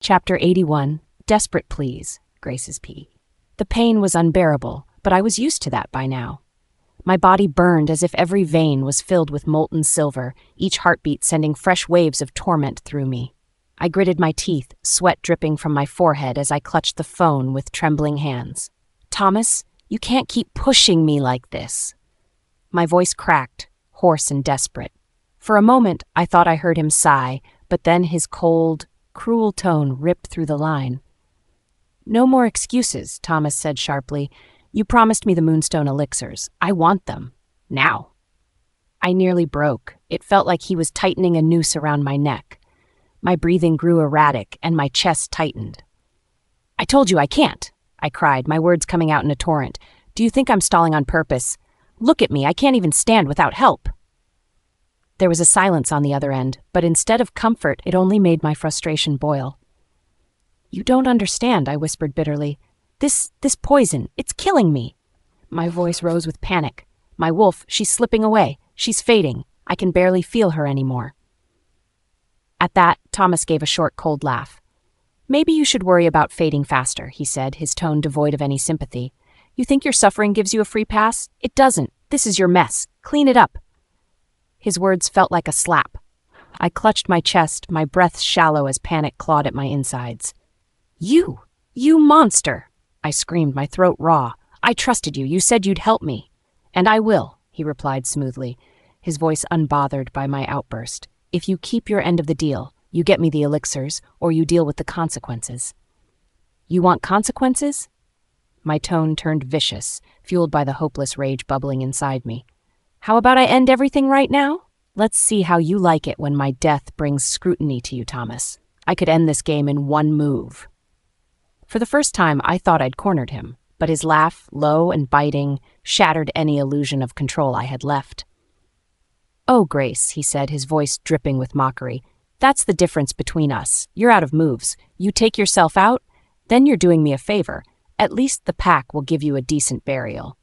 Chapter 81, Desperate Pleas, Grace's P. The pain was unbearable, but I was used to that by now. My body burned as if every vein was filled with molten silver, each heartbeat sending fresh waves of torment through me. I gritted my teeth, sweat dripping from my forehead as I clutched the phone with trembling hands. "Thomas, you can't keep pushing me like this." My voice cracked, hoarse and desperate. For a moment, I thought I heard him sigh, but then his cold, cruel tone ripped through the line. "No more excuses," Thomas said sharply. "You promised me the Moonstone elixirs. I want them. Now." I nearly broke. It felt like he was tightening a noose around my neck. My breathing grew erratic, and my chest tightened. "I told you I can't," I cried, my words coming out in a torrent. "Do you think I'm stalling on purpose? Look at me, I can't even stand without help." There was a silence on the other end, but instead of comfort, it only made my frustration boil. "You don't understand," I whispered bitterly. This poison, it's killing me." My voice rose with panic. "My wolf, she's slipping away. She's fading. I can barely feel her anymore." At that, Thomas gave a short, cold laugh. "Maybe you should worry about fading faster," he said, his tone devoid of any sympathy. "You think your suffering gives you a free pass? It doesn't. This is your mess. Clean it up." His words felt like a slap. I clutched my chest, my breath shallow as panic clawed at my insides. You monster!" I screamed, my throat raw. "I trusted you. You said you'd help me." "And I will," he replied smoothly, his voice unbothered by my outburst. "If you keep your end of the deal, you get me the elixirs, or you deal with the consequences." "You want consequences?" My tone turned vicious, fueled by the hopeless rage bubbling inside me. "How about I end everything right now? Let's see how you like it when my death brings scrutiny to you, Thomas. I could end this game in one move." For the first time, I thought I'd cornered him, but his laugh, low and biting, shattered any illusion of control I had left. "Oh, Grace," he said, his voice dripping with mockery. "That's the difference between us. You're out of moves. You take yourself out, then you're doing me a favor. At least the pack will give you a decent burial."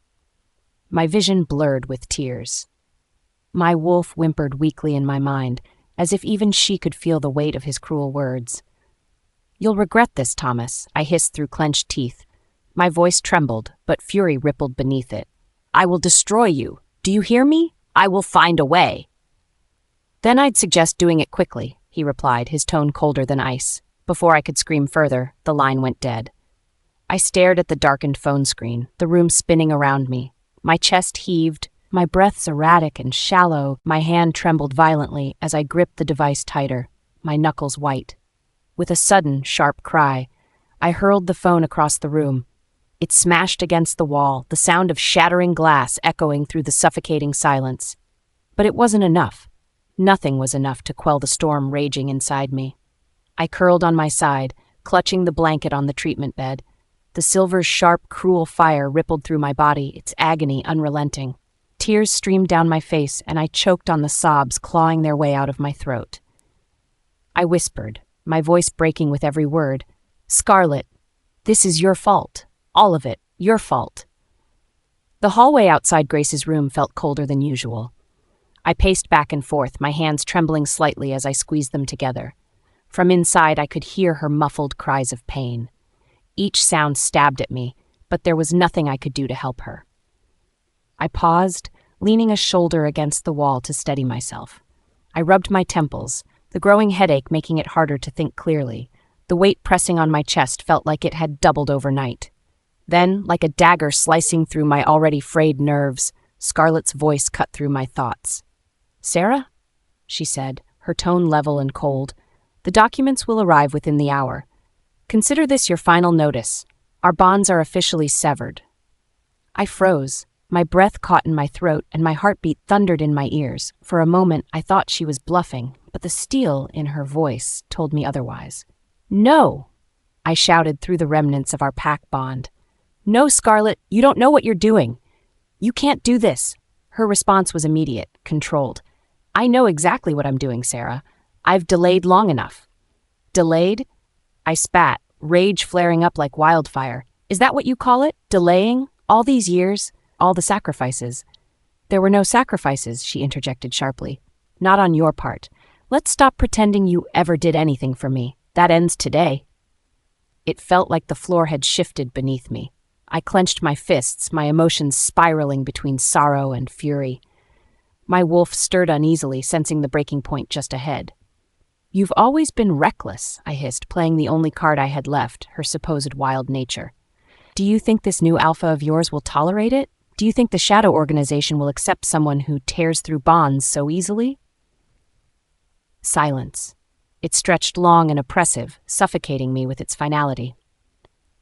My vision blurred with tears. My wolf whimpered weakly in my mind, as if even she could feel the weight of his cruel words. "You'll regret this, Thomas," I hissed through clenched teeth. My voice trembled, but fury rippled beneath it. "I will destroy you. Do you hear me? I will find a way." "Then I'd suggest doing it quickly," he replied, his tone colder than ice. Before I could scream further, the line went dead. I stared at the darkened phone screen, the room spinning around me. My chest heaved, my breaths erratic and shallow, my hand trembled violently as I gripped the device tighter, my knuckles white. With a sudden, sharp cry, I hurled the phone across the room. It smashed against the wall, the sound of shattering glass echoing through the suffocating silence. But it wasn't enough. Nothing was enough to quell the storm raging inside me. I curled on my side, clutching the blanket on the treatment bed. The silver's sharp, cruel fire rippled through my body, its agony unrelenting. Tears streamed down my face, and I choked on the sobs clawing their way out of my throat. I whispered, my voice breaking with every word, "Scarlett, this is your fault. All of it, your fault." The hallway outside Grace's room felt colder than usual. I paced back and forth, my hands trembling slightly as I squeezed them together. From inside, I could hear her muffled cries of pain. Each sound stabbed at me, but there was nothing I could do to help her. I paused, leaning a shoulder against the wall to steady myself. I rubbed my temples, the growing headache making it harder to think clearly. The weight pressing on my chest felt like it had doubled overnight. Then, like a dagger slicing through my already frayed nerves, Scarlett's voice cut through my thoughts. "Sarah?" she said, her tone level and cold. "The documents will arrive within the hour. Consider this your final notice. Our bonds are officially severed." I froze. My breath caught in my throat, and my heartbeat thundered in my ears. For a moment, I thought she was bluffing, but the steel in her voice told me otherwise. "No!" I shouted through the remnants of our pack bond. "No, Scarlett, you don't know what you're doing. You can't do this." Her response was immediate, controlled. "I know exactly what I'm doing, Sarah. I've delayed long enough." "Delayed?" I spat, rage flaring up like wildfire. "Is that what you call it? Delaying? All these years? All the sacrifices?" "There were no sacrifices," she interjected sharply. "Not on your part. Let's stop pretending you ever did anything for me. That ends today." It felt like the floor had shifted beneath me. I clenched my fists, my emotions spiraling between sorrow and fury. My wolf stirred uneasily, sensing the breaking point just ahead. "You've always been reckless," I hissed, playing the only card I had left, her supposed wild nature. "Do you think this new alpha of yours will tolerate it? Do you think the Shadow Organization will accept someone who tears through bonds so easily?" Silence. It stretched long and oppressive, suffocating me with its finality.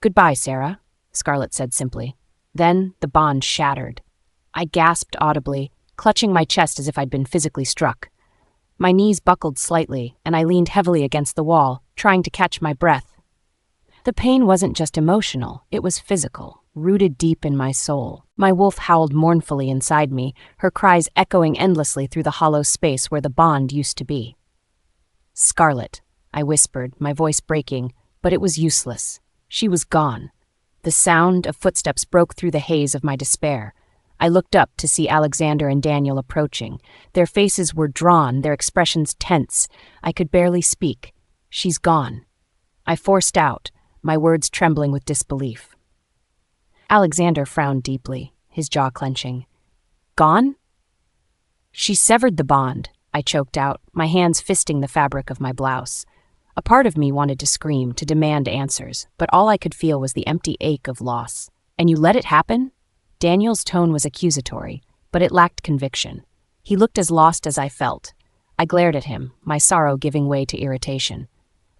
"Goodbye, Sarah," Scarlett said simply. Then the bond shattered. I gasped audibly, clutching my chest as if I'd been physically struck. My knees buckled slightly, and I leaned heavily against the wall, trying to catch my breath. The pain wasn't just emotional, it was physical, rooted deep in my soul. My wolf howled mournfully inside me, her cries echoing endlessly through the hollow space where the bond used to be. "Scarlett," I whispered, my voice breaking, but it was useless. She was gone. The sound of footsteps broke through the haze of my despair. I looked up to see Alexander and Daniel approaching. Their faces were drawn, their expressions tense. I could barely speak. "She's gone." I forced out, my words trembling with disbelief. Alexander frowned deeply, his jaw clenching. "Gone?" "She severed the bond," I choked out, my hands fisting the fabric of my blouse. A part of me wanted to scream, to demand answers, but all I could feel was the empty ache of loss. "And you let it happen?" Daniel's tone was accusatory, but it lacked conviction. He looked as lost as I felt. I glared at him, my sorrow giving way to irritation.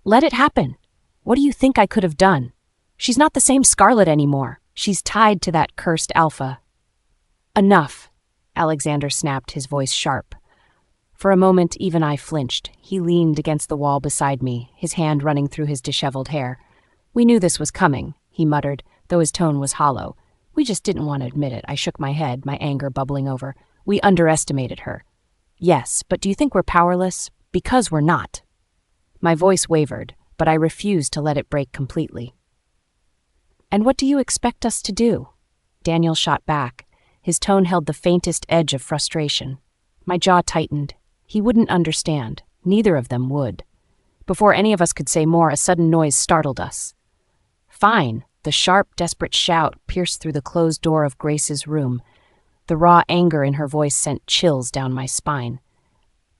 "Let it happen? What do you think I could have done? She's not the same Scarlett anymore. She's tied to that cursed alpha." "Enough," Alexander snapped, his voice sharp. For a moment, even I flinched. He leaned against the wall beside me, his hand running through his disheveled hair. "We knew this was coming," he muttered, though his tone was hollow. "We just didn't want to admit it." I shook my head, my anger bubbling over. "We underestimated her." "Yes, but do you think we're powerless? Because we're not." My voice wavered, but I refused to let it break completely. "And what do you expect us to do?" Daniel shot back. His tone held the faintest edge of frustration. My jaw tightened. He wouldn't understand. Neither of them would. Before any of us could say more, a sudden noise startled us. "Fine!" The sharp, desperate shout pierced through the closed door of Grace's room. The raw anger in her voice sent chills down my spine.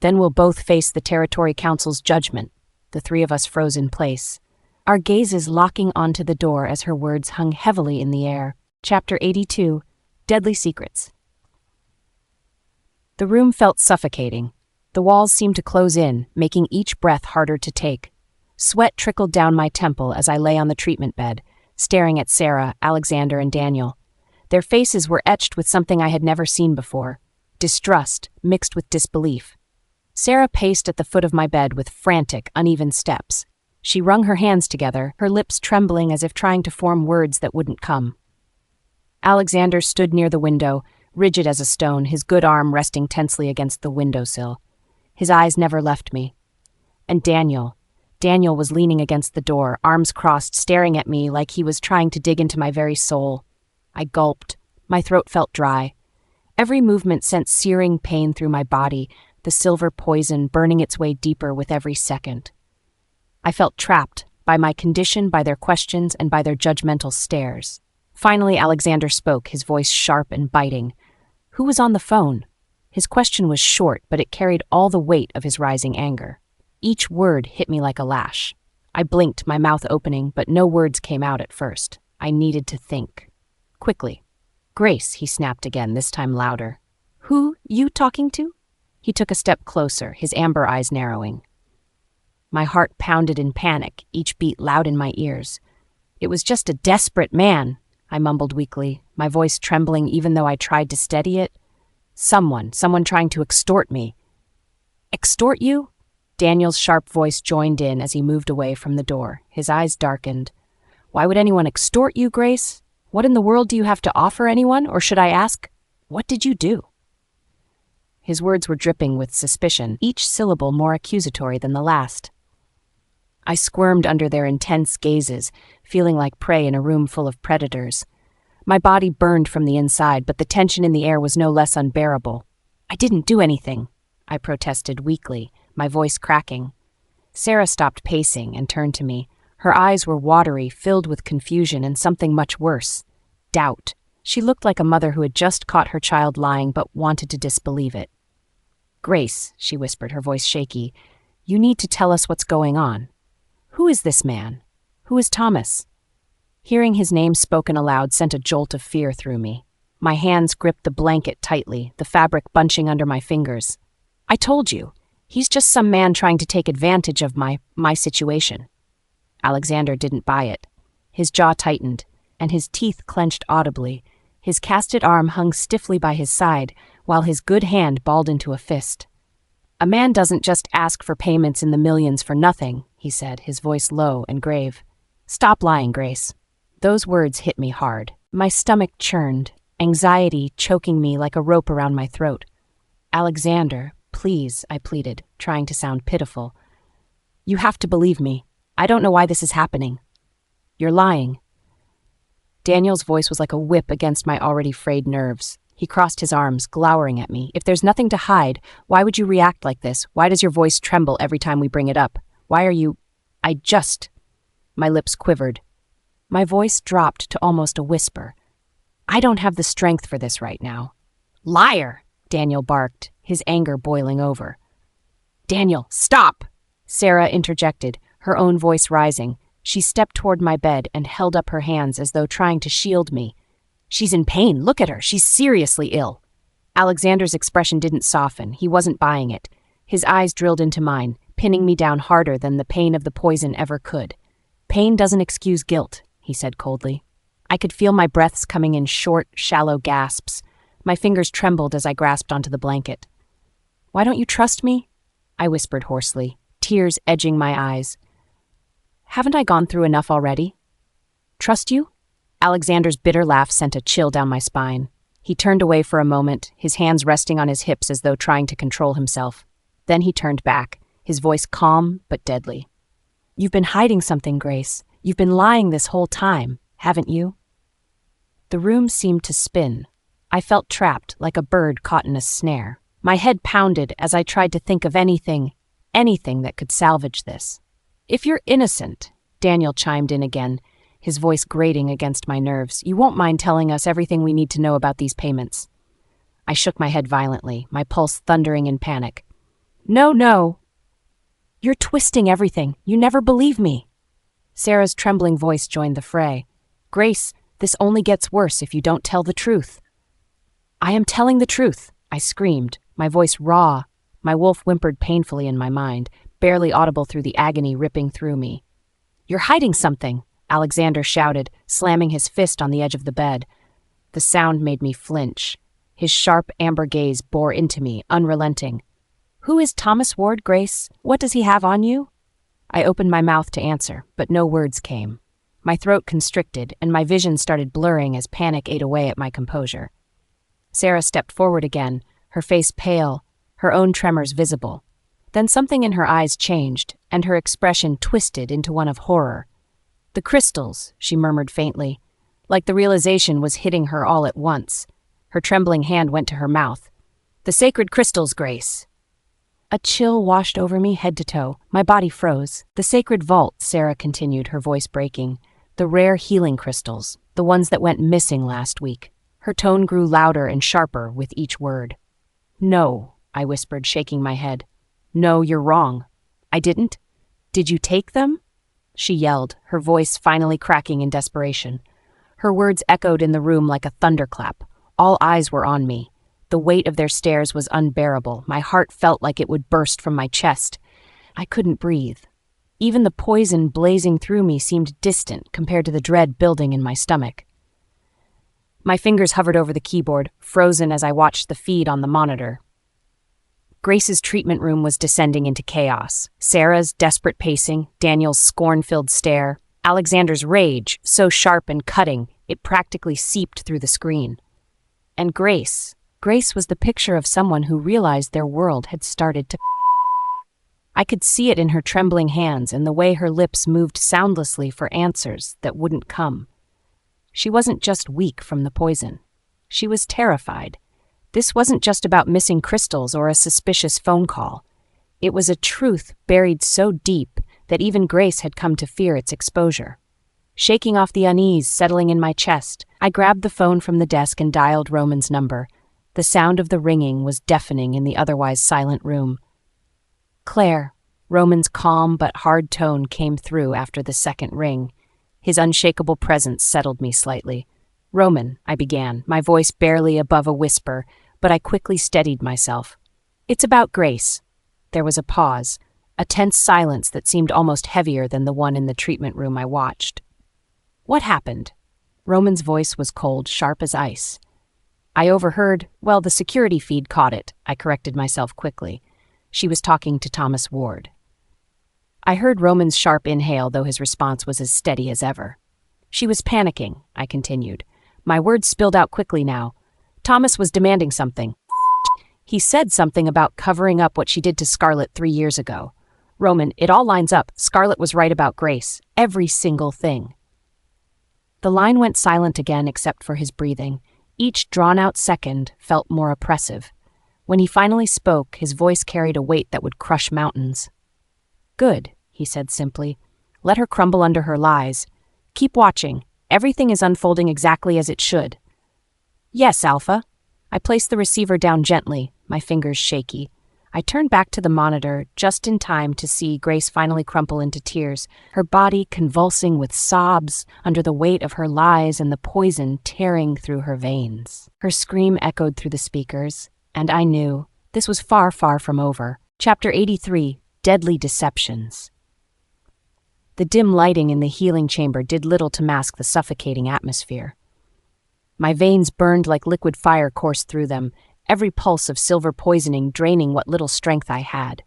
"Then we'll both face the Territory Council's judgment." The three of us froze in place, our gazes locking onto the door as her words hung heavily in the air. Chapter 82, Deadly Secrets. The room felt suffocating. The walls seemed to close in, making each breath harder to take. Sweat trickled down my temple as I lay on the treatment bed, staring at Sarah, Alexander, and Daniel. Their faces were etched with something I had never seen before, distrust mixed with disbelief. Sarah paced at the foot of my bed with frantic, uneven steps. She wrung her hands together, her lips trembling as if trying to form words that wouldn't come. Alexander stood near the window, rigid as a stone, his good arm resting tensely against the windowsill. His eyes never left me. And Daniel was leaning against the door, arms crossed, staring at me like he was trying to dig into my very soul. I gulped. My throat felt dry. Every movement sent searing pain through my body, the silver poison burning its way deeper with every second. I felt trapped, by my condition, by their questions, and by their judgmental stares. Finally, Alexander spoke, his voice sharp and biting. "Who was on the phone?" His question was short, but it carried all the weight of his rising anger. Each word hit me like a lash. I blinked, my mouth opening, but no words came out at first. I needed to think. Quickly. "Grace," he snapped again, this time louder. "Who you talking to?" He took a step closer, his amber eyes narrowing. My heart pounded in panic, each beat loud in my ears. "It was just a desperate man," I mumbled weakly, my voice trembling even though I tried to steady it. Someone trying to extort me." "Extort you?" Daniel's sharp voice joined in as he moved away from the door. His eyes darkened. "Why would anyone extort you, Grace? What in the world do you have to offer anyone? Or should I ask, what did you do?" His words were dripping with suspicion, each syllable more accusatory than the last. I squirmed under their intense gazes, feeling like prey in a room full of predators. My body burned from the inside, but the tension in the air was no less unbearable. "I didn't do anything," I protested weakly, my voice cracking. Sarah stopped pacing and turned to me. Her eyes were watery, filled with confusion and something much worse. Doubt. She looked like a mother who had just caught her child lying but wanted to disbelieve it. "Grace," she whispered, her voice shaky, "you need to tell us what's going on. Who is this man? Who is Thomas?" Hearing his name spoken aloud sent a jolt of fear through me. My hands gripped the blanket tightly, the fabric bunching under my fingers. "I told you, he's just some man trying to take advantage of my situation." Alexander didn't buy it. His jaw tightened, and his teeth clenched audibly. His casted arm hung stiffly by his side, while his good hand balled into a fist. "A man doesn't just ask for payments in the millions for nothing," he said, his voice low and grave. "Stop lying, Grace." Those words hit me hard. My stomach churned, anxiety choking me like a rope around my throat. "Alexander, please," I pleaded, trying to sound pitiful. "You have to believe me. I don't know why this is happening." "You're lying." Daniel's voice was like a whip against my already frayed nerves. He crossed his arms, glowering at me. "If there's nothing to hide, why would you react like this? Why does your voice tremble every time we bring it up? Why are you... My lips quivered. My voice dropped to almost a whisper. "I don't have the strength for this right now." "Liar!" Daniel barked, his anger boiling over. "Daniel, stop!" Sarah interjected, her own voice rising. She stepped toward my bed and held up her hands as though trying to shield me. "She's in pain. Look at her. She's seriously ill." Alexander's expression didn't soften. He wasn't buying it. His eyes drilled into mine, pinning me down harder than the pain of the poison ever could. "Pain doesn't excuse guilt," he said coldly. I could feel my breaths coming in short, shallow gasps. My fingers trembled as I grasped onto the blanket. "Why don't you trust me?" I whispered hoarsely, tears edging my eyes. "Haven't I gone through enough already?" "Trust you?" Alexander's bitter laugh sent a chill down my spine. He turned away for a moment, his hands resting on his hips as though trying to control himself. Then he turned back, his voice calm but deadly. "You've been hiding something, Grace. You've been lying this whole time, haven't you?" The room seemed to spin. I felt trapped, like a bird caught in a snare. My head pounded as I tried to think of anything that could salvage this. "If you're innocent," Daniel chimed in again, his voice grating against my nerves, "you won't mind telling us everything we need to know about these payments." I shook my head violently, my pulse thundering in panic. No. You're twisting everything. You never believe me." Sarah's trembling voice joined the fray. "Grace, this only gets worse if you don't tell the truth." "I am telling the truth," I screamed, my voice raw. My wolf whimpered painfully in my mind, barely audible through the agony ripping through me. "You're hiding something," Alexander shouted, slamming his fist on the edge of the bed. The sound made me flinch. His sharp amber gaze bore into me, unrelenting. "Who is Thomas Ward, Grace? What does he have on you?" I opened my mouth to answer, but no words came. My throat constricted, and my vision started blurring as panic ate away at my composure. Sarah stepped forward again, her face pale, her own tremors visible. Then something in her eyes changed, and her expression twisted into one of horror. "The crystals," she murmured faintly, like the realization was hitting her all at once. Her trembling hand went to her mouth. "The sacred crystals, Grace." A chill washed over me head to toe. My body froze. "The sacred vault," Sarah continued, her voice breaking. "The rare healing crystals, the ones that went missing last week." Her tone grew louder and sharper with each word. "No," I whispered, shaking my head. "No, you're wrong. I didn't. Did you take them?" She yelled, her voice finally cracking in desperation. Her words echoed in the room like a thunderclap. All eyes were on me. The weight of their stares was unbearable. My heart felt like it would burst from my chest. I couldn't breathe. Even the poison blazing through me seemed distant compared to the dread building in my stomach. My fingers hovered over the keyboard, frozen as I watched the feed on the monitor. Grace's treatment room was descending into chaos. Sarah's desperate pacing, Daniel's scorn-filled stare, Alexander's rage, so sharp and cutting, it practically seeped through the screen. And Grace was the picture of someone who realized their world had started to... I could see it in her trembling hands and the way her lips moved soundlessly for answers that wouldn't come. She wasn't just weak from the poison. She was terrified. This wasn't just about missing crystals or a suspicious phone call. It was a truth buried so deep that even Grace had come to fear its exposure. Shaking off the unease settling in my chest, I grabbed the phone from the desk and dialed Roman's number. The sound of the ringing was deafening in the otherwise silent room. "Claire," Roman's calm but hard tone came through after the second ring. His unshakable presence settled me slightly. "Roman," I began, my voice barely above a whisper, but I quickly steadied myself. "It's about Grace." There was a pause, a tense silence that seemed almost heavier than the one in the treatment room I watched. "What happened?" Roman's voice was cold, sharp as ice. "I overheard, well, the security feed caught it," I corrected myself quickly. She was talking to Thomas Ward. I heard Roman's sharp inhale, though his response was as steady as ever. "She was panicking," I continued. My words spilled out quickly now. "Thomas was demanding something. He said something about covering up what she did to Scarlett 3 years ago. Roman, it all lines up. Scarlett was right about Grace. Every single thing." The line went silent again except for his breathing. Each drawn-out second felt more oppressive. When he finally spoke, his voice carried a weight that would crush mountains. "Good," he said simply. "Let her crumble under her lies. Keep watching. Everything is unfolding exactly as it should." "Yes, Alpha." I placed the receiver down gently, my fingers shaky. I turned back to the monitor just in time to see Grace finally crumple into tears, her body convulsing with sobs under the weight of her lies and the poison tearing through her veins. Her scream echoed through the speakers, and I knew this was far, far from over. Chapter 83, Deadly Deceptions. The dim lighting in the healing chamber did little to mask the suffocating atmosphere. My veins burned like liquid fire coursed through them, every pulse of silver poisoning draining what little strength I had.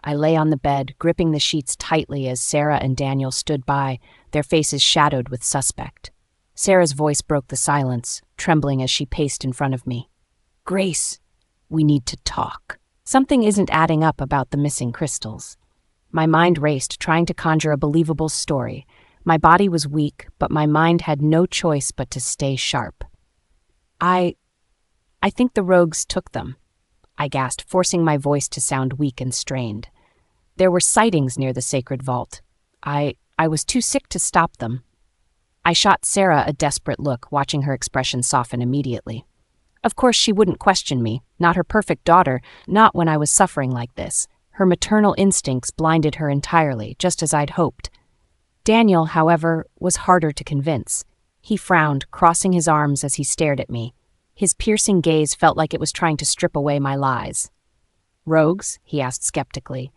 I lay on the bed, gripping the sheets tightly as Sarah and Daniel stood by, their faces shadowed with suspect. Sarah's voice broke the silence, trembling as she paced in front of me. "Grace, we need to talk. Something isn't adding up about the missing crystals." My mind raced, trying to conjure a believable story. My body was weak, but my mind had no choice but to stay sharp. I think the rogues took them," I gasped, forcing my voice to sound weak and strained. "There were sightings near the sacred vault. I was too sick to stop them." I shot Sarah a desperate look, watching her expression soften immediately. Of course she wouldn't question me, not her perfect daughter, not when I was suffering like this. Her maternal instincts blinded her entirely, just as I'd hoped. Daniel, however, was harder to convince. He frowned, crossing his arms as he stared at me. His piercing gaze felt like it was trying to strip away my lies. "Rogues?" he asked skeptically.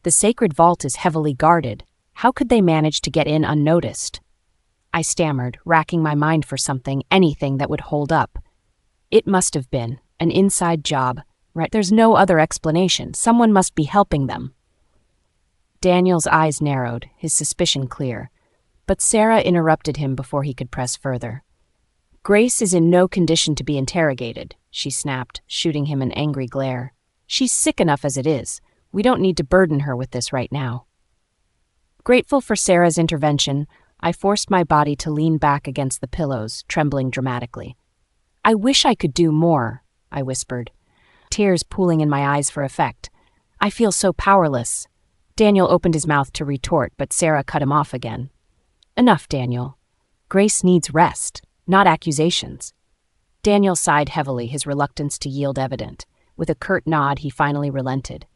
"The sacred vault is heavily guarded. How could they manage to get in unnoticed?" I stammered, racking my mind for something, anything that would hold up. It must have been an inside job, right? There's no other explanation. Someone must be helping them. Daniel's eyes narrowed, his suspicion clear. But Sarah interrupted him before he could press further. "Grace is in no condition to be interrogated," she snapped, shooting him an angry glare. "She's sick enough as it is. We don't need to burden her with this right now." Grateful for Sarah's intervention, I forced my body to lean back against the pillows, trembling dramatically. "I wish I could do more," I whispered, tears pooling in my eyes for effect. "I feel so powerless." Daniel opened his mouth to retort, but Sarah cut him off again. "Enough, Daniel. Grace needs rest, not accusations." Daniel sighed heavily, his reluctance to yield evident. With a curt nod, he finally relented.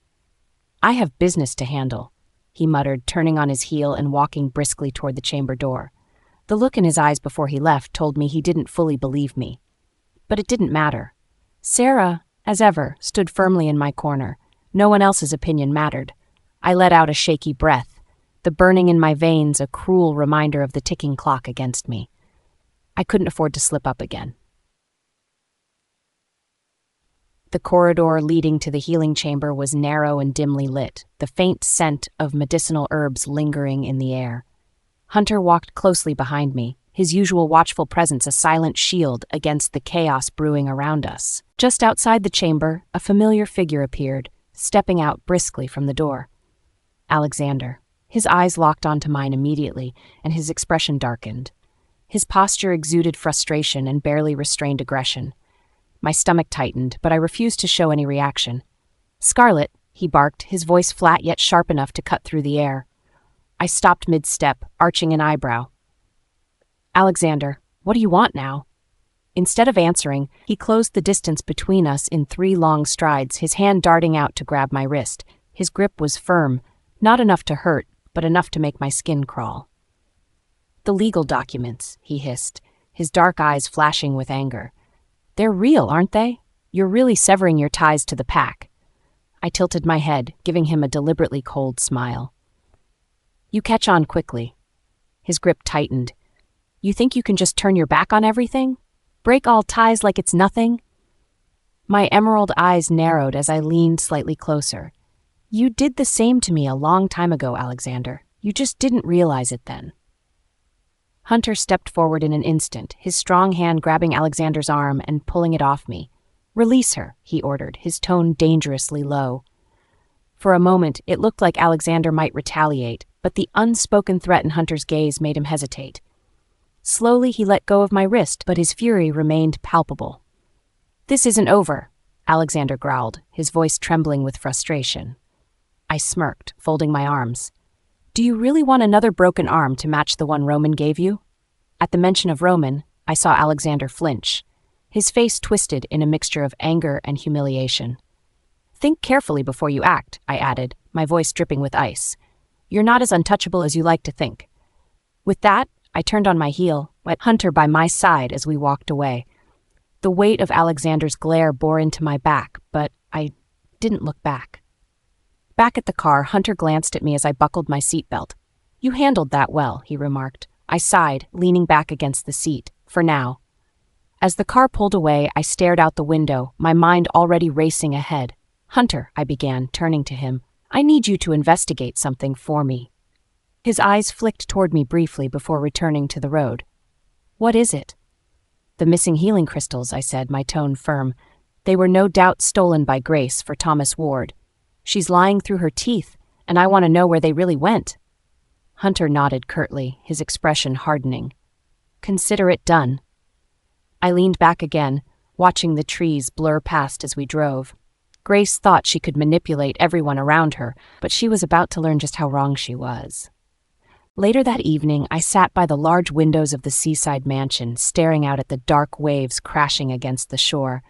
"I have business to handle," he muttered, turning on his heel and walking briskly toward the chamber door. The look in his eyes before he left told me he didn't fully believe me. But it didn't matter. Sarah, as ever, stood firmly in my corner. No one else's opinion mattered. I let out a shaky breath, the burning in my veins a cruel reminder of the ticking clock against me. I couldn't afford to slip up again. The corridor leading to the healing chamber was narrow and dimly lit, the faint scent of medicinal herbs lingering in the air. Hunter walked closely behind me, his usual watchful presence a silent shield against the chaos brewing around us. Just outside the chamber, a familiar figure appeared, stepping out briskly from the door. Alexander. His eyes locked onto mine immediately, and his expression darkened. His posture exuded frustration and barely restrained aggression. My stomach tightened, but I refused to show any reaction. "Scarlett," he barked, his voice flat yet sharp enough to cut through the air. I stopped mid-step, arching an eyebrow. Alexander, what do you want now? Instead of answering, he closed the distance between us in 3 long strides, his hand darting out to grab my wrist. His grip was firm, not enough to hurt, but enough to make my skin crawl. The legal documents, he hissed, his dark eyes flashing with anger. They're real, aren't they? You're really severing your ties to the pack. I tilted my head, giving him a deliberately cold smile. You catch on quickly. His grip tightened. You think you can just turn your back on everything? Break all ties like it's nothing? My emerald eyes narrowed as I leaned slightly closer. You did the same to me a long time ago, Alexander. You just didn't realize it then. Hunter stepped forward in an instant, his strong hand grabbing Alexander's arm and pulling it off me. Release her, he ordered, his tone dangerously low. For a moment, it looked like Alexander might retaliate, but the unspoken threat in Hunter's gaze made him hesitate. Slowly, he let go of my wrist, but his fury remained palpable. This isn't over, Alexander growled, his voice trembling with frustration. I smirked, folding my arms. Do you really want another broken arm to match the one Roman gave you? At the mention of Roman, I saw Alexander flinch. His face twisted in a mixture of anger and humiliation. Think carefully before you act, I added, my voice dripping with ice. You're not as untouchable as you like to think. With that, I turned on my heel, with Hunter by my side as we walked away. The weight of Alexander's glare bore into my back, but I didn't look back. Back at the car, Hunter glanced at me as I buckled my seatbelt. You handled that well, he remarked. I sighed, leaning back against the seat, for now. As the car pulled away, I stared out the window, my mind already racing ahead. Hunter, I began, turning to him, I need you to investigate something for me. His eyes flicked toward me briefly before returning to the road. What is it? The missing healing crystals, I said, my tone firm. They were no doubt stolen by Grace for Thomas Ward. She's lying through her teeth, and I want to know where they really went. Hunter nodded curtly, his expression hardening. Consider it done. I leaned back again, watching the trees blur past as we drove. Grace thought she could manipulate everyone around her, but she was about to learn just how wrong she was. Later that evening, I sat by the large windows of the seaside mansion, staring out at the dark waves crashing against the shore.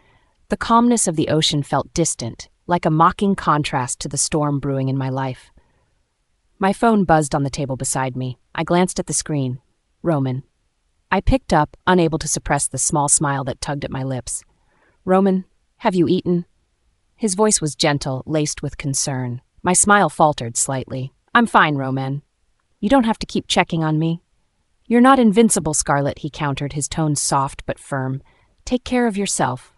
The calmness of the ocean felt distant, like a mocking contrast to the storm brewing in my life. My phone buzzed on the table beside me. I glanced at the screen. Roman. I picked up, unable to suppress the small smile that tugged at my lips. Roman, have you eaten? His voice was gentle, laced with concern. My smile faltered slightly. I'm fine, Roman. You don't have to keep checking on me. You're not invincible, Scarlett, he countered, his tone soft but firm. Take care of yourself.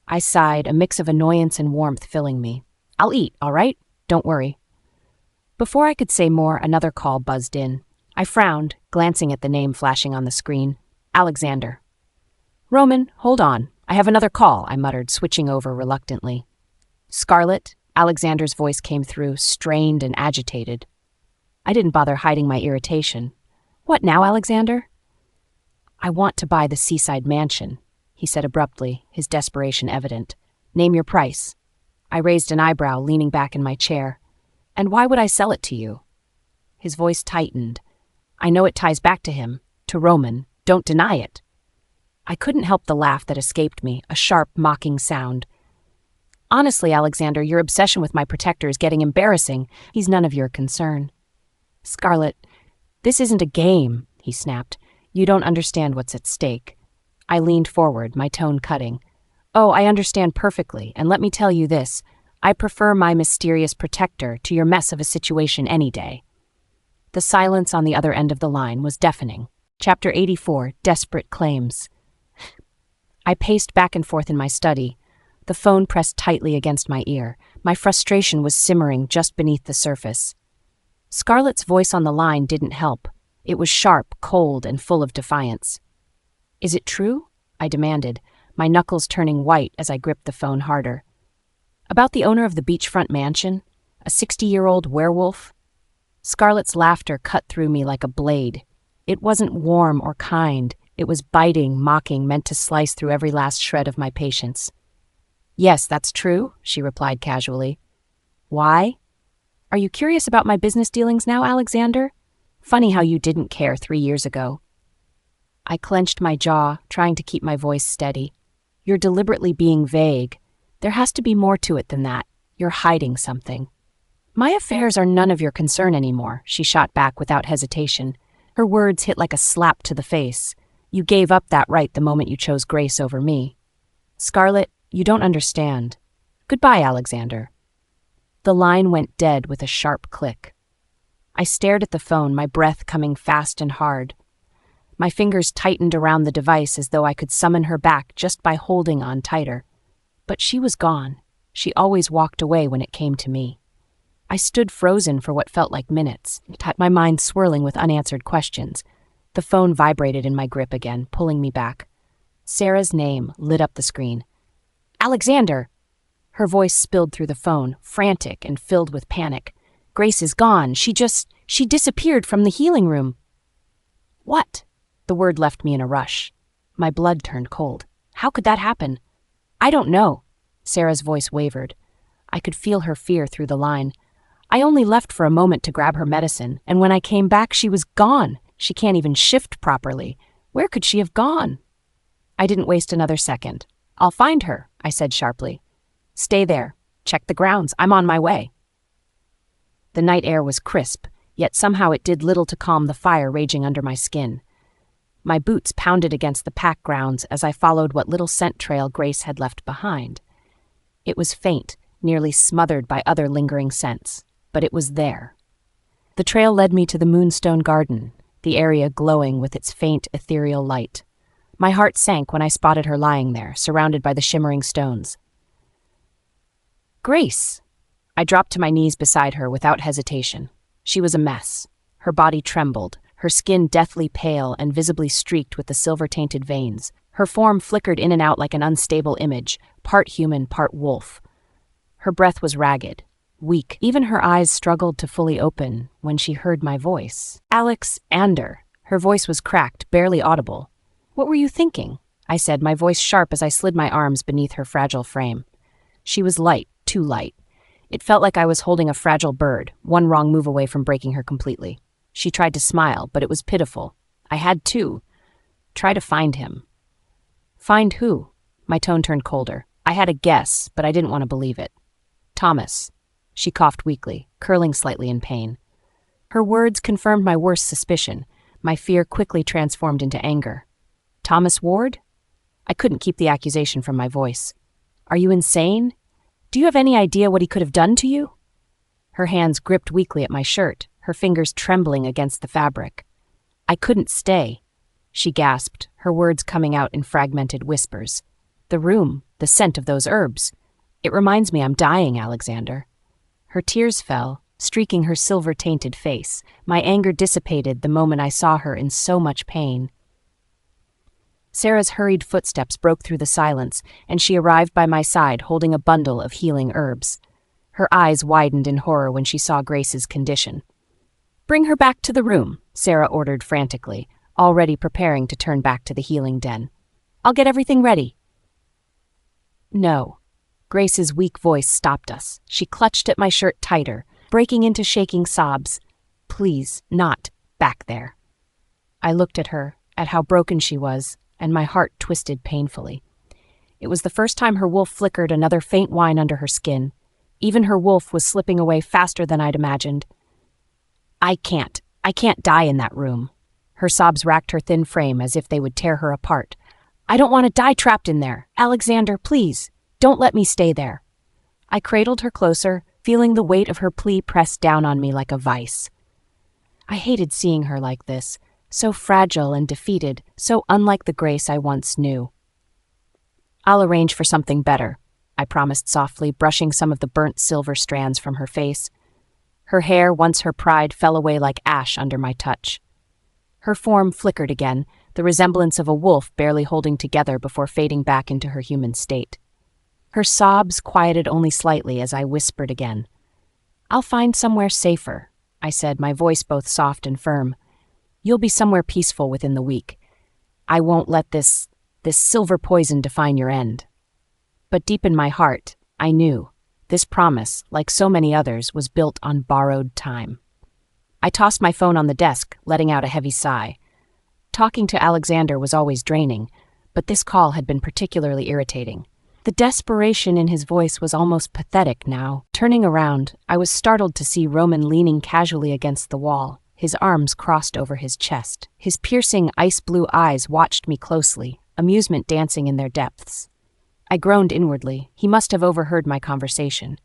I sighed, a mix of annoyance and warmth filling me. I'll eat, all right? Don't worry. Before I could say more, another call buzzed in. I frowned, glancing at the name flashing on the screen. Alexander. Roman, hold on. I have another call, I muttered, switching over reluctantly. Scarlett, Alexander's voice came through, strained and agitated. I didn't bother hiding my irritation. What now, Alexander? I want to buy the seaside mansion, he said abruptly, his desperation evident. Name your price. I raised an eyebrow, leaning back in my chair. And why would I sell it to you? His voice tightened. I know it ties back to him, to Roman. Don't deny it. I couldn't help the laugh that escaped me, a sharp, mocking sound. Honestly, Alexander, your obsession with my protector is getting embarrassing. He's none of your concern. Scarlett, this isn't a game, he snapped. You don't understand what's at stake. I leaned forward, my tone cutting. Oh, I understand perfectly, and let me tell you this. I prefer my mysterious protector to your mess of a situation any day. The silence on the other end of the line was deafening. Chapter 84, Desperate Claims. I paced back and forth in my study, the phone pressed tightly against my ear. My frustration was simmering just beneath the surface. Scarlett's voice on the line didn't help. It was sharp, cold, and full of defiance. Is it true? I demanded, my knuckles turning white as I gripped the phone harder. About the owner of the beachfront mansion? A 60-year-old werewolf? Scarlett's laughter cut through me like a blade. It wasn't warm or kind. It was biting, mocking, meant to slice through every last shred of my patience. Yes, that's true, she replied casually. Why? Are you curious about my business dealings now, Alexander? Funny how you didn't care 3 years ago. I clenched my jaw, trying to keep my voice steady. You're deliberately being vague. There has to be more to it than that. You're hiding something. My affairs are none of your concern anymore, she shot back without hesitation. Her words hit like a slap to the face. You gave up that right the moment you chose Grace over me. Scarlett, you don't understand. Goodbye, Alexander. The line went dead with a sharp click. I stared at the phone, my breath coming fast and hard. My fingers tightened around the device as though I could summon her back just by holding on tighter. But she was gone. She always walked away when it came to me. I stood frozen for what felt like minutes, my mind swirling with unanswered questions. The phone vibrated in my grip again, pulling me back. Sarah's name lit up the screen. Alexander! Her voice spilled through the phone, frantic and filled with panic. Grace is gone. She disappeared from the healing room. What? The word left me in a rush. My blood turned cold. How could that happen? I don't know. Sarah's voice wavered. I could feel her fear through the line. I only left for a moment to grab her medicine, and when I came back, she was gone. She can't even shift properly. Where could she have gone? I didn't waste another second. I'll find her, I said sharply. Stay there. Check the grounds. I'm on my way. The night air was crisp, yet somehow it did little to calm the fire raging under my skin. My boots pounded against the pack grounds as I followed what little scent trail Grace had left behind. It was faint, nearly smothered by other lingering scents, but it was there. The trail led me to the Moonstone Garden, the area glowing with its faint, ethereal light. My heart sank when I spotted her lying there, surrounded by the shimmering stones. Grace! I dropped to my knees beside her without hesitation. She was a mess. Her body trembled, her skin deathly pale and visibly streaked with the silver-tainted veins. Her form flickered in and out like an unstable image, part human, part wolf. Her breath was ragged, weak. Even her eyes struggled to fully open when she heard my voice. Alexander. Her voice was cracked, barely audible. What were you thinking? I said, my voice sharp as I slid my arms beneath her fragile frame. She was light, too light. It felt like I was holding a fragile bird, one wrong move away from breaking her completely. She tried to smile, but it was pitiful. I had to. Try to find him. Find who? My tone turned colder. I had a guess, but I didn't want to believe it. Thomas. She coughed weakly, curling slightly in pain. Her words confirmed my worst suspicion. My fear quickly transformed into anger. Thomas Ward? I couldn't keep the accusation from my voice. Are you insane? Do you have any idea what he could have done to you? Her hands gripped weakly at my shirt, her fingers trembling against the fabric. I couldn't stay. She gasped, her words coming out in fragmented whispers. The room, the scent of those herbs. It reminds me I'm dying, Alexander. Her tears fell, streaking her silver-tainted face. My anger dissipated the moment I saw her in so much pain. Sarah's hurried footsteps broke through the silence, and she arrived by my side holding a bundle of healing herbs. Her eyes widened in horror when she saw Grace's condition. Bring her back to the room, Sarah ordered frantically, already preparing to turn back to the healing den. I'll get everything ready. No. Grace's weak voice stopped us. She clutched at my shirt tighter, breaking into shaking sobs. Please, not back there. I looked at her, at how broken she was, and my heart twisted painfully. It was the first time her wolf flickered another faint whine under her skin. Even her wolf was slipping away faster than I'd imagined. I can't die in that room. Her sobs racked her thin frame as if they would tear her apart. I don't want to die trapped in there. Alexander, please, don't let me stay there. I cradled her closer, feeling the weight of her plea pressed down on me like a vice. I hated seeing her like this, so fragile and defeated, so unlike the Grace I once knew. I'll arrange for something better, I promised softly, brushing some of the burnt silver strands from her face. Her hair, once her pride, fell away like ash under my touch. Her form flickered again, the resemblance of a wolf barely holding together before fading back into her human state. Her sobs quieted only slightly as I whispered again. I'll find somewhere safer, I said, my voice both soft and firm. You'll be somewhere peaceful within the week. I won't let this silver poison define your end. But deep in my heart, I knew. This promise, like so many others, was built on borrowed time. I tossed my phone on the desk, letting out a heavy sigh. Talking to Alexander was always draining, but this call had been particularly irritating. The desperation in his voice was almost pathetic now. Turning around, I was startled to see Roman leaning casually against the wall, his arms crossed over his chest. His piercing ice-blue eyes watched me closely, amusement dancing in their depths. I groaned inwardly. He must have overheard my conversation.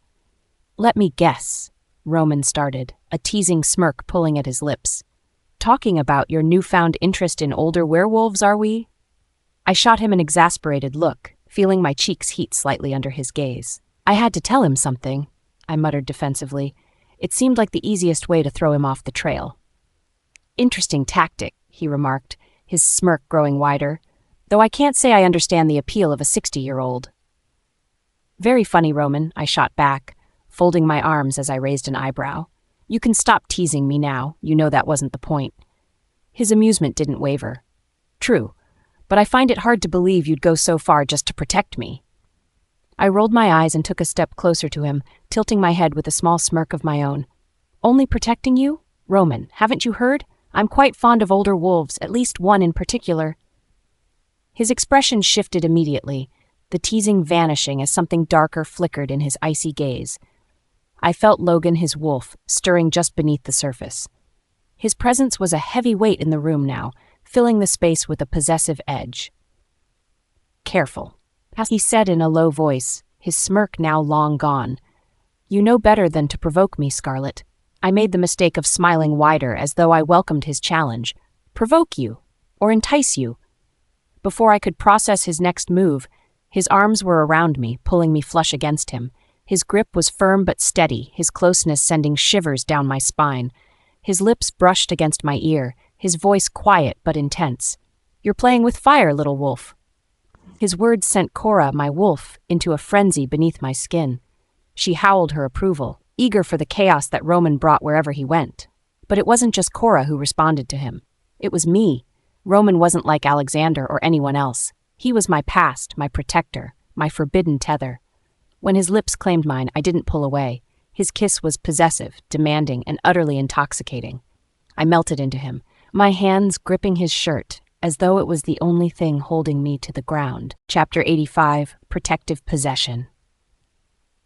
"Let me guess," Roman started, a teasing smirk pulling at his lips. "Talking about your newfound interest in older werewolves, are we?" I shot him an exasperated look, feeling my cheeks heat slightly under his gaze. "I had to tell him something," I muttered defensively. It seemed like the easiest way to throw him off the trail. "Interesting tactic," he remarked, his smirk growing wider, "though I can't say I understand the appeal of a 60-year-old. "Very funny, Roman," I shot back, folding my arms as I raised an eyebrow. "You can stop teasing me now, you know that wasn't the point." His amusement didn't waver. "True, but I find it hard to believe you'd go so far just to protect me." I rolled my eyes and took a step closer to him, tilting my head with a small smirk of my own. "Only protecting you? Roman, haven't you heard? I'm quite fond of older wolves, at least one in particular." His expression shifted immediately, the teasing vanishing as something darker flickered in his icy gaze. I felt Logan, his wolf, stirring just beneath the surface. His presence was a heavy weight in the room now, filling the space with a possessive edge. "Careful," he said in a low voice, his smirk now long gone. "You know better than to provoke me, Scarlett." I made the mistake of smiling wider as though I welcomed his challenge. "Provoke you? Or entice you?" Before I could process his next move, his arms were around me, pulling me flush against him. His grip was firm but steady, his closeness sending shivers down my spine. His lips brushed against my ear, his voice quiet but intense. "You're playing with fire, little wolf." His words sent Cora, my wolf, into a frenzy beneath my skin. She howled her approval, eager for the chaos that Roman brought wherever he went. But it wasn't just Cora who responded to him. It was me. Roman wasn't like Alexander or anyone else. He was my past, my protector, my forbidden tether. When his lips claimed mine, I didn't pull away. His kiss was possessive, demanding, and utterly intoxicating. I melted into him, my hands gripping his shirt, as though it was the only thing holding me to the ground. Chapter 85, Protective Possession.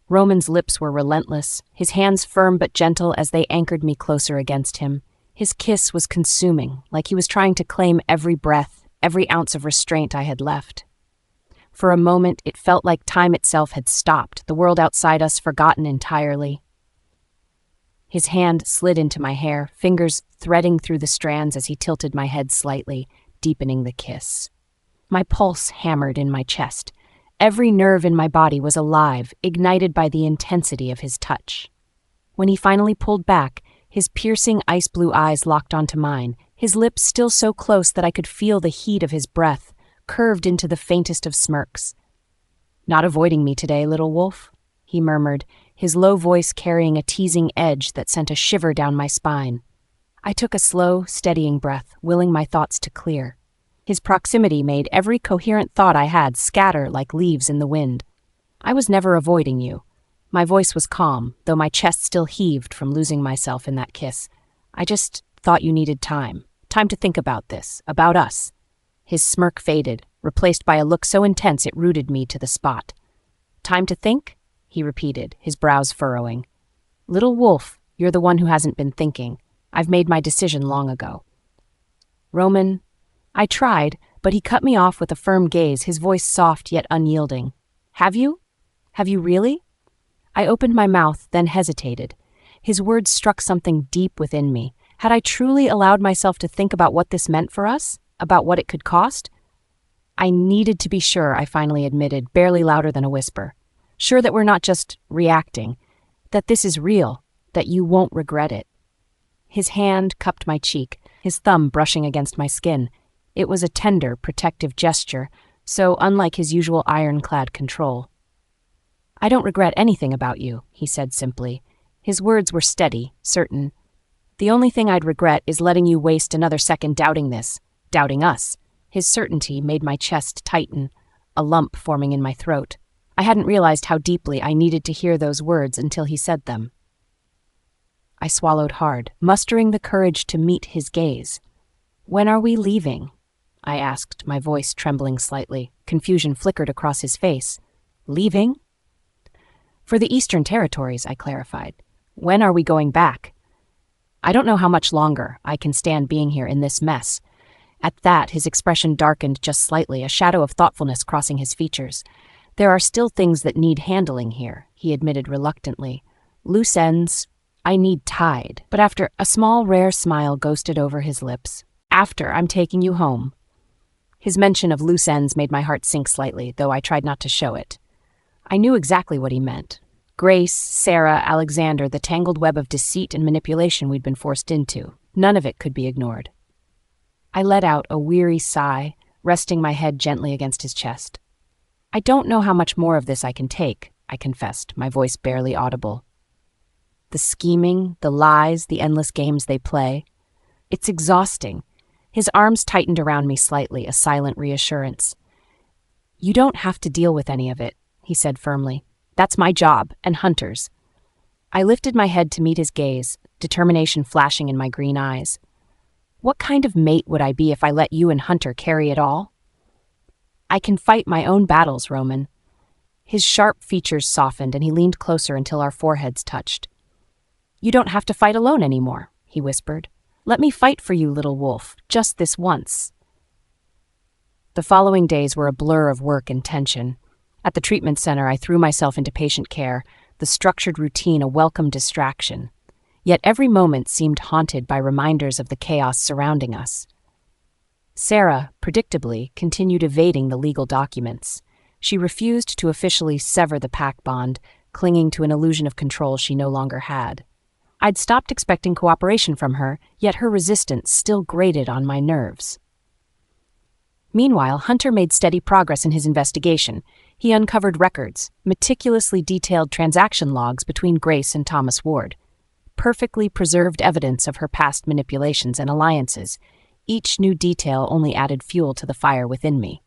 Roman's lips were relentless, his hands firm but gentle as they anchored me closer against him. His kiss was consuming, like he was trying to claim every breath, every ounce of restraint I had left. For a moment, it felt like time itself had stopped, the world outside us forgotten entirely. His hand slid into my hair, fingers threading through the strands as he tilted my head slightly, deepening the kiss. My pulse hammered in my chest. Every nerve in my body was alive, ignited by the intensity of his touch. When he finally pulled back, his piercing ice-blue eyes locked onto mine, his lips still so close that I could feel the heat of his breath, curved into the faintest of smirks. "Not avoiding me today, little wolf?" he murmured, his low voice carrying a teasing edge that sent a shiver down my spine. I took a slow, steadying breath, willing my thoughts to clear. His proximity made every coherent thought I had scatter like leaves in the wind. "I was never avoiding you." My voice was calm, though my chest still heaved from losing myself in that kiss. "I just thought you needed time. Time to think about this, about us." His smirk faded, replaced by a look so intense it rooted me to the spot. "Time to think?" he repeated, his brows furrowing. "Little wolf, you're the one who hasn't been thinking. I've made my decision long ago." "Roman..." I tried, but he cut me off with a firm gaze, his voice soft yet unyielding. "Have you? Have you really?" I opened my mouth, then hesitated. His words struck something deep within me. Had I truly allowed myself to think about what this meant for us? About what it could cost? "I needed to be sure," I finally admitted, barely louder than a whisper. "Sure that we're not just reacting. That this is real. That you won't regret it." His hand cupped my cheek, his thumb brushing against my skin. It was a tender, protective gesture, so unlike his usual ironclad control. "I don't regret anything about you," he said simply. His words were steady, certain. "The only thing I'd regret is letting you waste another second doubting this, doubting us." His certainty made my chest tighten, a lump forming in my throat. I hadn't realized how deeply I needed to hear those words until he said them. I swallowed hard, mustering the courage to meet his gaze. "When are we leaving?" I asked, my voice trembling slightly. Confusion flickered across his face. "Leaving?" "For the Eastern Territories," I clarified. "When are we going back?" "I don't know how much longer I can stand being here in this mess." At that, his expression darkened just slightly, a shadow of thoughtfulness crossing his features. "There are still things that need handling here," he admitted reluctantly. "Loose ends I need tied." But after a small, rare smile ghosted over his lips. "After I'm taking you home." His mention of loose ends made my heart sink slightly, though I tried not to show it. I knew exactly what he meant. Grace, Sarah, Alexander, the tangled web of deceit and manipulation we'd been forced into. None of it could be ignored. I let out a weary sigh, resting my head gently against his chest. "I don't know how much more of this I can take," I confessed, my voice barely audible. "The scheming, the lies, the endless games they play. It's exhausting." His arms tightened around me slightly, a silent reassurance. "You don't have to deal with any of it," he said firmly. "That's my job, and Hunter's." I lifted my head to meet his gaze, determination flashing in my green eyes. "What kind of mate would I be if I let you and Hunter carry it all?" "I can fight my own battles, Roman." His sharp features softened, and he leaned closer until our foreheads touched. "You don't have to fight alone anymore," he whispered. "Let me fight for you, little wolf, just this once." The following days were a blur of work and tension. At the treatment center, I threw myself into patient care, the structured routine a welcome distraction. Yet every moment seemed haunted by reminders of the chaos surrounding us. Sarah, predictably, continued evading the legal documents. She refused to officially sever the Pack bond, clinging to an illusion of control she no longer had. I'd stopped expecting cooperation from her, yet her resistance still grated on my nerves. Meanwhile, Hunter made steady progress in his investigation. He uncovered records, meticulously detailed transaction logs between Grace and Thomas Ward, perfectly preserved evidence of her past manipulations and alliances. Each new detail only added fuel to the fire within me.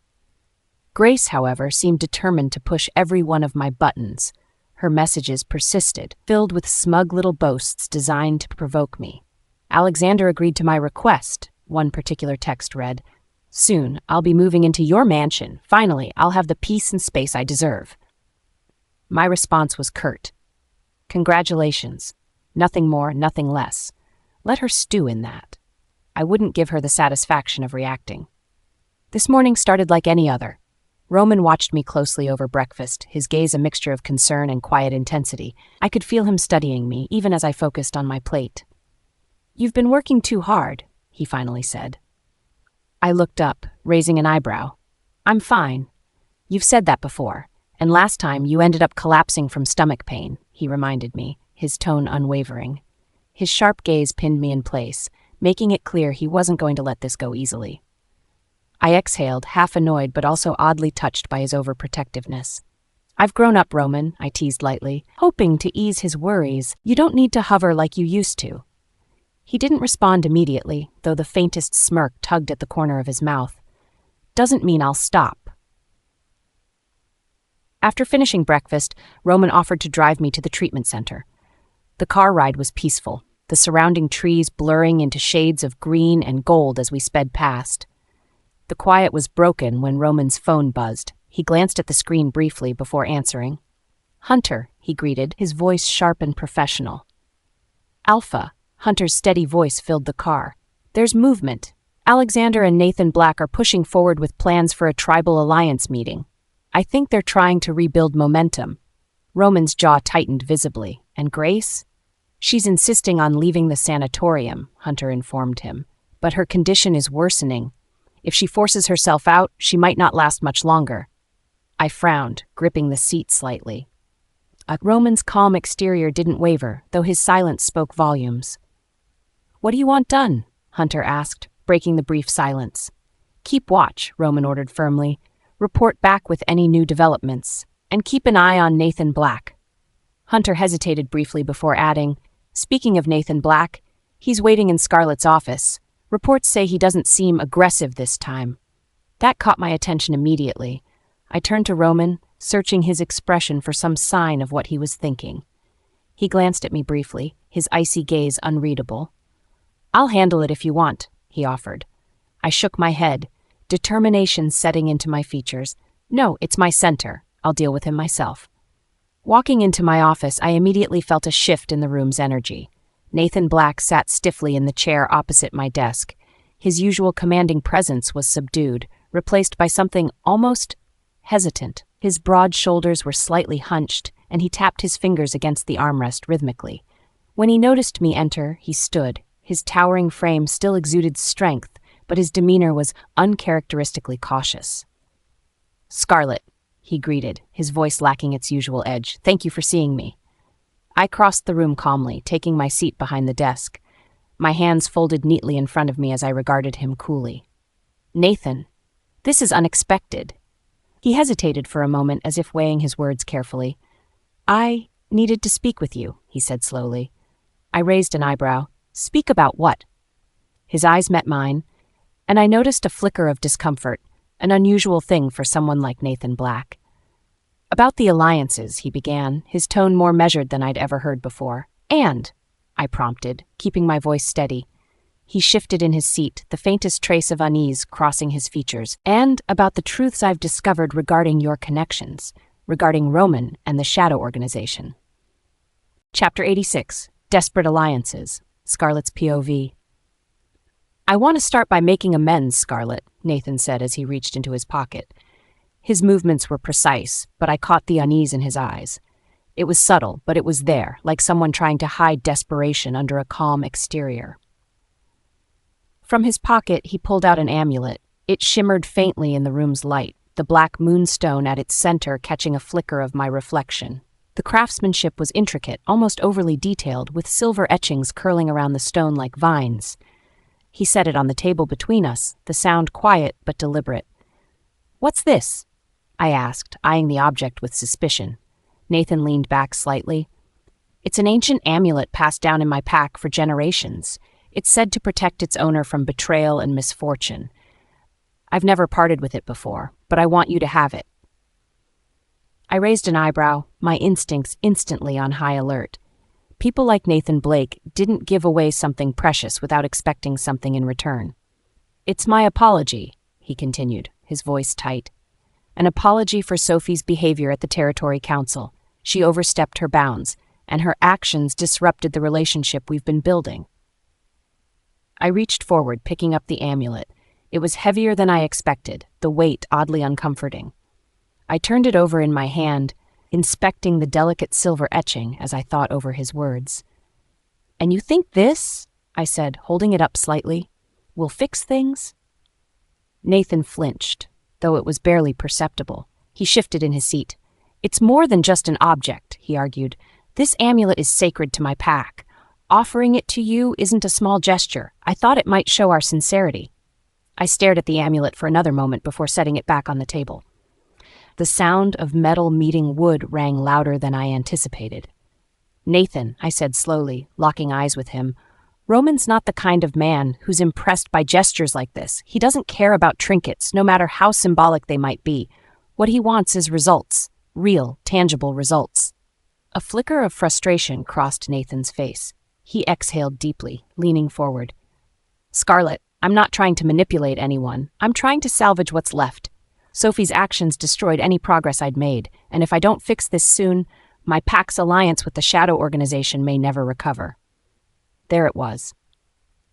Grace, however, seemed determined to push every one of my buttons. Her messages persisted, filled with smug little boasts designed to provoke me. "Alexander agreed to my request," one particular text read. "Soon, I'll be moving into your mansion. Finally, I'll have the peace and space I deserve." My response was curt. "Congratulations. Nothing more, nothing less. Let her stew in that." I wouldn't give her the satisfaction of reacting. This morning started like any other. Roman watched me closely over breakfast, his gaze a mixture of concern and quiet intensity. I could feel him studying me, even as I focused on my plate. "You've been working too hard," he finally said. I looked up, raising an eyebrow. "I'm fine. You've said that before, and last time you ended up collapsing from stomach pain," he reminded me, his tone unwavering. His sharp gaze pinned me in place, making it clear he wasn't going to let this go easily. I exhaled, half annoyed but also oddly touched by his overprotectiveness. "I've grown up, Roman," I teased lightly, hoping to ease his worries. "You don't need to hover like you used to." He didn't respond immediately, though the faintest smirk tugged at the corner of his mouth. "Doesn't mean I'll stop." After finishing breakfast, Roman offered to drive me to the treatment center. The car ride was peaceful, the surrounding trees blurring into shades of green and gold as we sped past. The quiet was broken when Roman's phone buzzed. He glanced at the screen briefly before answering. "Hunter," he greeted, his voice sharp and professional. "Alpha," Hunter's steady voice filled the car. "There's movement. Alexander and Nathan Black are pushing forward with plans for a tribal alliance meeting. I think they're trying to rebuild momentum." Roman's jaw tightened visibly. "And Grace?" "She's insisting on leaving the sanatorium," Hunter informed him. "But her condition is worsening. If she forces herself out, she might not last much longer." I frowned, gripping the seat slightly. Roman's calm exterior didn't waver, though his silence spoke volumes. "What do you want done?" Hunter asked, breaking the brief silence. "Keep watch," Roman ordered firmly. "Report back with any new developments. And keep an eye on Nathan Black." Hunter hesitated briefly before adding, "Speaking of Nathan Black, he's waiting in Scarlett's office. Reports say he doesn't seem aggressive this time." That caught my attention immediately. I turned to Roman, searching his expression for some sign of what he was thinking. He glanced at me briefly, his icy gaze unreadable. "I'll handle it if you want," he offered. I shook my head, determination setting into my features. "No, it's my center. I'll deal with him myself." Walking into my office, I immediately felt a shift in the room's energy. Nathan Black sat stiffly in the chair opposite my desk. His usual commanding presence was subdued, replaced by something almost hesitant. His broad shoulders were slightly hunched, and he tapped his fingers against the armrest rhythmically. When he noticed me enter, he stood. His towering frame still exuded strength, but his demeanor was uncharacteristically cautious. "Scarlett," he greeted, his voice lacking its usual edge. "Thank you for seeing me." I crossed the room calmly, taking my seat behind the desk, my hands folded neatly in front of me as I regarded him coolly. "Nathan, this is unexpected." He hesitated for a moment as if weighing his words carefully. "I needed to speak with you," he said slowly. I raised an eyebrow. "Speak about what?" His eyes met mine, and I noticed a flicker of discomfort, an unusual thing for someone like Nathan Black. "About the alliances," he began, his tone more measured than I'd ever heard before. "And," I prompted, keeping my voice steady. He shifted in his seat, the faintest trace of unease crossing his features. "And about the truths I've discovered regarding your connections, regarding Roman and the Shadow Organization." Chapter 86, Desperate Alliances, Scarlett's POV. "I want to start by making amends, Scarlett," Nathan said as he reached into his pocket. His movements were precise, but I caught the unease in his eyes. It was subtle, but it was there, like someone trying to hide desperation under a calm exterior. From his pocket, he pulled out an amulet. It shimmered faintly in the room's light, the black moonstone at its center catching a flicker of my reflection. The craftsmanship was intricate, almost overly detailed, with silver etchings curling around the stone like vines. He set it on the table between us, the sound quiet but deliberate. "What's this?" I asked, eyeing the object with suspicion. Nathan leaned back slightly. "It's an ancient amulet passed down in my pack for generations. It's said to protect its owner from betrayal and misfortune. I've never parted with it before, but I want you to have it." I raised an eyebrow, my instincts instantly on high alert. People like Nathan Blake didn't give away something precious without expecting something in return. "It's my apology," he continued, his voice tight. "An apology for Sophie's behavior at the Territory Council. She overstepped her bounds, and her actions disrupted the relationship we've been building." I reached forward, picking up the amulet. It was heavier than I expected, the weight oddly uncomforting. I turned it over in my hand, inspecting the delicate silver etching as I thought over his words. "And you think this," I said, holding it up slightly, "will fix things?" Nathan flinched, though it was barely perceptible. He shifted in his seat. "It's more than just an object," he argued. "This amulet is sacred to my pack. Offering it to you isn't a small gesture. I thought it might show our sincerity." I stared at the amulet for another moment before setting it back on the table. The sound of metal meeting wood rang louder than I anticipated. "Nathan," I said slowly, locking eyes with him, "Roman's not the kind of man who's impressed by gestures like this. He doesn't care about trinkets, no matter how symbolic they might be. What he wants is results, real, tangible results." A flicker of frustration crossed Nathan's face. He exhaled deeply, leaning forward. "Scarlett, I'm not trying to manipulate anyone. I'm trying to salvage what's left. Sophie's actions destroyed any progress I'd made, and if I don't fix this soon, my pack's alliance with the Shadow Organization may never recover." There it was.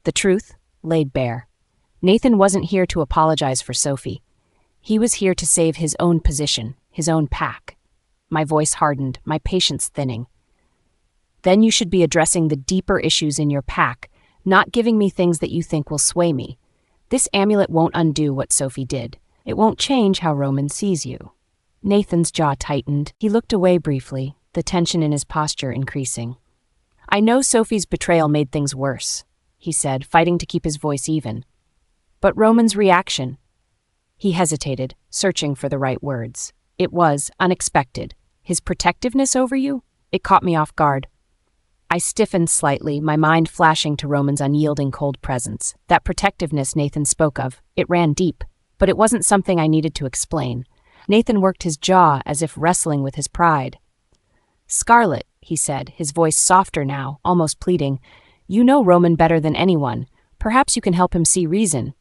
The truth laid bare. Nathan wasn't here to apologize for Sophie. He was here to save his own position, his own pack. My voice hardened, my patience thinning. "Then you should be addressing the deeper issues in your pack, not giving me things that you think will sway me. This amulet won't undo what Sophie did. It won't change how Roman sees you." Nathan's jaw tightened. He looked away briefly, the tension in his posture increasing. "I know Sophie's betrayal made things worse," he said, fighting to keep his voice even. "But Roman's reaction—" He hesitated, searching for the right words. "It was unexpected. His protectiveness over you? It caught me off guard." I stiffened slightly, my mind flashing to Roman's unyielding cold presence. That protectiveness Nathan spoke of, it ran deep, but it wasn't something I needed to explain. Nathan worked his jaw as if wrestling with his pride. "Scarlett," he said, his voice softer now, almost pleading, "you know Roman better than anyone. Perhaps you can help him see reason."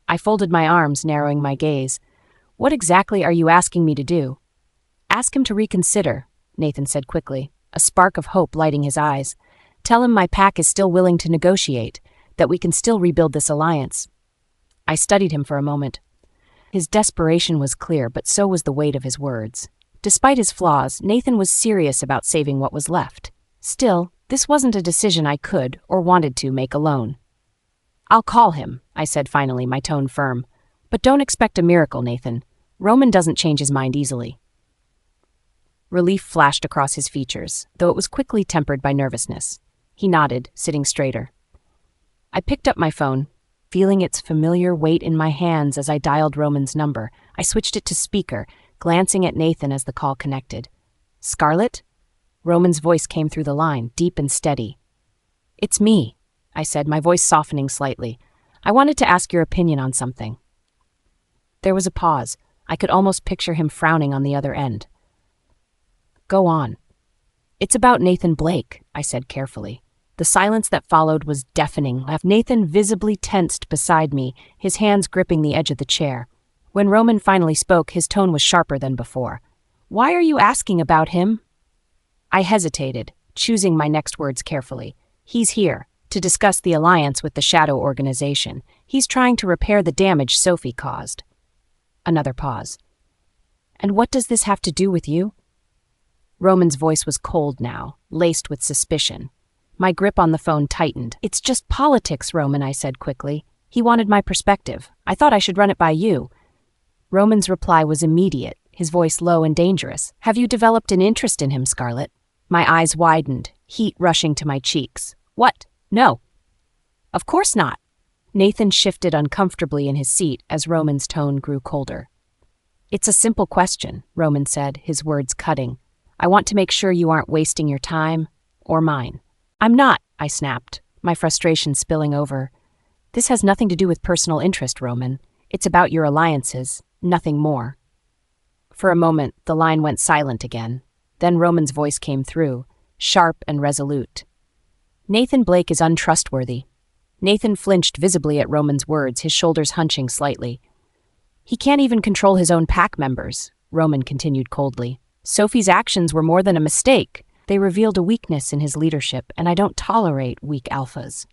I folded my arms, narrowing my gaze. "What exactly are you asking me to do?" "Ask him to reconsider," Nathan said quickly, a spark of hope lighting his eyes. "Tell him my pack is still willing to negotiate, that we can still rebuild this alliance." I studied him for a moment. His desperation was clear, but so was the weight of his words. Despite his flaws, Nathan was serious about saving what was left. Still, this wasn't a decision I could or wanted to make alone. "I'll call him," I said finally, my tone firm. "But don't expect a miracle, Nathan. Roman doesn't change his mind easily." Relief flashed across his features, though it was quickly tempered by nervousness. He nodded, sitting straighter. I picked up my phone, feeling its familiar weight in my hands as I dialed Roman's number. I switched it to speaker, glancing at Nathan as the call connected. "Scarlett?" Roman's voice came through the line, deep and steady. "It's me," I said, my voice softening slightly. "I wanted to ask your opinion on something." There was a pause. I could almost picture him frowning on the other end. "Go on." "It's about Nathan Blake," I said carefully. The silence that followed was deafening. Nathan visibly tensed beside me, his hands gripping the edge of the chair. When Roman finally spoke, his tone was sharper than before. "Why are you asking about him?" I hesitated, choosing my next words carefully. "He's here to discuss the alliance with the Shadow Organization. He's trying to repair the damage Sophie caused." Another pause. "And what does this have to do with you?" Roman's voice was cold now, laced with suspicion. My grip on the phone tightened. "It's just politics, Roman," I said quickly. "He wanted my perspective. I thought I should run it by you." Roman's reply was immediate, his voice low and dangerous. "Have you developed an interest in him, Scarlett?" My eyes widened, heat rushing to my cheeks. "What? No." "Of course not." Nathan shifted uncomfortably in his seat as Roman's tone grew colder. "It's a simple question," Roman said, his words cutting. "I want to make sure you aren't wasting your time or mine." "I'm not," I snapped, my frustration spilling over. "This has nothing to do with personal interest, Roman. It's about your alliances, nothing more." For a moment, the line went silent again. Then Roman's voice came through, sharp and resolute. "Nathan Blake is untrustworthy." Nathan flinched visibly at Roman's words, his shoulders hunching slightly. "He can't even control his own pack members," Roman continued coldly. "Sophie's actions were more than a mistake. They revealed a weakness in his leadership, and I don't tolerate weak alphas."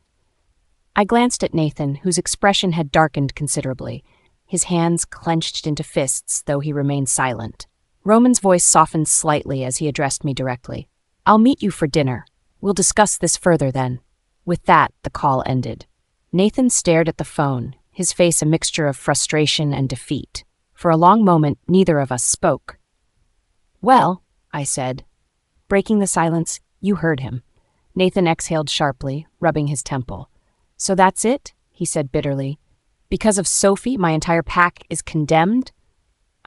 I glanced at Nathan, whose expression had darkened considerably, his hands clenched into fists, though he remained silent. Roman's voice softened slightly as he addressed me directly. "I'll meet you for dinner. We'll discuss this further then." With that, the call ended. Nathan stared at the phone, his face a mixture of frustration and defeat. For a long moment, neither of us spoke. "Well," I said. Breaking the silence, "You heard him." Nathan exhaled sharply, rubbing his temple. "So that's it?" he said bitterly. "Because of Sophie, my entire pack is condemned?"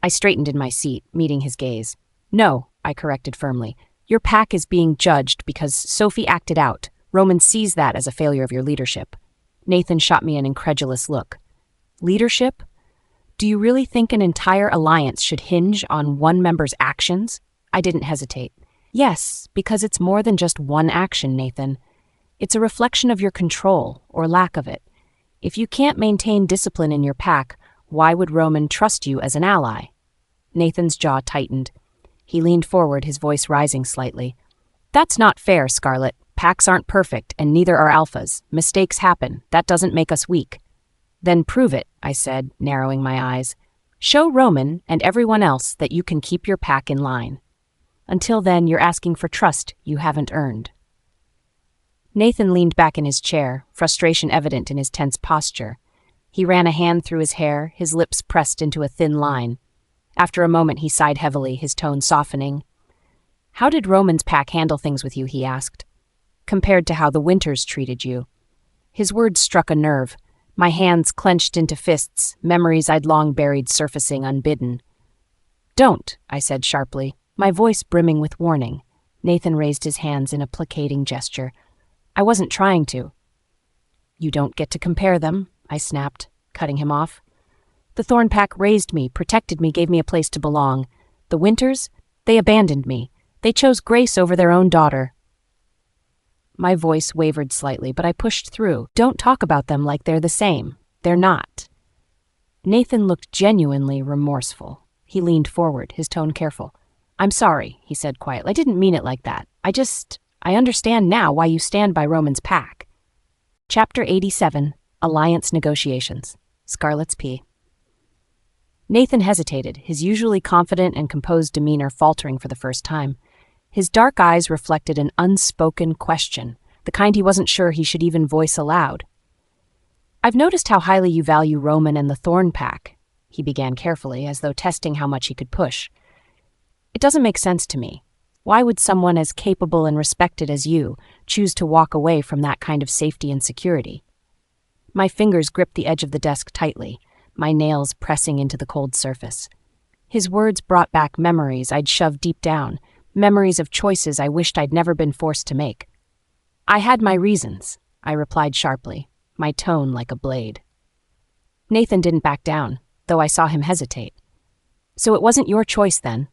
I straightened in my seat, meeting his gaze. "No," I corrected firmly. "Your pack is being judged because Sophie acted out. Roman sees that as a failure of your leadership." Nathan shot me an incredulous look. "Leadership? Do you really think an entire alliance should hinge on one member's actions?" I didn't hesitate. "Yes, because it's more than just one action, Nathan. It's a reflection of your control, or lack of it. If you can't maintain discipline in your pack, why would Roman trust you as an ally?" Nathan's jaw tightened. He leaned forward, his voice rising slightly. "That's not fair, Scarlett. Packs aren't perfect, and neither are alphas. Mistakes happen. That doesn't make us weak." "Then prove it," I said, narrowing my eyes. "Show Roman and everyone else that you can keep your pack in line. Until then, you're asking for trust you haven't earned." Nathan leaned back in his chair, frustration evident in his tense posture. He ran a hand through his hair, his lips pressed into a thin line. After a moment, he sighed heavily, his tone softening. "How did Roman's pack handle things with you?" he asked. "Compared to how the Winters treated you." His words struck a nerve. My hands clenched into fists, memories I'd long buried surfacing unbidden. "Don't," I said sharply, my voice brimming with warning. Nathan raised his hands in a placating gesture. "I wasn't trying to." "You don't get to compare them," I snapped, cutting him off. The Thorn Pack raised me, protected me, gave me a place to belong. The Winters, they abandoned me. They chose Grace over their own daughter. My voice wavered slightly, but I pushed through. Don't talk about them like they're the same. They're not. Nathan looked genuinely remorseful. He leaned forward, his tone careful. I'm sorry, he said quietly. I didn't mean it like that. I understand now why you stand by Roman's pack. Chapter 87, Alliance Negotiations. Scarlett's P. Nathan hesitated, his usually confident and composed demeanor faltering for the first time. His dark eyes reflected an unspoken question, the kind he wasn't sure he should even voice aloud. I've noticed how highly you value Roman and the Thorn Pack, he began carefully, as though testing how much he could push. It doesn't make sense to me. Why would someone as capable and respected as you choose to walk away from that kind of safety and security? My fingers gripped the edge of the desk tightly, my nails pressing into the cold surface. His words brought back memories I'd shoved deep down, memories of choices I wished I'd never been forced to make. I had my reasons, I replied sharply, my tone like a blade. Nathan didn't back down, though I saw him hesitate. So it wasn't your choice then?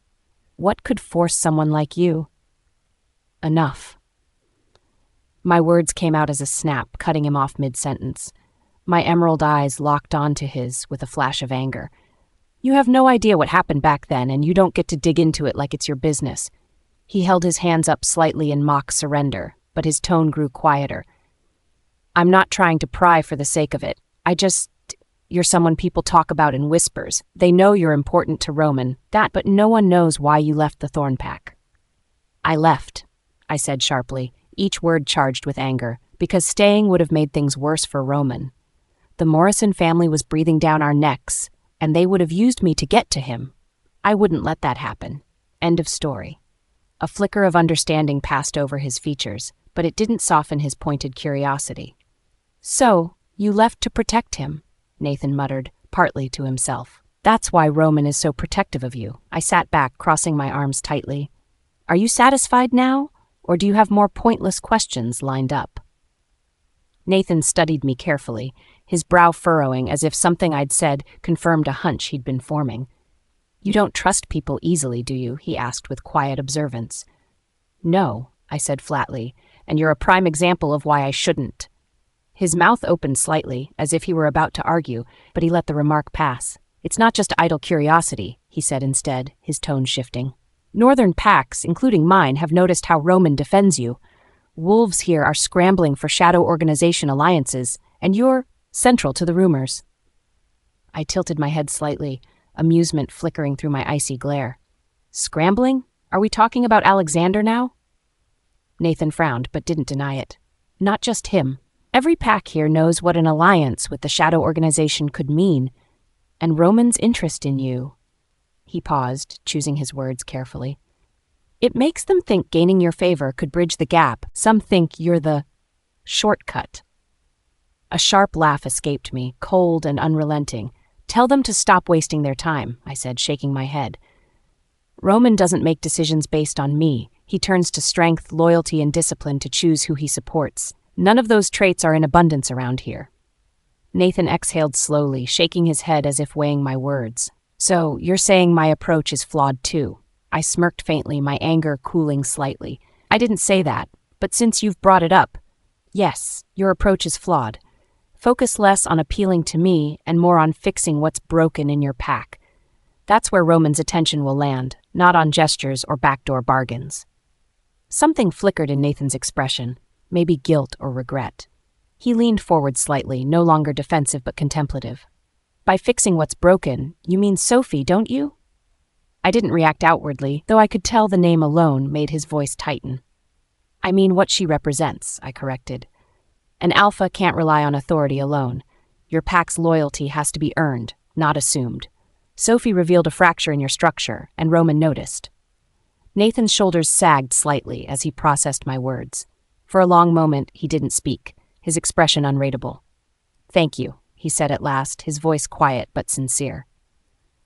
What could force someone like you? Enough. My words came out as a snap, cutting him off mid-sentence. My emerald eyes locked onto his with a flash of anger. You have no idea what happened back then, and you don't get to dig into it like it's your business. He held his hands up slightly in mock surrender, but his tone grew quieter. I'm not trying to pry for the sake of it. You're someone people talk about in whispers. They know you're important to Roman, but no one knows why you left the Thorn Pack. I left, I said sharply, each word charged with anger, because staying would have made things worse for Roman. The Morrison family was breathing down our necks, and they would have used me to get to him. I wouldn't let that happen. End of story. A flicker of understanding passed over his features, but it didn't soften his pointed curiosity. So, you left to protect him, Nathan muttered, partly to himself. That's why Roman is so protective of you. I sat back, crossing my arms tightly. Are you satisfied now, or do you have more pointless questions lined up? Nathan studied me carefully, his brow furrowing as if something I'd said confirmed a hunch he'd been forming. You don't trust people easily, do you? He asked with quiet observance. No, I said flatly, and you're a prime example of why I shouldn't. His mouth opened slightly, as if he were about to argue, but he let the remark pass. It's not just idle curiosity, he said instead, his tone shifting. Northern packs, including mine, have noticed how Roman defends you. Wolves here are scrambling for shadow organization alliances, and you're central to the rumors. I tilted my head slightly, amusement flickering through my icy glare. Scrambling? Are we talking about Alexander now? Nathan frowned, but didn't deny it. Not just him. Every pack here knows what an alliance with the shadow organization could mean, and Roman's interest in you. He paused, choosing his words carefully. It makes them think gaining your favor could bridge the gap. Some think you're the shortcut. A sharp laugh escaped me, cold and unrelenting. Tell them to stop wasting their time, I said, shaking my head. Roman doesn't make decisions based on me. He turns to strength, loyalty, and discipline to choose who he supports. None of those traits are in abundance around here. Nathan exhaled slowly, shaking his head as if weighing my words. So, you're saying my approach is flawed too? I smirked faintly, my anger cooling slightly. I didn't say that, but since you've brought it up, yes, your approach is flawed. Focus less on appealing to me and more on fixing what's broken in your pack. That's where Roman's attention will land, not on gestures or backdoor bargains. Something flickered in Nathan's expression, maybe guilt or regret. He leaned forward slightly, no longer defensive but contemplative. By fixing what's broken, you mean Sophie, don't you? I didn't react outwardly, though I could tell the name alone made his voice tighten. I mean what she represents, I corrected. An alpha can't rely on authority alone. Your pack's loyalty has to be earned, not assumed. Sophie revealed a fracture in your structure, and Roman noticed. Nathan's shoulders sagged slightly as he processed my words. For a long moment, he didn't speak, his expression unreadable. Thank you, he said at last, his voice quiet but sincere.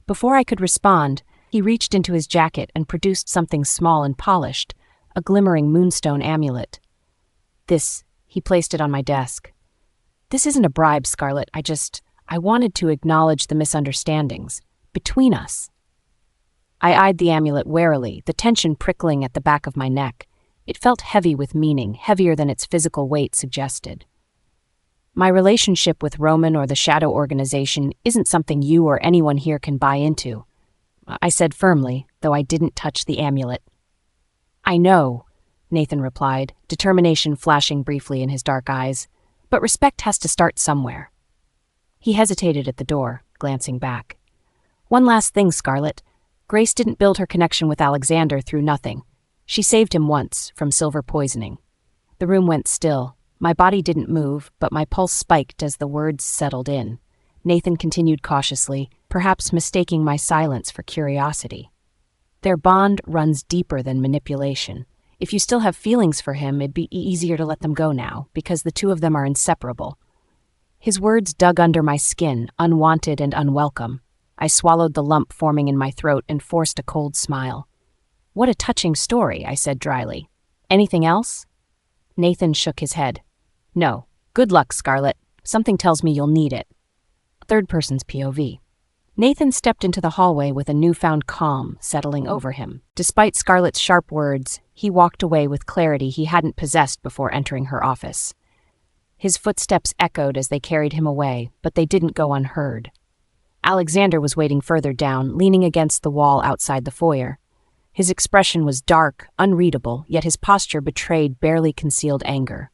Before I could respond, he reached into his jacket and produced something small and polished, a glimmering moonstone amulet. He placed it on my desk. This isn't a bribe, Scarlett. I wanted to acknowledge the misunderstandings between us. I eyed the amulet warily, the tension prickling at the back of my neck. It felt heavy with meaning, heavier than its physical weight suggested. My relationship with Roman or the Shadow Organization isn't something you or anyone here can buy into, I said firmly, though I didn't touch the amulet. I know, Nathan replied, determination flashing briefly in his dark eyes, but respect has to start somewhere. He hesitated at the door, glancing back. One last thing, Scarlett. Grace didn't build her connection with Alexander through nothing. She saved him once, from silver poisoning. The room went still. My body didn't move, but my pulse spiked as the words settled in. Nathan continued cautiously, perhaps mistaking my silence for curiosity. Their bond runs deeper than manipulation. If you still have feelings for him, it'd be easier to let them go now, because the two of them are inseparable. His words dug under my skin, unwanted and unwelcome. I swallowed the lump forming in my throat and forced a cold smile. What a touching story, I said dryly. Anything else? Nathan shook his head. No. Good luck, Scarlett. Something tells me you'll need it. Third person's POV. Nathan stepped into the hallway with a newfound calm settling over him. Despite Scarlett's sharp words, he walked away with clarity he hadn't possessed before entering her office. His footsteps echoed as they carried him away, but they didn't go unheard. Alexander was waiting further down, leaning against the wall outside the foyer. His expression was dark, unreadable, yet his posture betrayed barely concealed anger.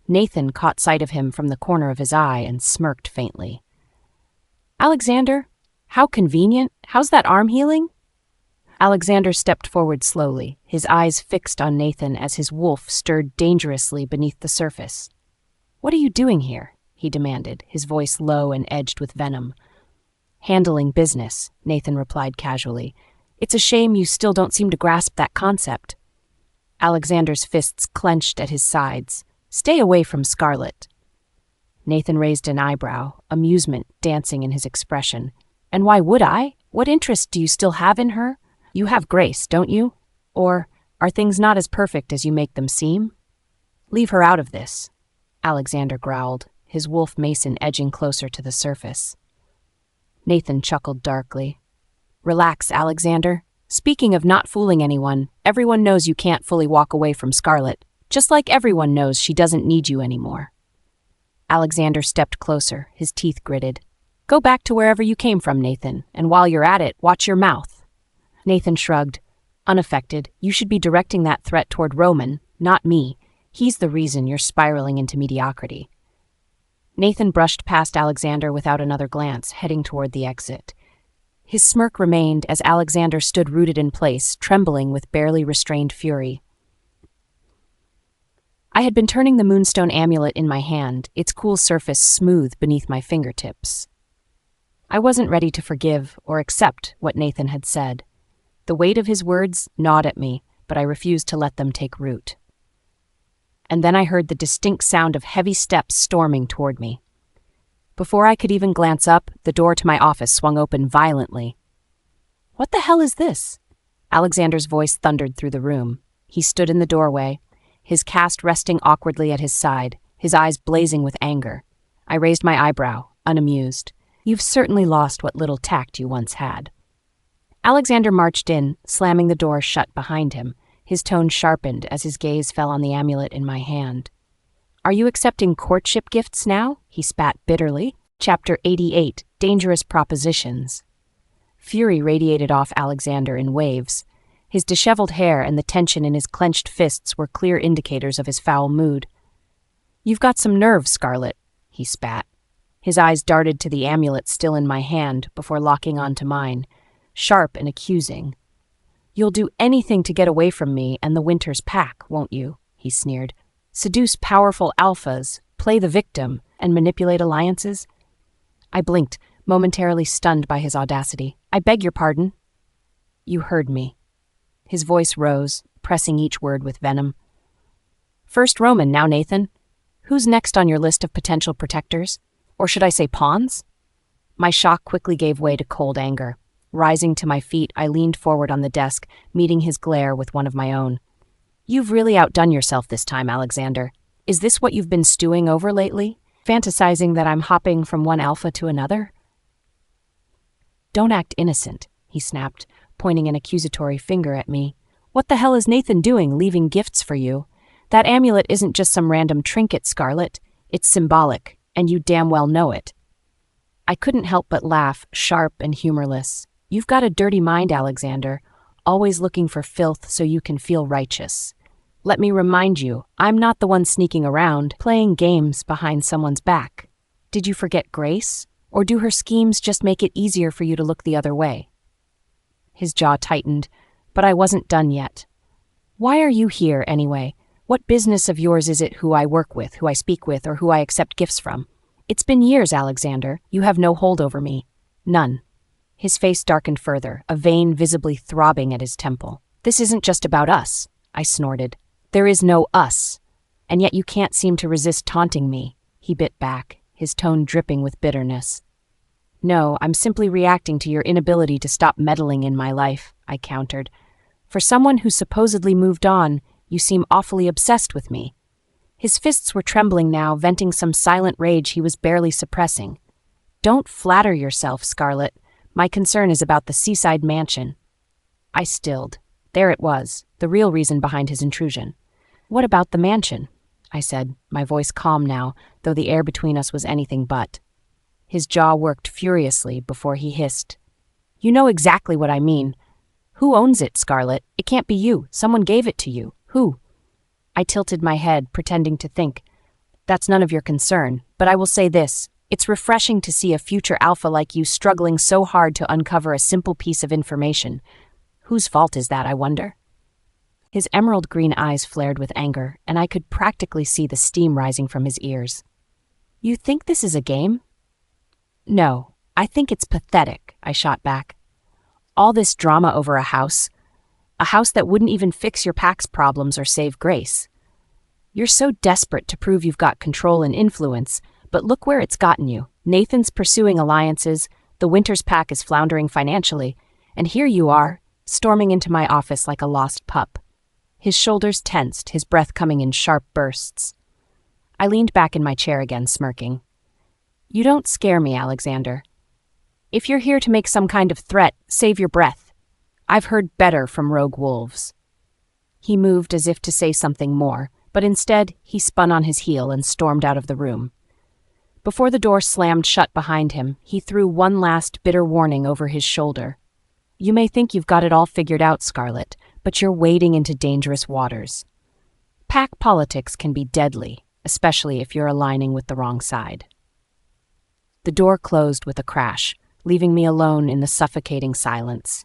Nathan caught sight of him from the corner of his eye and smirked faintly. Alexander? How convenient. How's that arm healing? Alexander stepped forward slowly, his eyes fixed on Nathan as his wolf stirred dangerously beneath the surface. What are you doing here? He demanded, his voice low and edged with venom. Handling business, Nathan replied casually. It's a shame you still don't seem to grasp that concept. Alexander's fists clenched at his sides. Stay away from Scarlett. Nathan raised an eyebrow, amusement dancing in his expression. And why would I? What interest do you still have in her? You have Grace, don't you? Or are things not as perfect as you make them seem? Leave her out of this, Alexander growled, his wolf mason edging closer to the surface. Nathan chuckled darkly. Relax, Alexander. Speaking of not fooling anyone, everyone knows you can't fully walk away from Scarlett, just like everyone knows she doesn't need you anymore. Alexander stepped closer, his teeth gritted. Go back to wherever you came from, Nathan, and while you're at it, watch your mouth. Nathan shrugged. Unaffected, you should be directing that threat toward Roman, not me. He's the reason you're spiraling into mediocrity. Nathan brushed past Alexander without another glance, heading toward the exit. His smirk remained as Alexander stood rooted in place, trembling with barely restrained fury. I had been turning the moonstone amulet in my hand, its cool surface smooth beneath my fingertips. I wasn't ready to forgive or accept what Nathan had said. The weight of his words gnawed at me, but I refused to let them take root. And then I heard the distinct sound of heavy steps storming toward me. Before I could even glance up, the door to my office swung open violently. What the hell is this? Alexander's voice thundered through the room. He stood in the doorway, his cast resting awkwardly at his side, his eyes blazing with anger. I raised my eyebrow, unamused. You've certainly lost what little tact you once had. Alexander marched in, slamming the door shut behind him. His tone sharpened as his gaze fell on the amulet in my hand. Are you accepting courtship gifts now? He spat bitterly. Chapter 88, Dangerous Propositions. Fury radiated off Alexander in waves. His disheveled hair and the tension in his clenched fists were clear indicators of his foul mood. You've got some nerve, Scarlett, he spat. His eyes darted to the amulet still in my hand before locking onto mine, sharp and accusing. You'll do anything to get away from me and the Winter's pack, won't you? He sneered. Seduce powerful alphas, play the victim, and manipulate alliances? I blinked, momentarily stunned by his audacity. I beg your pardon. You heard me. His voice rose, pressing each word with venom. First Roman, now Nathan. Who's next on your list of potential protectors? Or should I say pawns? My shock quickly gave way to cold anger. Rising to my feet, I leaned forward on the desk, meeting his glare with one of my own. You've really outdone yourself this time, Alexander. Is this what you've been stewing over lately? fantasizing that I'm hopping from one alpha to another? Don't act innocent, he snapped, pointing an accusatory finger at me. What the hell is Nathan doing, leaving gifts for you? That amulet isn't just some random trinket, Scarlett. It's symbolic, and you damn well know it. I couldn't help but laugh, sharp and humorless. You've got a dirty mind, Alexander, always looking for filth so you can feel righteous. Let me remind you, I'm not the one sneaking around, playing games behind someone's back. Did you forget Grace? Or do her schemes just make it easier for you to look the other way? His jaw tightened, but I wasn't done yet. Why are you here, anyway? What business of yours is it who I work with, who I speak with, or who I accept gifts from? It's been years, Alexander. You have no hold over me. None. His face darkened further, a vein visibly throbbing at his temple. This isn't just about us, I snorted. There is no us. And yet you can't seem to resist taunting me. He bit back, his tone dripping with bitterness. No, I'm simply reacting to your inability to stop meddling in my life, I countered. For someone who supposedly moved on, you seem awfully obsessed with me. His fists were trembling now, venting some silent rage he was barely suppressing. Don't flatter yourself, Scarlett. My concern is about the seaside mansion. I stilled. There it was, the real reason behind his intrusion. What about the mansion? I said, my voice calm now, though the air between us was anything but. His jaw worked furiously before he hissed. You know exactly what I mean. Who owns it, Scarlett? It can't be you. Someone gave it to you. Who? I tilted my head, pretending to think. That's none of your concern, but I will say this. It's refreshing to see a future alpha like you struggling so hard to uncover a simple piece of information. Whose fault is that, I wonder? His emerald green eyes flared with anger, and I could practically see the steam rising from his ears. You think this is a game? No, I think it's pathetic, I shot back. All this drama over a house that wouldn't even fix your Pack's problems or save Grace. You're so desperate to prove you've got control and influence, but look where it's gotten you. Nathan's pursuing alliances, the Winters Pack is floundering financially, and here you are, storming into my office like a lost pup. His shoulders tensed, his breath coming in sharp bursts. I leaned back in my chair again, smirking. You don't scare me, Alexander. If you're here to make some kind of threat, save your breath. I've heard better from rogue wolves. He moved as if to say something more, but instead he spun on his heel and stormed out of the room. Before the door slammed shut behind him, he threw one last bitter warning over his shoulder. You may think you've got it all figured out, Scarlett, but you're wading into dangerous waters. Pack politics can be deadly, especially if you're aligning with the wrong side. The door closed with a crash, leaving me alone in the suffocating silence.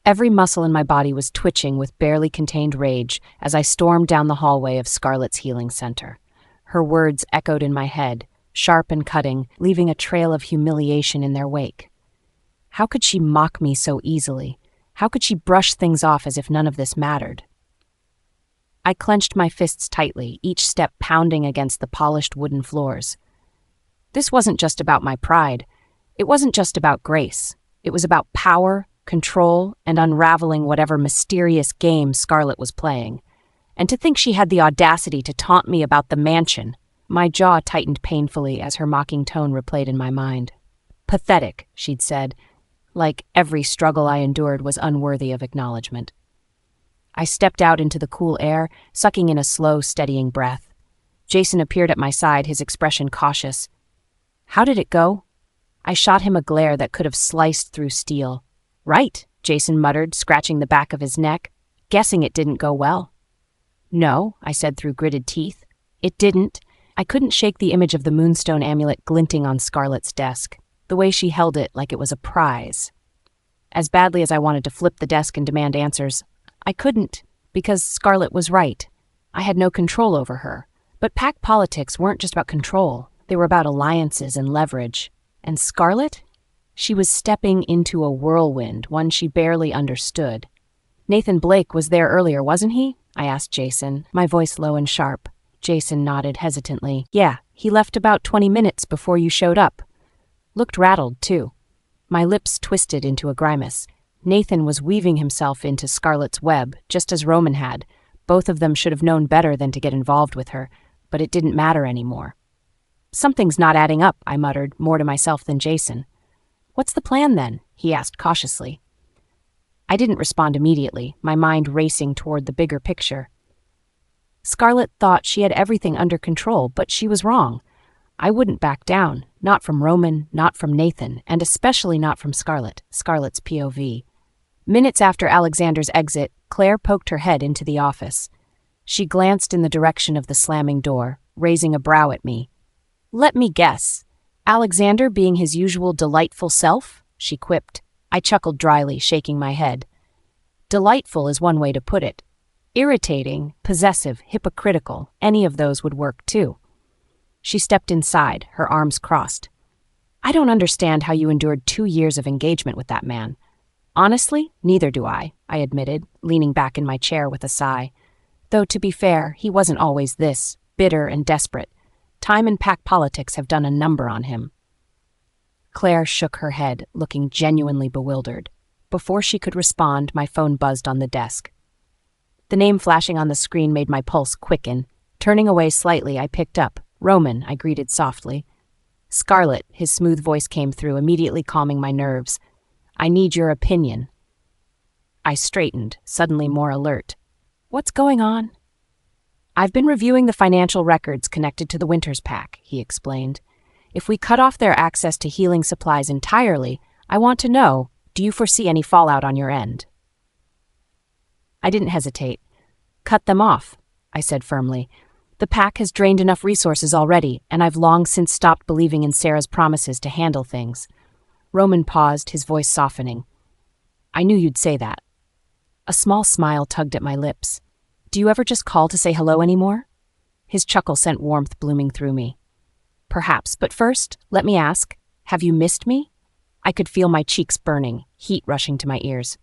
Every muscle in my body was twitching with barely contained rage as I stormed down the hallway of Scarlett's healing center. Her words echoed in my head, sharp and cutting, leaving a trail of humiliation in their wake. How could she mock me so easily? How could she brush things off as if none of this mattered? I clenched my fists tightly, each step pounding against the polished wooden floors. This wasn't just about my pride. It wasn't just about Grace. It was about power, control, and unraveling whatever mysterious game Scarlett was playing. And to think she had the audacity to taunt me about the mansion. My jaw tightened painfully as her mocking tone replayed in my mind. Pathetic, she'd said, like every struggle I endured was unworthy of acknowledgement. I stepped out into the cool air, sucking in a slow, steadying breath. Jason appeared at my side, his expression cautious. How did it go? I shot him a glare that could have sliced through steel. Right, Jason muttered, scratching the back of his neck, guessing it didn't go well. No, I said through gritted teeth. It didn't. I couldn't shake the image of the moonstone amulet glinting on Scarlett's desk, the way she held it like it was a prize. As badly as I wanted to flip the desk and demand answers, I couldn't, because Scarlett was right. I had no control over her. But Pack politics weren't just about control. They were about alliances and leverage. And Scarlett? She was stepping into a whirlwind, one she barely understood. Nathan Blake was there earlier, wasn't he? I asked Jason, my voice low and sharp. Jason nodded hesitantly. Yeah, he left about 20 minutes before you showed up. Looked rattled, too. My lips twisted into a grimace. Nathan was weaving himself into Scarlett's web, just as Roman had. Both of them should have known better than to get involved with her. but it didn't matter anymore. Something's not adding up, I muttered, more to myself than Jason. What's the plan then? He asked cautiously. I didn't respond immediately, my mind racing toward the bigger picture. Scarlett thought she had everything under control, but she was wrong. I wouldn't back down, not from Roman, not from Nathan, and especially not from Scarlett, Scarlett's POV. Minutes after Alexander's exit, Claire poked her head into the office. She glanced in the direction of the slamming door, raising a brow at me. Let me guess. Alexander being his usual delightful self? She quipped. I chuckled dryly, shaking my head. Delightful is one way to put it. Irritating, possessive, hypocritical, any of those would work too. She stepped inside, her arms crossed. I don't understand how you endured 2 years of engagement with that man. Honestly, neither do I admitted, leaning back in my chair with a sigh. Though, to be fair, he wasn't always this, bitter and desperate. Time and pack politics have done a number on him. Claire shook her head, looking genuinely bewildered. Before she could respond, my phone buzzed on the desk. The name flashing on the screen made my pulse quicken. Turning away slightly, I picked up. Roman, I greeted softly. Scarlett, his smooth voice came through, immediately calming my nerves. I need your opinion. I straightened, suddenly more alert. What's going on? I've been reviewing the financial records connected to the Winters Pack, he explained. If we cut off their access to healing supplies entirely, I want to know, do you foresee any fallout on your end? I didn't hesitate. Cut them off, I said firmly. The pack has drained enough resources already, and I've long since stopped believing in Sarah's promises to handle things. Roman paused, his voice softening. I knew you'd say that. A small smile tugged at my lips. Do you ever just call to say hello anymore? His chuckle sent warmth blooming through me. Perhaps, but first, let me ask, have you missed me? I could feel my cheeks burning, heat rushing to my ears.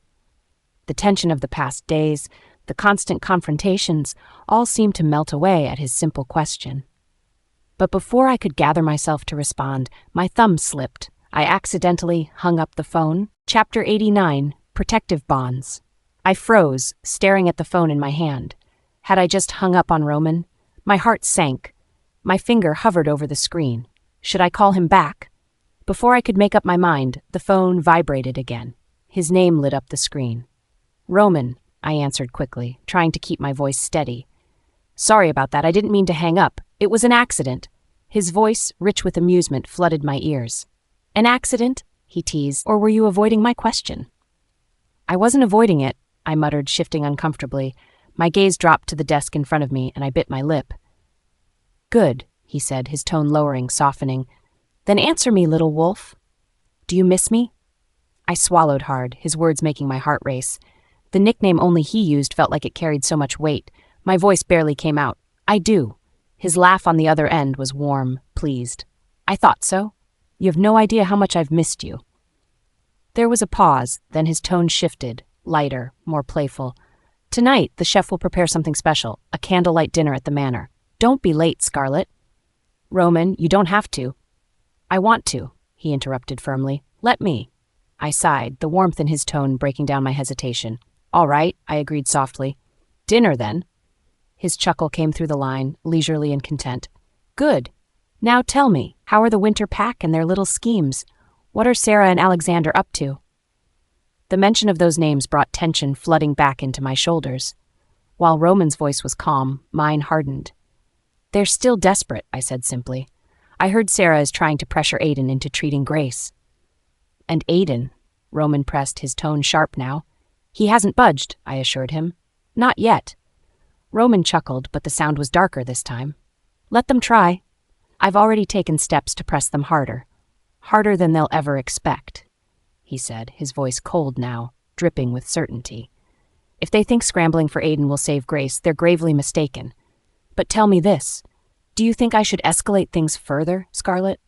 The tension of the past days, the constant confrontations, all seemed to melt away at his simple question. But before I could gather myself to respond, my thumb slipped. I accidentally hung up the phone. Chapter 89, Protective Bonds. I froze, staring at the phone in my hand. Had I just hung up on Roman? My heart sank. My finger hovered over the screen. Should I call him back? Before I could make up my mind, the phone vibrated again. His name lit up the screen. Roman, I answered quickly, trying to keep my voice steady. Sorry about that, I didn't mean to hang up. It was an accident. His voice, rich with amusement, flooded my ears. An accident? He teased. Or were you avoiding my question? I wasn't avoiding it, I muttered, shifting uncomfortably. My gaze dropped to the desk in front of me, and I bit my lip. Good, he said, his tone lowering, softening. Then answer me, little wolf. Do you miss me? I swallowed hard, his words making my heart race. The nickname only he used felt like it carried so much weight. My voice barely came out. I do. His laugh on the other end was warm, pleased. I thought so. You have no idea how much I've missed you. There was a pause, then his tone shifted, lighter, more playful. Tonight, the chef will prepare something special, a candlelight dinner at the manor. Don't be late, Scarlett. Roman, you don't have to. I want to, he interrupted firmly. Let me. I sighed, the warmth in his tone breaking down my hesitation. All right, I agreed softly. Dinner, then. His chuckle came through the line, leisurely and content. Good. Now tell me, how are the Winter Pack and their little schemes? What are Sarah and Alexander up to? The mention of those names brought tension flooding back into my shoulders. While Roman's voice was calm, mine hardened. They're still desperate, I said simply. I heard Sarah is trying to pressure Aiden into treating Grace. And Aiden, Roman pressed, his tone sharp now. He hasn't budged, I assured him. Not yet. Roman chuckled, but the sound was darker this time. Let them try. I've already taken steps to press them harder. Harder than they'll ever expect, he said, his voice cold now, dripping with certainty. If they think scrambling for Aiden will save Grace, they're gravely mistaken. But tell me this, do you think I should escalate things further, Scarlett?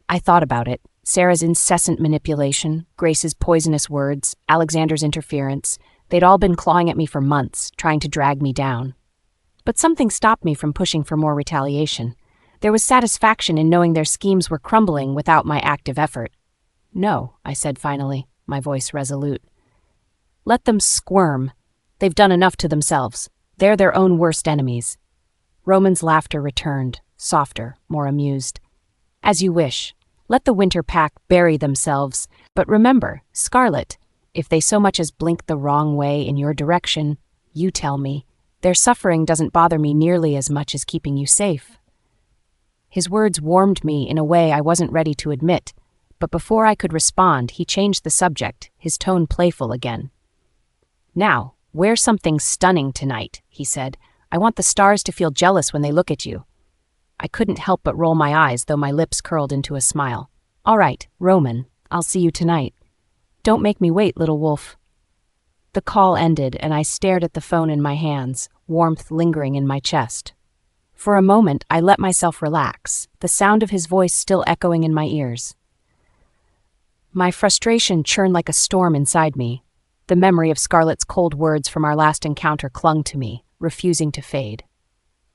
I thought about it. Sarah's incessant manipulation, Grace's poisonous words, Alexander's interference, they'd all been clawing at me for months, trying to drag me down. But something stopped me from pushing for more retaliation. There was satisfaction in knowing their schemes were crumbling without my active effort. No, I said finally, my voice resolute. Let them squirm. They've done enough to themselves. They're their own worst enemies. Roman's laughter returned, softer, more amused. As you wish. Let the winter pack bury themselves. But remember, Scarlett, if they so much as blink the wrong way in your direction, you tell me. Their suffering doesn't bother me nearly as much as keeping you safe. His words warmed me in a way I wasn't ready to admit, but before I could respond, he changed the subject, his tone playful again. Now, wear something stunning tonight, he said. I want the stars to feel jealous when they look at you. I couldn't help but roll my eyes, though my lips curled into a smile. All right, Roman, I'll see you tonight. Don't make me wait, little wolf. The call ended, and I stared at the phone in my hands, warmth lingering in my chest. For a moment, I let myself relax, the sound of his voice still echoing in my ears. My frustration churned like a storm inside me. The memory of Scarlett's cold words from our last encounter clung to me, refusing to fade.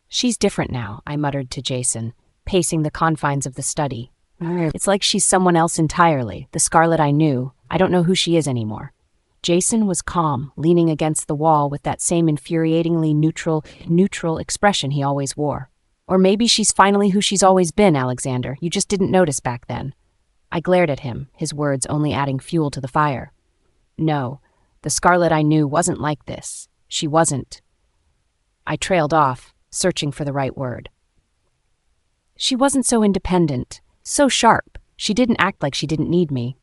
She's different now, I muttered to Jason, pacing the confines of the study. It's like she's someone else entirely, the Scarlett I knew. I don't know who she is anymore. Jason was calm, leaning against the wall with that same infuriatingly neutral expression he always wore. Or maybe she's finally who she's always been, Alexander. You just didn't notice back then. I glared at him, his words only adding fuel to the fire. No, the Scarlett I knew wasn't like this. She wasn't. I trailed off, searching for the right word. She wasn't so independent, so sharp. She didn't act like she didn't need me.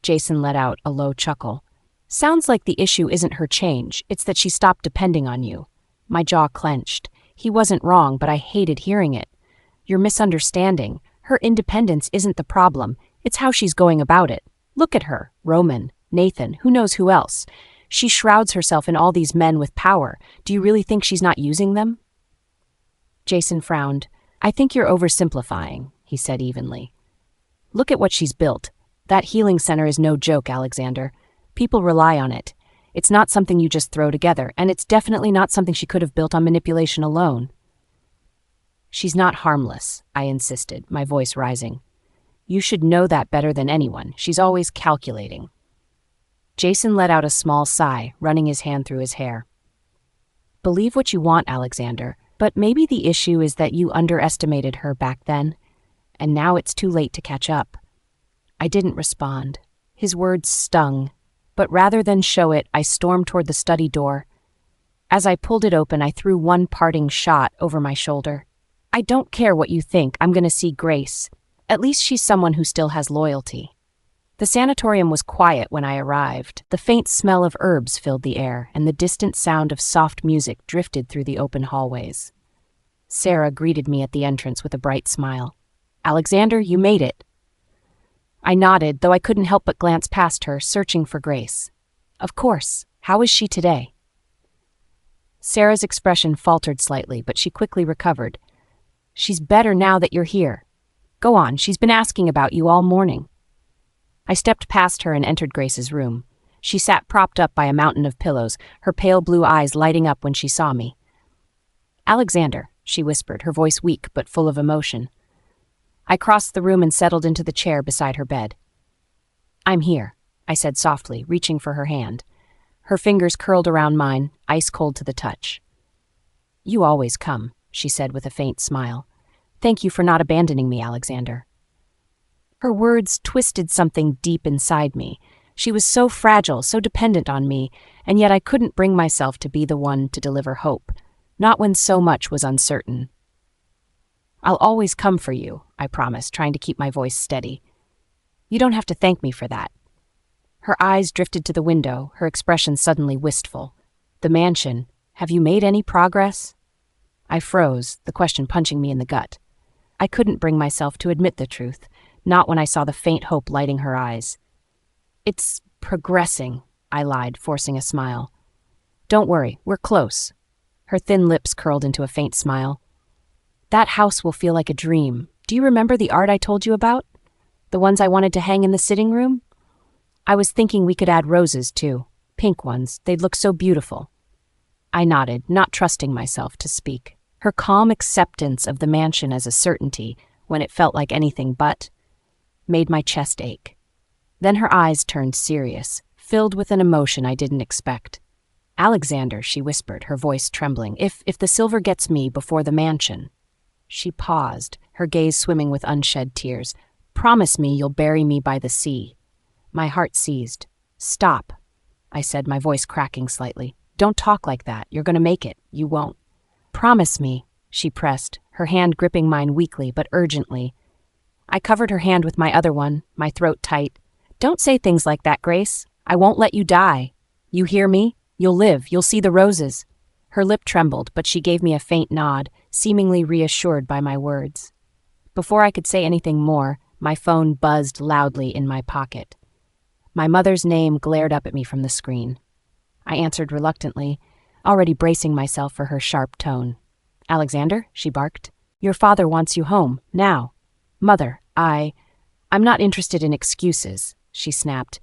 Jason let out a low chuckle. Sounds like the issue isn't her change, it's that she stopped depending on you. My jaw clenched. He wasn't wrong, but I hated hearing it. You're misunderstanding. Her independence isn't the problem. It's how she's going about it. Look at her. Roman, Nathan, who knows who else. She shrouds herself in all these men with power. Do you really think she's not using them? Jason frowned. I think you're oversimplifying, he said evenly. Look at what she's built. That healing center is no joke, Alexander. People rely on it. It's not something you just throw together, and it's definitely not something she could have built on manipulation alone. She's not harmless, I insisted, my voice rising. You should know that better than anyone. She's always calculating. Jason let out a small sigh, running his hand through his hair. Believe what you want, Alexander, but maybe the issue is that you underestimated her back then, and now it's too late to catch up. I didn't respond. His words stung, but rather than show it, I stormed toward the study door. As I pulled it open, I threw one parting shot over my shoulder. I don't care what you think, I'm going to see Grace. At least she's someone who still has loyalty. The sanatorium was quiet when I arrived. The faint smell of herbs filled the air, and the distant sound of soft music drifted through the open hallways. Sarah greeted me at the entrance with a bright smile. Alexander, you made it. I nodded, though I couldn't help but glance past her, searching for Grace. Of course. How is she today? Sarah's expression faltered slightly, but she quickly recovered. She's better now that you're here. Go on, she's been asking about you all morning. I stepped past her and entered Grace's room. She sat propped up by a mountain of pillows, her pale blue eyes lighting up when she saw me. Alexander, she whispered, her voice weak but full of emotion. I crossed the room and settled into the chair beside her bed. I'm here, I said softly, reaching for her hand. Her fingers curled around mine, ice cold to the touch. You always come, she said with a faint smile. Thank you for not abandoning me, Alexander. Her words twisted something deep inside me. She was so fragile, so dependent on me, and yet I couldn't bring myself to be the one to deliver hope, not when so much was uncertain. I'll always come for you, I promised, trying to keep my voice steady. You don't have to thank me for that. Her eyes drifted to the window, her expression suddenly wistful. The mansion. Have you made any progress? I froze, the question punching me in the gut. I couldn't bring myself to admit the truth, not when I saw the faint hope lighting her eyes. It's progressing, I lied, forcing a smile. Don't worry, we're close. Her thin lips curled into a faint smile. That house will feel like a dream. Do you remember the art I told you about? The ones I wanted to hang in the sitting room? I was thinking we could add roses, too. Pink ones. They'd look so beautiful. I nodded, not trusting myself to speak. Her calm acceptance of the mansion as a certainty, when it felt like anything but, made my chest ache. Then her eyes turned serious, filled with an emotion I didn't expect. Alexander, she whispered, her voice trembling, if the silver gets me before the mansion. She paused, her gaze swimming with unshed tears. Promise me you'll bury me by the sea. My heart seized. Stop, I said, my voice cracking slightly. Don't talk like that. You're going to make it. You won't. Promise me, she pressed, her hand gripping mine weakly but urgently. I covered her hand with my other one, my throat tight. Don't say things like that, Grace. I won't let you die. You hear me? You'll live. You'll see the roses. Her lip trembled, but she gave me a faint nod, seemingly reassured by my words. Before I could say anything more, my phone buzzed loudly in my pocket. My mother's name glared up at me from the screen. I answered reluctantly, already bracing myself for her sharp tone. Alexander, she barked. Your father wants you home, now. Mother, I'm not interested in excuses, she snapped.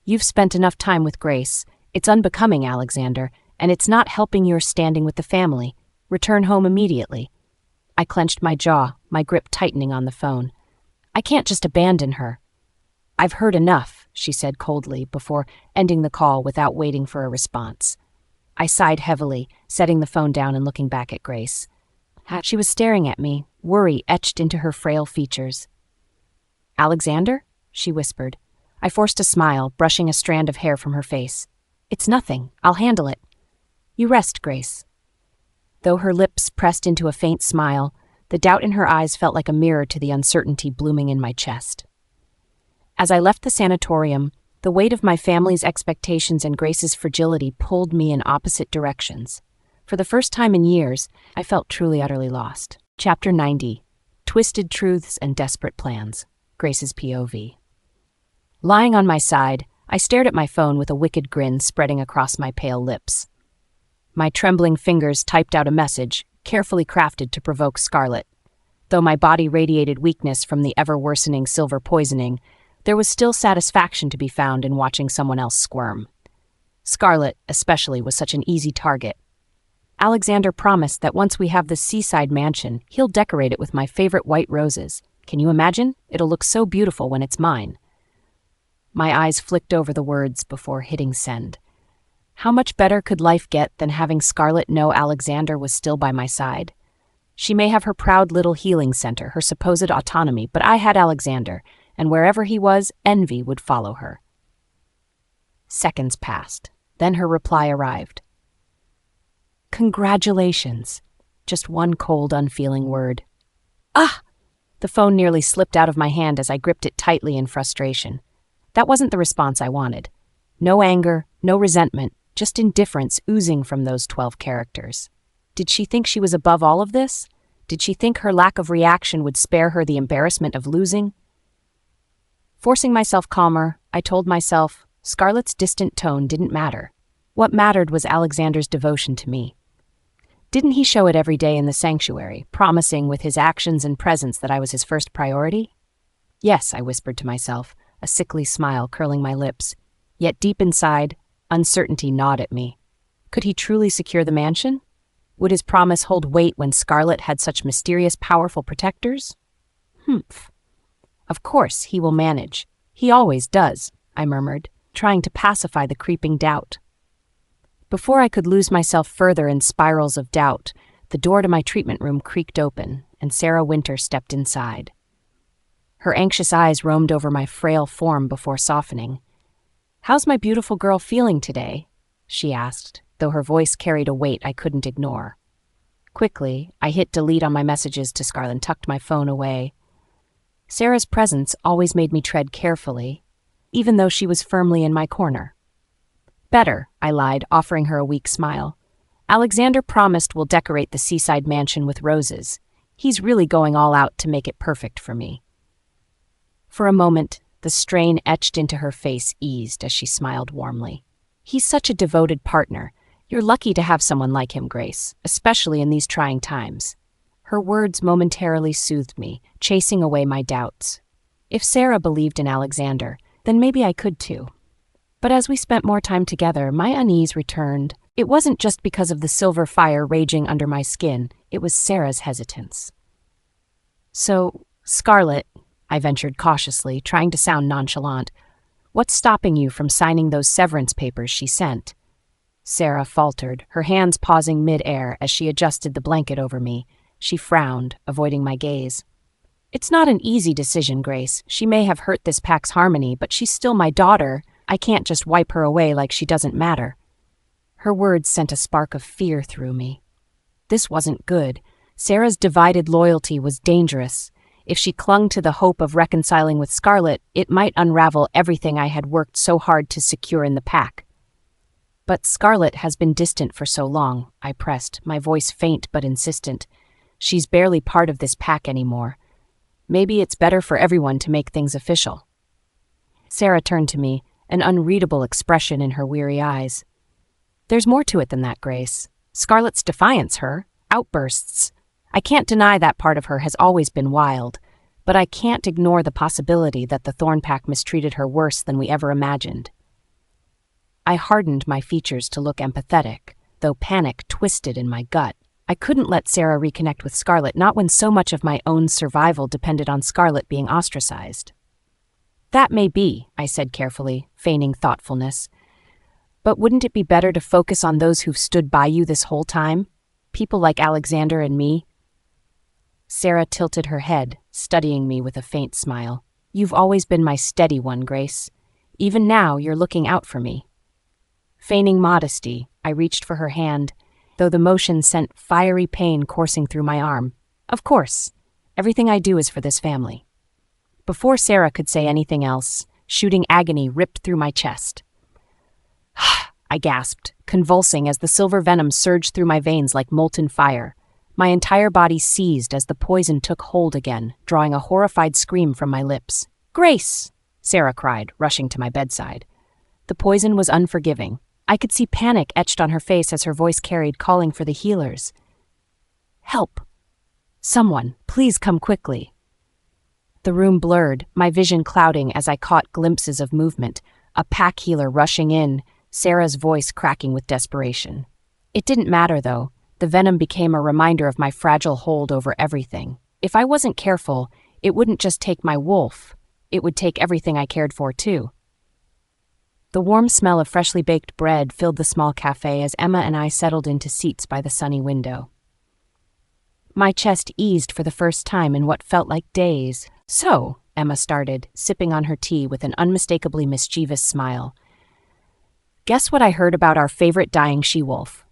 You've spent enough time with Grace. It's unbecoming, Alexander, and it's not helping your standing with the family. Return home immediately. I clenched my jaw, my grip tightening on the phone. I can't just abandon her. I've heard enough, she said coldly, before ending the call without waiting for a response. I sighed heavily, setting the phone down and looking back at Grace. She was staring at me, worry etched into her frail features. Alexander? She whispered. I forced a smile, brushing a strand of hair from her face. It's nothing. I'll handle it. You rest, Grace. Though her lips pressed into a faint smile, the doubt in her eyes felt like a mirror to the uncertainty blooming in my chest. As I left the sanatorium, the weight of my family's expectations and Grace's fragility pulled me in opposite directions. For the first time in years, I felt truly utterly lost. Chapter 90. Twisted Truths and Desperate Plans. Grace's POV. Lying on my side, I stared at my phone with a wicked grin spreading across my pale lips. My trembling fingers typed out a message, carefully crafted to provoke Scarlett. Though my body radiated weakness from the ever-worsening silver poisoning, there was still satisfaction to be found in watching someone else squirm. Scarlett, especially, was such an easy target. Alexander promised that once we have the seaside mansion, he'll decorate it with my favorite white roses. Can you imagine? It'll look so beautiful when it's mine. My eyes flicked over the words before hitting send. How much better could life get than having Scarlett know Alexander was still by my side? She may have her proud little healing center, her supposed autonomy, but I had Alexander, and wherever he was, envy would follow her. Seconds passed. Then her reply arrived. Congratulations. Just one cold, unfeeling word. Ah! The phone nearly slipped out of my hand as I gripped it tightly in frustration. That wasn't the response I wanted. No anger, no resentment, just indifference oozing from those 12 characters. Did she think she was above all of this? Did she think her lack of reaction would spare her the embarrassment of losing? Forcing myself calmer, I told myself Scarlett's distant tone didn't matter. What mattered was Alexander's devotion to me. Didn't he show it every day in the sanctuary, promising with his actions and presence that I was his first priority? Yes, I whispered to myself, a sickly smile curling my lips. Yet deep inside, uncertainty gnawed at me. Could he truly secure the mansion? Would his promise hold weight when Scarlett had such mysterious, powerful protectors? Humph. Of course, he will manage. He always does, I murmured, trying to pacify the creeping doubt. Before I could lose myself further in spirals of doubt, the door to my treatment room creaked open, and Sarah Winter stepped inside. Her anxious eyes roamed over my frail form before softening. "How's my beautiful girl feeling today?" she asked, though her voice carried a weight I couldn't ignore. Quickly, I hit delete on my messages to Scarlett and tucked my phone away. Sarah's presence always made me tread carefully, even though she was firmly in my corner. "Better," I lied, offering her a weak smile. "Alexander promised we'll decorate the seaside mansion with roses. He's really going all out to make it perfect for me." For a moment, the strain etched into her face eased as she smiled warmly. "He's such a devoted partner. You're lucky to have someone like him, Grace, especially in these trying times." Her words momentarily soothed me, chasing away my doubts. If Sarah believed in Alexander, then maybe I could too. But as we spent more time together, my unease returned. It wasn't just because of the silver fire raging under my skin, it was Sarah's hesitance. "So, Scarlett," I ventured cautiously, trying to sound nonchalant, "what's stopping you from signing those severance papers she sent?" Sarah faltered, her hands pausing mid-air as she adjusted the blanket over me. She frowned, avoiding my gaze. It's not an easy decision, Grace. She may have hurt this pack's harmony, but she's still my daughter. I can't just wipe her away like she doesn't matter. Her words sent a spark of fear through me. This wasn't good. Sarah's divided loyalty was dangerous. If she clung to the hope of reconciling with Scarlett, it might unravel everything I had worked so hard to secure in the pack. But Scarlett has been distant for so long, I pressed, my voice faint but insistent. She's barely part of this pack anymore. Maybe it's better for everyone to make things official. Sarah turned to me, an unreadable expression in her weary eyes. There's more to it than that, Grace. Scarlett's defiance, her outbursts. I can't deny that part of her has always been wild, but I can't ignore the possibility that the Thorn Pack mistreated her worse than we ever imagined. I hardened my features to look empathetic, though panic twisted in my gut. I couldn't let Sarah reconnect with Scarlett, not when so much of my own survival depended on Scarlett being ostracized. That may be, I said carefully, feigning thoughtfulness. But wouldn't it be better to focus on those who've stood by you this whole time? People like Alexander and me? Sarah tilted her head, studying me with a faint smile. You've always been my steady one, Grace. Even now, you're looking out for me. Feigning modesty, I reached for her hand, though the motion sent fiery pain coursing through my arm. Of course, everything I do is for this family. Before Sarah could say anything else, shooting agony ripped through my chest. I gasped, convulsing as the silver venom surged through my veins like molten fire. My entire body seized as the poison took hold again, drawing a horrified scream from my lips. Grace! Sarah cried, rushing to my bedside. The poison was unforgiving. I could see panic etched on her face as her voice carried, calling for the healers. Help! Someone, please come quickly. The room blurred, my vision clouding as I caught glimpses of movement, a pack healer rushing in, Sarah's voice cracking with desperation. It didn't matter, though. The venom became a reminder of my fragile hold over everything. If I wasn't careful, it wouldn't just take my wolf. It would take everything I cared for, too. The warm smell of freshly baked bread filled the small cafe as Emma and I settled into seats by the sunny window. My chest eased for the first time in what felt like days. So, Emma started, sipping on her tea with an unmistakably mischievous smile. Guess what I heard about our favorite dying she-wolf?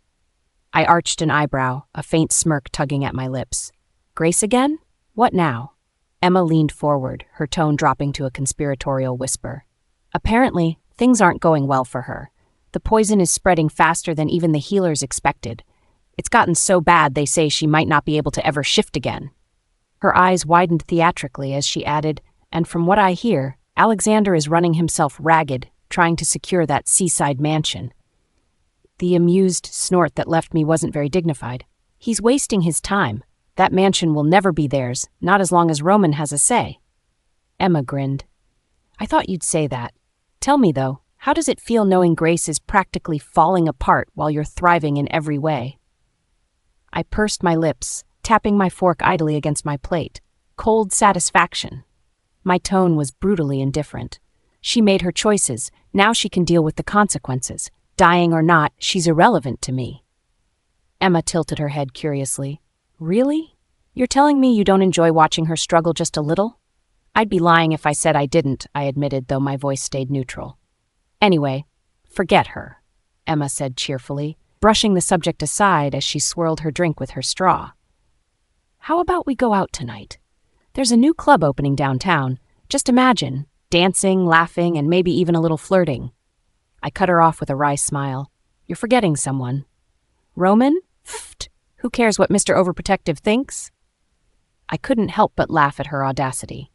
I arched an eyebrow, a faint smirk tugging at my lips. Grace again? What now? Emma leaned forward, her tone dropping to a conspiratorial whisper. Apparently, things aren't going well for her. The poison is spreading faster than even the healers expected. It's gotten so bad they say she might not be able to ever shift again. Her eyes widened theatrically as she added, and from what I hear, Alexander is running himself ragged, trying to secure that seaside mansion. The amused snort that left me wasn't very dignified. He's wasting his time. That mansion will never be theirs, not as long as Roman has a say. Emma grinned. I thought you'd say that. Tell me, though, how does it feel knowing Grace is practically falling apart while you're thriving in every way? I pursed my lips, tapping my fork idly against my plate. Cold satisfaction. My tone was brutally indifferent. She made her choices. Now she can deal with the consequences. Dying or not, she's irrelevant to me. Emma tilted her head curiously. Really? You're telling me you don't enjoy watching her struggle just a little? I'd be lying if I said I didn't, I admitted, though my voice stayed neutral. Anyway, forget her, Emma said cheerfully, brushing the subject aside as she swirled her drink with her straw. How about we go out tonight? There's a new club opening downtown. Just imagine, dancing, laughing, and maybe even a little flirting. I cut her off with a wry smile. You're forgetting someone. Roman? Pfft. Who cares what Mr. Overprotective thinks? I couldn't help but laugh at her audacity.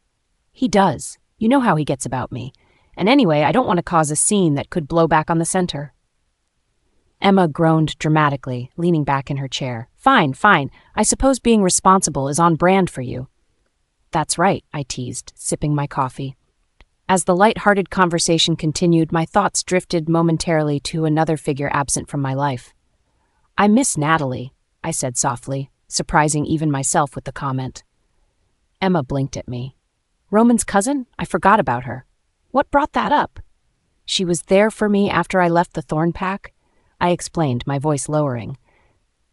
He does. You know how he gets about me. And anyway, I don't want to cause a scene that could blow back on the center. Emma groaned dramatically, leaning back in her chair. Fine. I suppose being responsible is on brand for you. That's right, I teased, sipping my coffee. As the light-hearted conversation continued, my thoughts drifted momentarily to another figure absent from my life. I miss Natalie, I said softly, surprising even myself with the comment. Emma blinked at me. Roman's cousin? I forgot about her. What brought that up? She was there for me after I left the Thorn Pack. I explained, my voice lowering.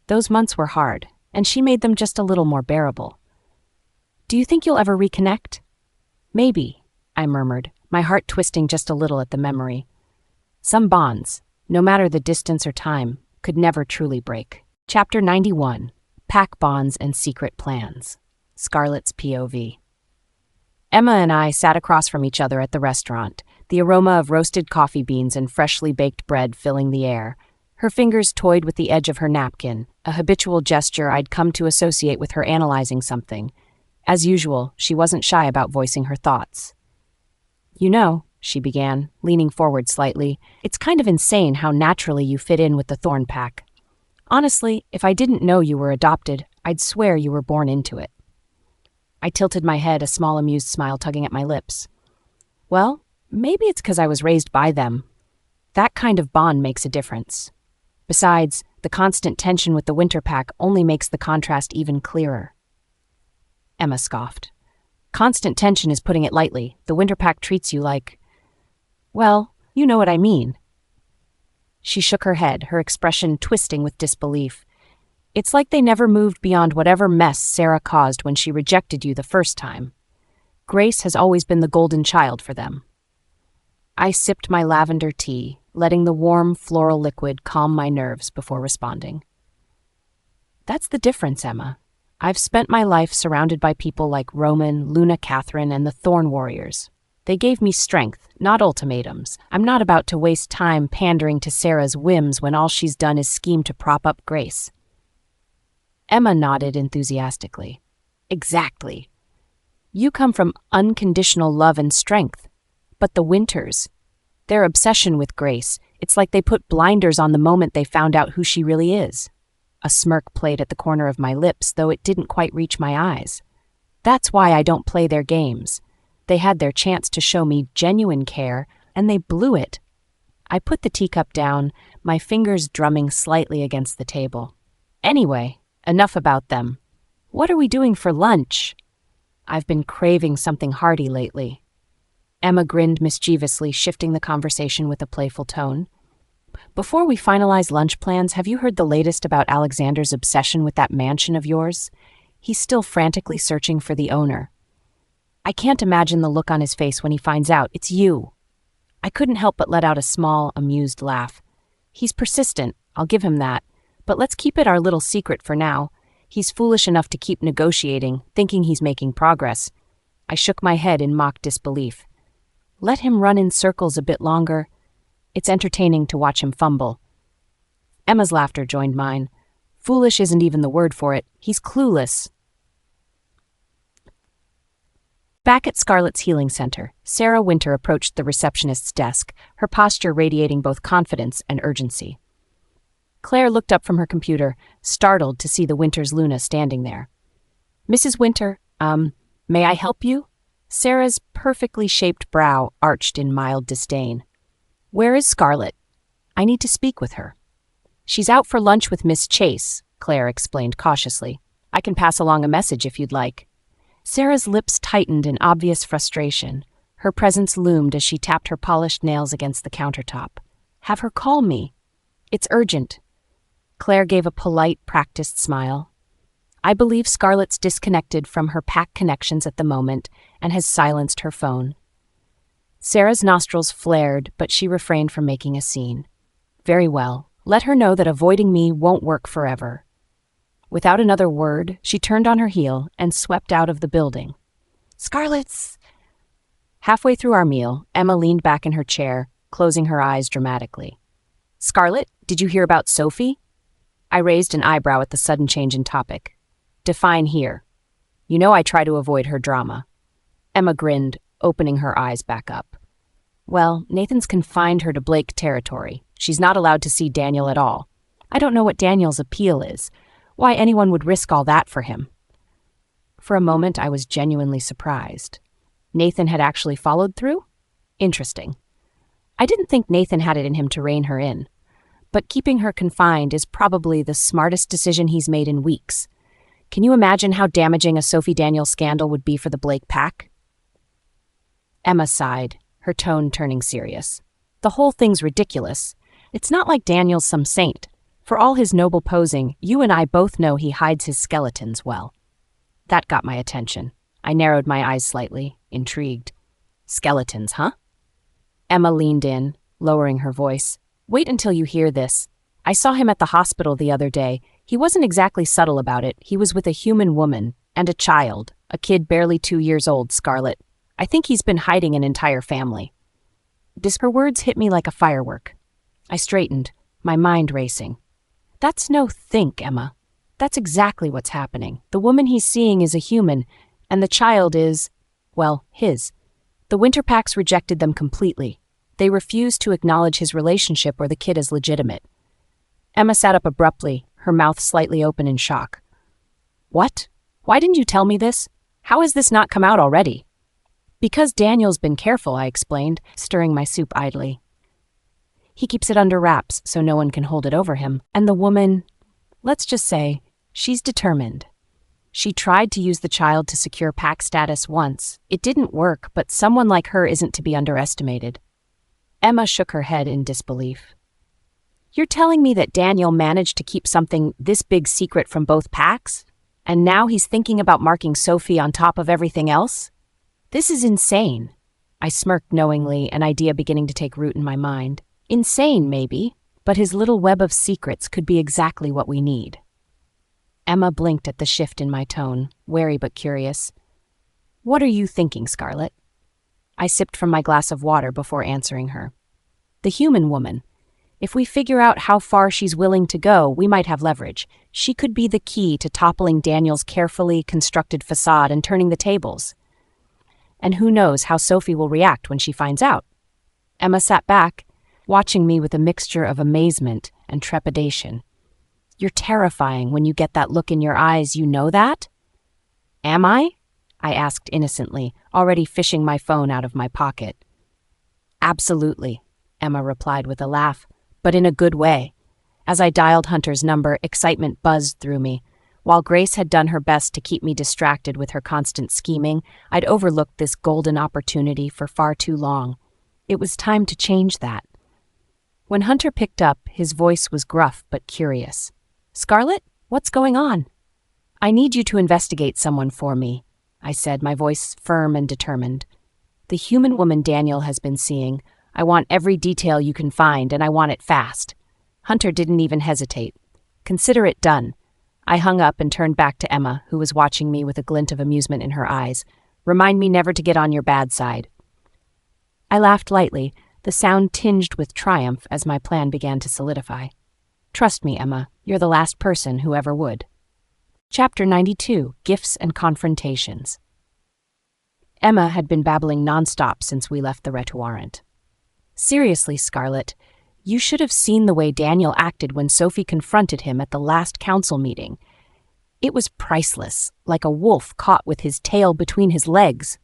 Those months were hard, and she made them just a little more bearable. Do you think you'll ever reconnect? Maybe, I murmured, my heart twisting just a little at the memory. Some bonds, no matter the distance or time, could never truly break. Chapter 91. Pack Bonds and Secret Plans. Scarlett's POV. Emma and I sat across from each other at the restaurant, the aroma of roasted coffee beans and freshly baked bread filling the air. Her fingers toyed with the edge of her napkin, a habitual gesture I'd come to associate with her analyzing something. As usual, she wasn't shy about voicing her thoughts. You know, she began, leaning forward slightly, it's kind of insane how naturally you fit in with the Thorn Pack. Honestly, if I didn't know you were adopted, I'd swear you were born into it. I tilted my head, a small amused smile tugging at my lips. Well, maybe it's because I was raised by them. That kind of bond makes a difference. Besides, the constant tension with the Winter Pack only makes the contrast even clearer. Emma scoffed. Constant tension is putting it lightly. The Winter Pack treats you like... well, you know what I mean. She shook her head, her expression twisting with disbelief. It's like they never moved beyond whatever mess Sarah caused when she rejected you the first time. Grace has always been the golden child for them. I sipped my lavender tea, letting the warm floral liquid calm my nerves before responding. That's the difference, Emma. I've spent my life surrounded by people like Roman, Luna Catherine, and the Thorn Warriors. They gave me strength, not ultimatums. I'm not about to waste time pandering to Sarah's whims when all she's done is scheme to prop up Grace. Emma nodded enthusiastically. Exactly. You come from unconditional love and strength. But the Winters, their obsession with Grace, it's like they put blinders on the moment they found out who she really is. A smirk played at the corner of my lips, though it didn't quite reach my eyes. That's why I don't play their games. They had their chance to show me genuine care, and they blew it. I put the teacup down, my fingers drumming slightly against the table. Anyway, enough about them. What are we doing for lunch? I've been craving something hearty lately. Emma grinned mischievously, shifting the conversation with a playful tone. Before we finalize lunch plans, have you heard the latest about Alexander's obsession with that mansion of yours? He's still frantically searching for the owner. I can't imagine the look on his face when he finds out it's you. I couldn't help but let out a small, amused laugh. He's persistent, I'll give him that, but let's keep it our little secret for now. He's foolish enough to keep negotiating, thinking he's making progress. I shook my head in mock disbelief. Let him run in circles a bit longer. It's entertaining to watch him fumble. Emma's laughter joined mine. Foolish isn't even the word for it. He's clueless. Back at Scarlett's Healing Center, Sarah Winter approached the receptionist's desk, her posture radiating both confidence and urgency. Claire looked up from her computer, startled to see the Winter's Luna standing there. Mrs. Winter, may I help you? Sarah's perfectly shaped brow arched in mild disdain. Where is Scarlett? I need to speak with her. She's out for lunch with Miss Chase, Claire explained cautiously. I can pass along a message if you'd like. Sarah's lips tightened in obvious frustration. Her presence loomed as she tapped her polished nails against the countertop. Have her call me. It's urgent. Claire gave a polite, practiced smile. I believe Scarlett's disconnected from her pack connections at the moment and has silenced her phone. Sarah's nostrils flared, but she refrained from making a scene. Very well. Let her know that avoiding me won't work forever. Without another word, she turned on her heel and swept out of the building. Scarlett's... Halfway through our meal, Emma leaned back in her chair, closing her eyes dramatically. Scarlett, did you hear about Sophie? I raised an eyebrow at the sudden change in topic. Define here. You know I try to avoid her drama. Emma grinned, opening her eyes back up. Well, Nathan's confined her to Blake territory. She's not allowed to see Daniel at all. I don't know what Daniel's appeal is, why anyone would risk all that for him. For a moment, I was genuinely surprised. Nathan had actually followed through? Interesting. I didn't think Nathan had it in him to rein her in, but keeping her confined is probably the smartest decision he's made in weeks. Can you imagine how damaging a Sophie Daniels scandal would be for the Blake pack? Emma sighed, her tone turning serious. The whole thing's ridiculous. It's not like Daniel's some saint. For all his noble posing, you and I both know he hides his skeletons well. That got my attention. I narrowed my eyes slightly, intrigued. Skeletons, huh? Emma leaned in, lowering her voice. Wait until you hear this. I saw him at the hospital the other day. He wasn't exactly subtle about it. He was with a human woman and a child, a kid barely 2 years old, Scarlett. I think he's been hiding an entire family. Her words hit me like a firework. I straightened, my mind racing. That's no think, Emma. That's exactly what's happening. The woman he's seeing is a human, and the child is, well, his. The Winterpacks rejected them completely. They refused to acknowledge his relationship or the kid as legitimate. Emma sat up abruptly, her mouth slightly open in shock. What? Why didn't you tell me this? How has this not come out already? Because Daniel's been careful, I explained, stirring my soup idly. He keeps it under wraps so no one can hold it over him. And the woman, let's just say, she's determined. She tried to use the child to secure pack status once. It didn't work, but someone like her isn't to be underestimated. Emma shook her head in disbelief. You're telling me that Daniel managed to keep something this big secret from both packs? And now he's thinking about marking Sophie on top of everything else? This is insane. I smirked knowingly, an idea beginning to take root in my mind. Insane, maybe, but his little web of secrets could be exactly what we need. Emma blinked at the shift in my tone, wary but curious. What are you thinking, Scarlett? I sipped from my glass of water before answering her. The human woman. If we figure out how far she's willing to go, we might have leverage. She could be the key to toppling Daniel's carefully constructed facade and turning the tables. And who knows how Sophie will react when she finds out? Emma sat back, watching me with a mixture of amazement and trepidation. You're terrifying when you get that look in your eyes, you know that? Am I? I asked innocently, already fishing my phone out of my pocket. Absolutely, Emma replied with a laugh, but in a good way. As I dialed Hunter's number, excitement buzzed through me. While Grace had done her best to keep me distracted with her constant scheming, I'd overlooked this golden opportunity for far too long. It was time to change that. When Hunter picked up, his voice was gruff but curious. Scarlett, what's going on? I need you to investigate someone for me, I said, my voice firm and determined. The human woman Daniel has been seeing. I want every detail you can find, and I want it fast. Hunter didn't even hesitate. Consider it done. I hung up and turned back to Emma, who was watching me with a glint of amusement in her eyes. Remind me never to get on your bad side. I laughed lightly, the sound tinged with triumph as my plan began to solidify. Trust me, Emma, you're the last person who ever would. Chapter 92, Gifts and Confrontations. Emma had been babbling nonstop since we left the restaurant. Seriously, Scarlett, you should have seen the way Daniel acted when Sophie confronted him at the last council meeting. It was priceless, like a wolf caught with his tail between his legs.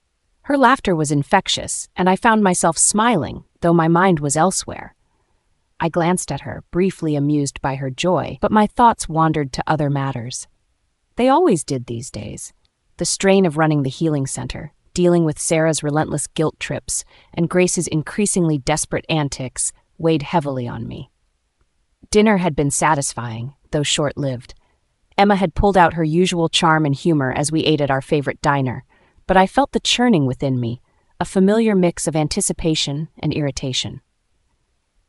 Her laughter was infectious, and I found myself smiling, though my mind was elsewhere. I glanced at her, briefly amused by her joy, but my thoughts wandered to other matters. They always did these days. The strain of running the healing center, dealing with Sarah's relentless guilt trips, and Grace's increasingly desperate antics weighed heavily on me. Dinner had been satisfying, though short-lived. Emma had pulled out her usual charm and humor as we ate at our favorite diner, but I felt the churning within me, a familiar mix of anticipation and irritation.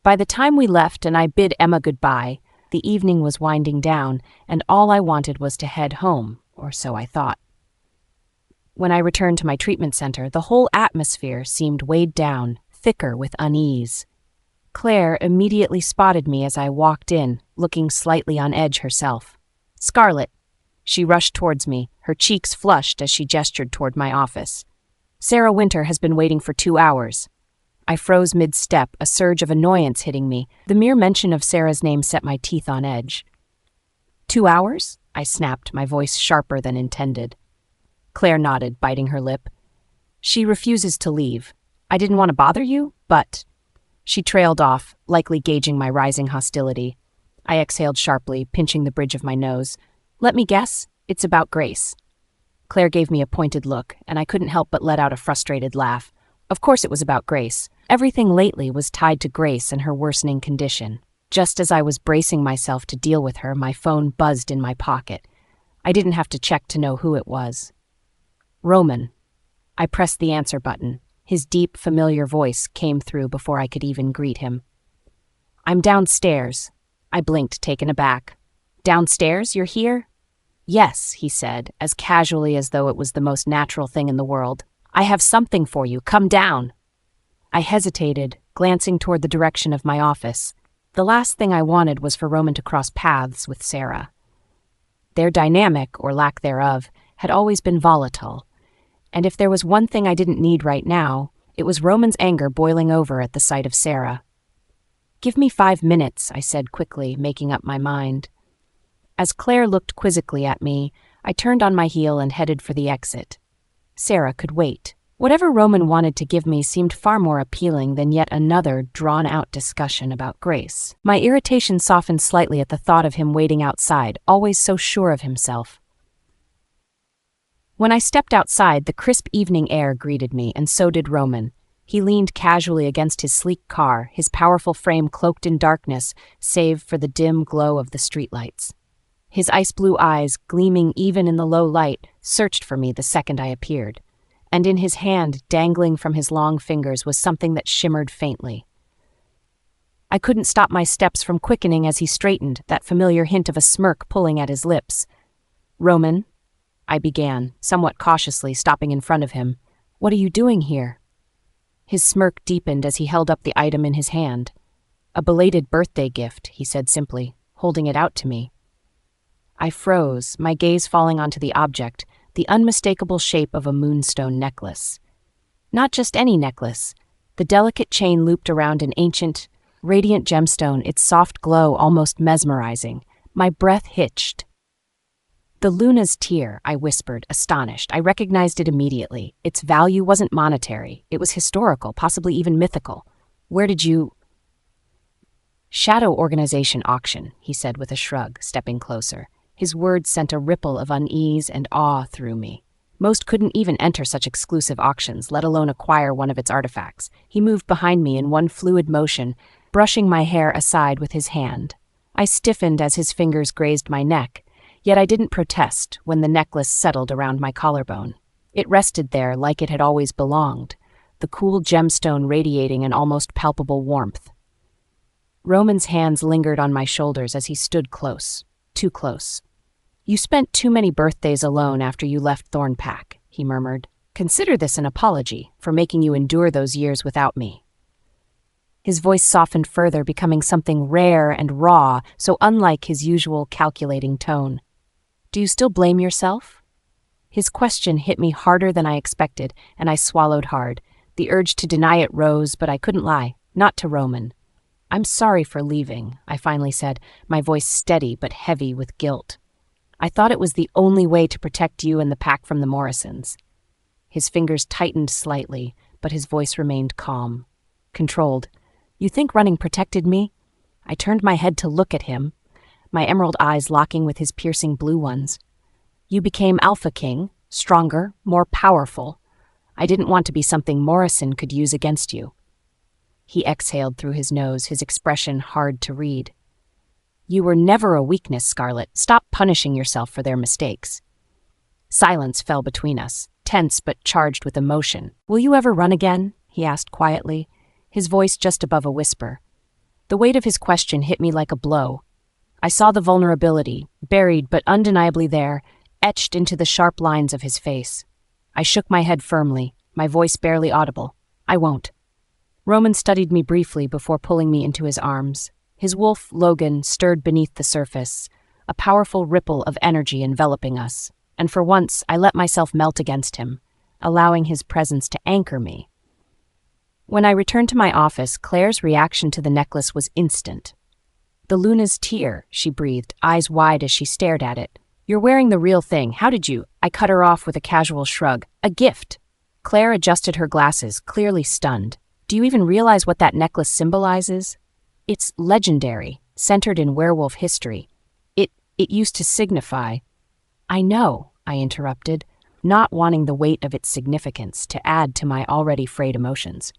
By the time we left and I bid Emma goodbye, the evening was winding down, and all I wanted was to head home, or so I thought. When I returned to my treatment center, the whole atmosphere seemed weighed down, thicker with unease. Claire immediately spotted me as I walked in, looking slightly on edge herself. Scarlett. She rushed towards me, her cheeks flushed as she gestured toward my office. Sarah Winter has been waiting for 2 hours. I froze mid-step, a surge of annoyance hitting me. The mere mention of Sarah's name set my teeth on edge. 2 hours? I snapped, my voice sharper than intended. Claire nodded, biting her lip. She refuses to leave. I didn't want to bother you, but... She trailed off, likely gauging my rising hostility. I exhaled sharply, pinching the bridge of my nose. Let me guess, it's about Grace. Claire gave me a pointed look, and I couldn't help but let out a frustrated laugh. Of course it was about Grace. Everything lately was tied to Grace and her worsening condition. Just as I was bracing myself to deal with her, my phone buzzed in my pocket. I didn't have to check to know who it was. Roman. I pressed the answer button. His deep, familiar voice came through before I could even greet him. "I'm downstairs." I blinked, taken aback. "Downstairs? You're here?" "Yes," he said, as casually as though it was the most natural thing in the world. "I have something for you. Come down." I hesitated, glancing toward the direction of my office. The last thing I wanted was for Roman to cross paths with Sarah. Their dynamic, or lack thereof, had always been volatile, and if there was one thing I didn't need right now, it was Roman's anger boiling over at the sight of Sarah. "Give me 5 minutes," I said quickly, making up my mind. As Claire looked quizzically at me, I turned on my heel and headed for the exit. Sarah could wait. Whatever Roman wanted to give me seemed far more appealing than yet another drawn-out discussion about Grace. My irritation softened slightly at the thought of him waiting outside, always so sure of himself. When I stepped outside, the crisp evening air greeted me, and so did Roman. He leaned casually against his sleek car, his powerful frame cloaked in darkness, save for the dim glow of the streetlights. His ice-blue eyes, gleaming even in the low light, searched for me the second I appeared, and in his hand, dangling from his long fingers, was something that shimmered faintly. I couldn't stop my steps from quickening as he straightened, that familiar hint of a smirk pulling at his lips. "Roman," I began, somewhat cautiously, stopping in front of him. "What are you doing here?" His smirk deepened as he held up the item in his hand. "A belated birthday gift," he said simply, holding it out to me. I froze, my gaze falling onto the object, the unmistakable shape of a moonstone necklace. Not just any necklace. The delicate chain looped around an ancient, radiant gemstone, its soft glow almost mesmerizing. My breath hitched. "The Luna's tear," I whispered, astonished. I recognized it immediately. Its value wasn't monetary. It was historical, possibly even mythical. "Where did you—" "Shadow Organization auction," he said with a shrug, stepping closer. His words sent a ripple of unease and awe through me. Most couldn't even enter such exclusive auctions, let alone acquire one of its artifacts. He moved behind me in one fluid motion, brushing my hair aside with his hand. I stiffened as his fingers grazed my neck, yet I didn't protest when the necklace settled around my collarbone. It rested there like it had always belonged, the cool gemstone radiating an almost palpable warmth. Roman's hands lingered on my shoulders as he stood close, too close. "You spent too many birthdays alone after you left Thornpack," he murmured. "Consider this an apology for making you endure those years without me." His voice softened further, becoming something rare and raw, so unlike his usual calculating tone. "Do you still blame yourself?" His question hit me harder than I expected, and I swallowed hard. The urge to deny it rose, but I couldn't lie, not to Roman. "I'm sorry for leaving," I finally said, my voice steady but heavy with guilt. "I thought it was the only way to protect you and the pack from the Morrisons." His fingers tightened slightly, but his voice remained calm, controlled. "You think running protected me?" I turned my head to look at him, my emerald eyes locking with his piercing blue ones. "You became Alpha King, stronger, more powerful. I didn't want to be something Morrison could use against you." He exhaled through his nose, his expression hard to read. "You were never a weakness, Scarlett. Stop punishing yourself for their mistakes." Silence fell between us, tense but charged with emotion. "Will you ever run again?" he asked quietly, his voice just above a whisper. The weight of his question hit me like a blow. I saw the vulnerability, buried but undeniably there, etched into the sharp lines of his face. I shook my head firmly, my voice barely audible. "I won't." Roman studied me briefly before pulling me into his arms. His wolf, Logan, stirred beneath the surface, a powerful ripple of energy enveloping us, and for once I let myself melt against him, allowing his presence to anchor me. When I returned to my office, Claire's reaction to the necklace was instant. "The Luna's tear," she breathed, eyes wide as she stared at it. "You're wearing the real thing. How did you—" I cut her off with a casual shrug. "A gift." Claire adjusted her glasses, clearly stunned. "Do you even realize what that necklace symbolizes? It's legendary, centered in werewolf history. It used to signify—" "I know," I interrupted, not wanting the weight of its significance to add to my already frayed emotions.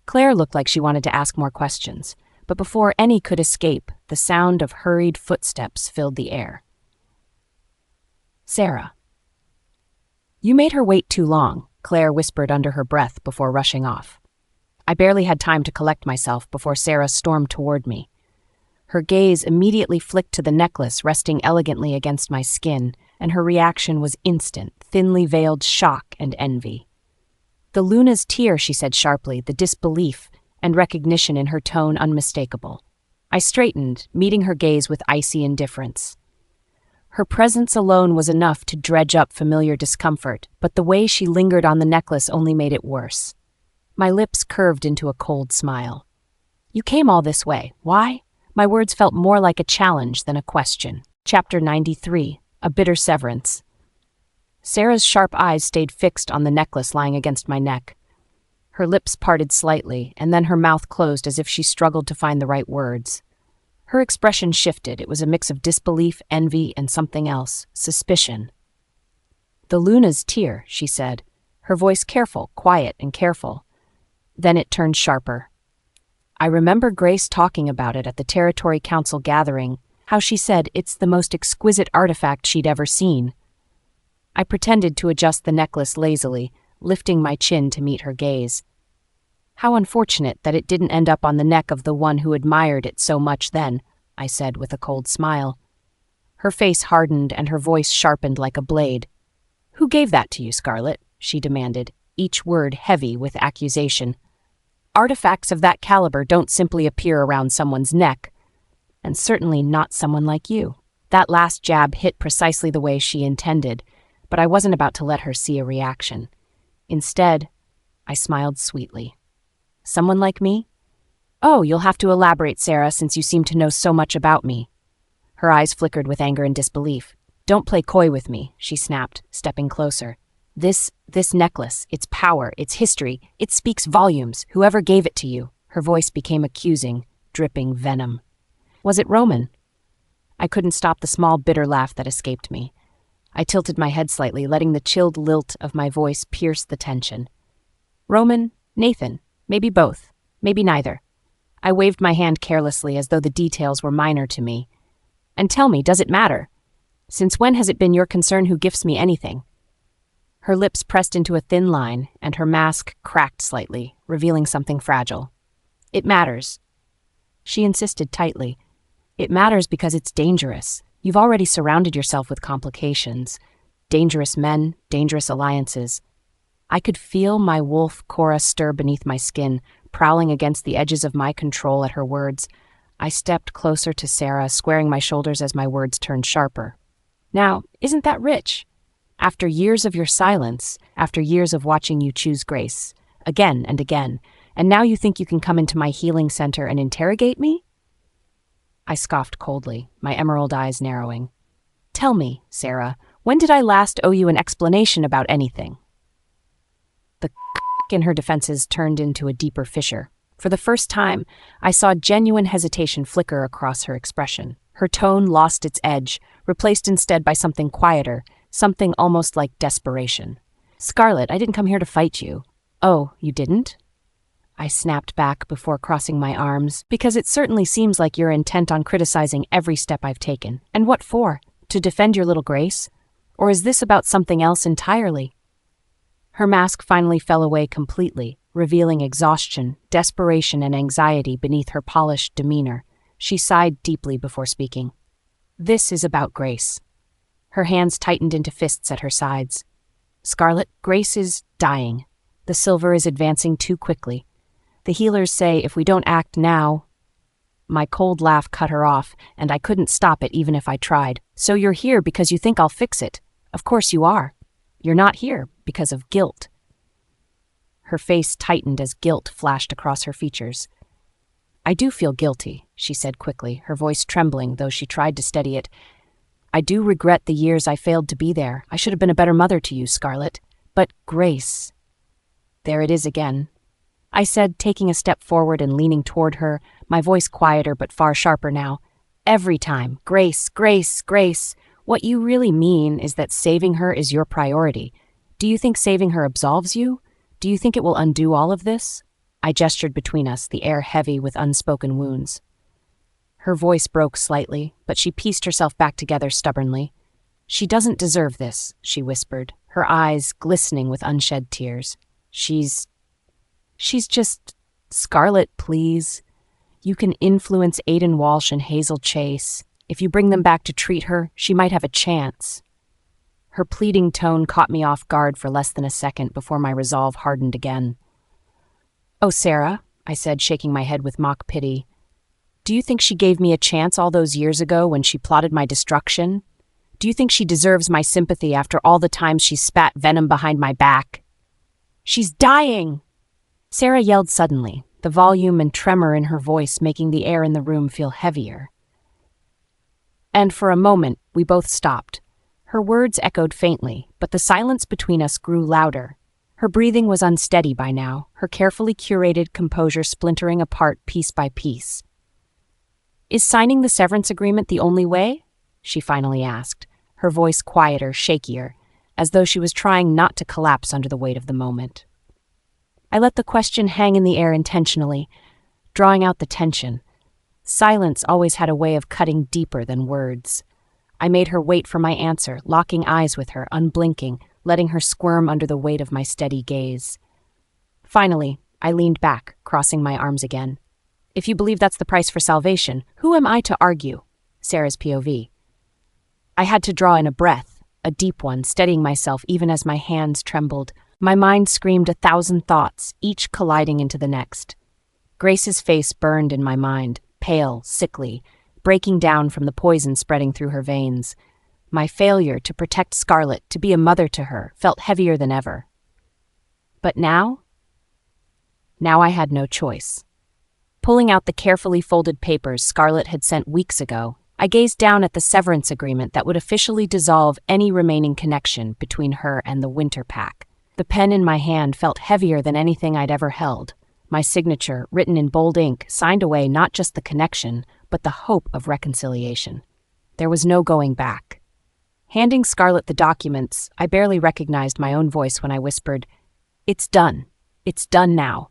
Claire looked like she wanted to ask more questions, but before any could escape, the sound of hurried footsteps filled the air. Sarah. You made her wait too long, Claire whispered under her breath before rushing off. I barely had time to collect myself before Sarah stormed toward me. Her gaze immediately flicked to the necklace resting elegantly against my skin, and her reaction was instant, thinly veiled shock and envy. The Luna's tear, she said sharply, the disbelief and recognition in her tone unmistakable. I straightened, meeting her gaze with icy indifference. Her presence alone was enough to dredge up familiar discomfort, but the way she lingered on the necklace only made it worse. My lips curved into a cold smile. You came all this way. Why? My words felt more like a challenge than a question. Chapter 93. A Bitter Severance. Sarah's sharp eyes stayed fixed on the necklace lying against my neck. Her lips parted slightly, and then her mouth closed as if she struggled to find the right words. Her expression shifted. It was a mix of disbelief, envy, and something else, suspicion. The Luna's tear, she said, her voice careful, quiet, and careful. Then it turned sharper. I remember Grace talking about it at the Territory Council gathering, how she said it's the most exquisite artifact she'd ever seen. I pretended to adjust the necklace lazily, lifting my chin to meet her gaze. How unfortunate that it didn't end up on the neck of the one who admired it so much then, I said with a cold smile. Her face hardened and her voice sharpened like a blade. Who gave that to you, Scarlett? She demanded, each word heavy with accusation. Artifacts of that caliber don't simply appear around someone's neck, and certainly not someone like you. That last jab hit precisely the way she intended, but I wasn't about to let her see a reaction. Instead, I smiled sweetly. Someone like me? Oh, you'll have to elaborate, Sarah, since you seem to know so much about me. Her eyes flickered with anger and disbelief. Don't play coy with me, she snapped, stepping closer. This necklace, its power, its history, it speaks volumes. Whoever gave it to you. Her voice became accusing, dripping venom. Was it Roman? I couldn't stop the small, bitter laugh that escaped me. I tilted my head slightly, letting the chilled lilt of my voice pierce the tension. Roman? Nathan? Maybe both. Maybe neither. I waved my hand carelessly as though the details were minor to me. And tell me, does it matter? Since when has it been your concern who gifts me anything? Her lips pressed into a thin line, and her mask cracked slightly, revealing something fragile. It matters. She insisted tightly. It matters because it's dangerous. You've already surrounded yourself with complications. Dangerous men, dangerous alliances. I could feel my wolf Cora stir beneath my skin, prowling against the edges of my control at her words. I stepped closer to Sarah, squaring my shoulders as my words turned sharper. Now, isn't that rich? After years of your silence, after years of watching you choose Grace, again and again, and now you think you can come into my healing center and interrogate me? I scoffed coldly, my emerald eyes narrowing. Tell me, Sarah, when did I last owe you an explanation about anything? The in her defenses turned into a deeper fissure. For the first time, I saw genuine hesitation flicker across her expression. Her tone lost its edge, replaced instead by something quieter, something almost like desperation. Scarlett, I didn't come here to fight you. Oh, you didn't? I snapped back before crossing my arms, because it certainly seems like you're intent on criticizing every step I've taken. And what for? To defend your little Grace? Or is this about something else entirely? Her mask finally fell away completely, revealing exhaustion, desperation, and anxiety beneath her polished demeanor. She sighed deeply before speaking. This is about Grace. Her hands tightened into fists at her sides. Scarlett, Grace is dying. The silver is advancing too quickly. The healers say if we don't act now... My cold laugh cut her off, and I couldn't stop it even if I tried. So you're here because you think I'll fix it. Of course you are. You're not here because of guilt. Her face tightened as guilt flashed across her features. I do feel guilty, she said quickly, her voice trembling, though she tried to steady it. I do regret the years I failed to be there. I should have been a better mother to you, Scarlett. But Grace... There it is again. I said, taking a step forward and leaning toward her, my voice quieter but far sharper now. Every time, Grace, Grace, Grace. What you really mean is that saving her is your priority. Do you think saving her absolves you? Do you think it will undo all of this? I gestured between us, the air heavy with unspoken wounds. Her voice broke slightly, but she pieced herself back together stubbornly. "She doesn't deserve this," she whispered, her eyes glistening with unshed tears. She's just... Scarlett, please. You can influence Aiden Walsh and Hazel Chase. If you bring them back to treat her, she might have a chance. Her pleading tone caught me off guard for less than a second before my resolve hardened again. "Oh, Sarah," I said, shaking my head with mock pity. "Do you think she gave me a chance all those years ago when she plotted my destruction? Do you think she deserves my sympathy after all the times she spat venom behind my back?" "She's dying!" Sarah yelled suddenly, the volume and tremor in her voice making the air in the room feel heavier. And for a moment, we both stopped. Her words echoed faintly, but the silence between us grew louder. Her breathing was unsteady by now, her carefully curated composure splintering apart piece by piece. "Is signing the severance agreement the only way?" she finally asked, her voice quieter, shakier, as though she was trying not to collapse under the weight of the moment. I let the question hang in the air intentionally, drawing out the tension. Silence always had a way of cutting deeper than words. I made her wait for my answer, locking eyes with her, unblinking, letting her squirm under the weight of my steady gaze. Finally, I leaned back, crossing my arms again. "If you believe that's the price for salvation, who am I to argue?" Sarah's POV. I had to draw in a breath, a deep one, steadying myself even as my hands trembled. My mind screamed 1,000 thoughts, each colliding into the next. Grace's face burned in my mind, pale, sickly, breaking down from the poison spreading through her veins. My failure to protect Scarlett, to be a mother to her, felt heavier than ever. But now? Now I had no choice. Pulling out the carefully folded papers Scarlett had sent weeks ago, I gazed down at the severance agreement that would officially dissolve any remaining connection between her and the Winter Pack. The pen in my hand felt heavier than anything I'd ever held. My signature, written in bold ink, signed away not just the connection, but the hope of reconciliation. There was no going back. Handing Scarlett the documents, I barely recognized my own voice when I whispered, "It's done. It's done now.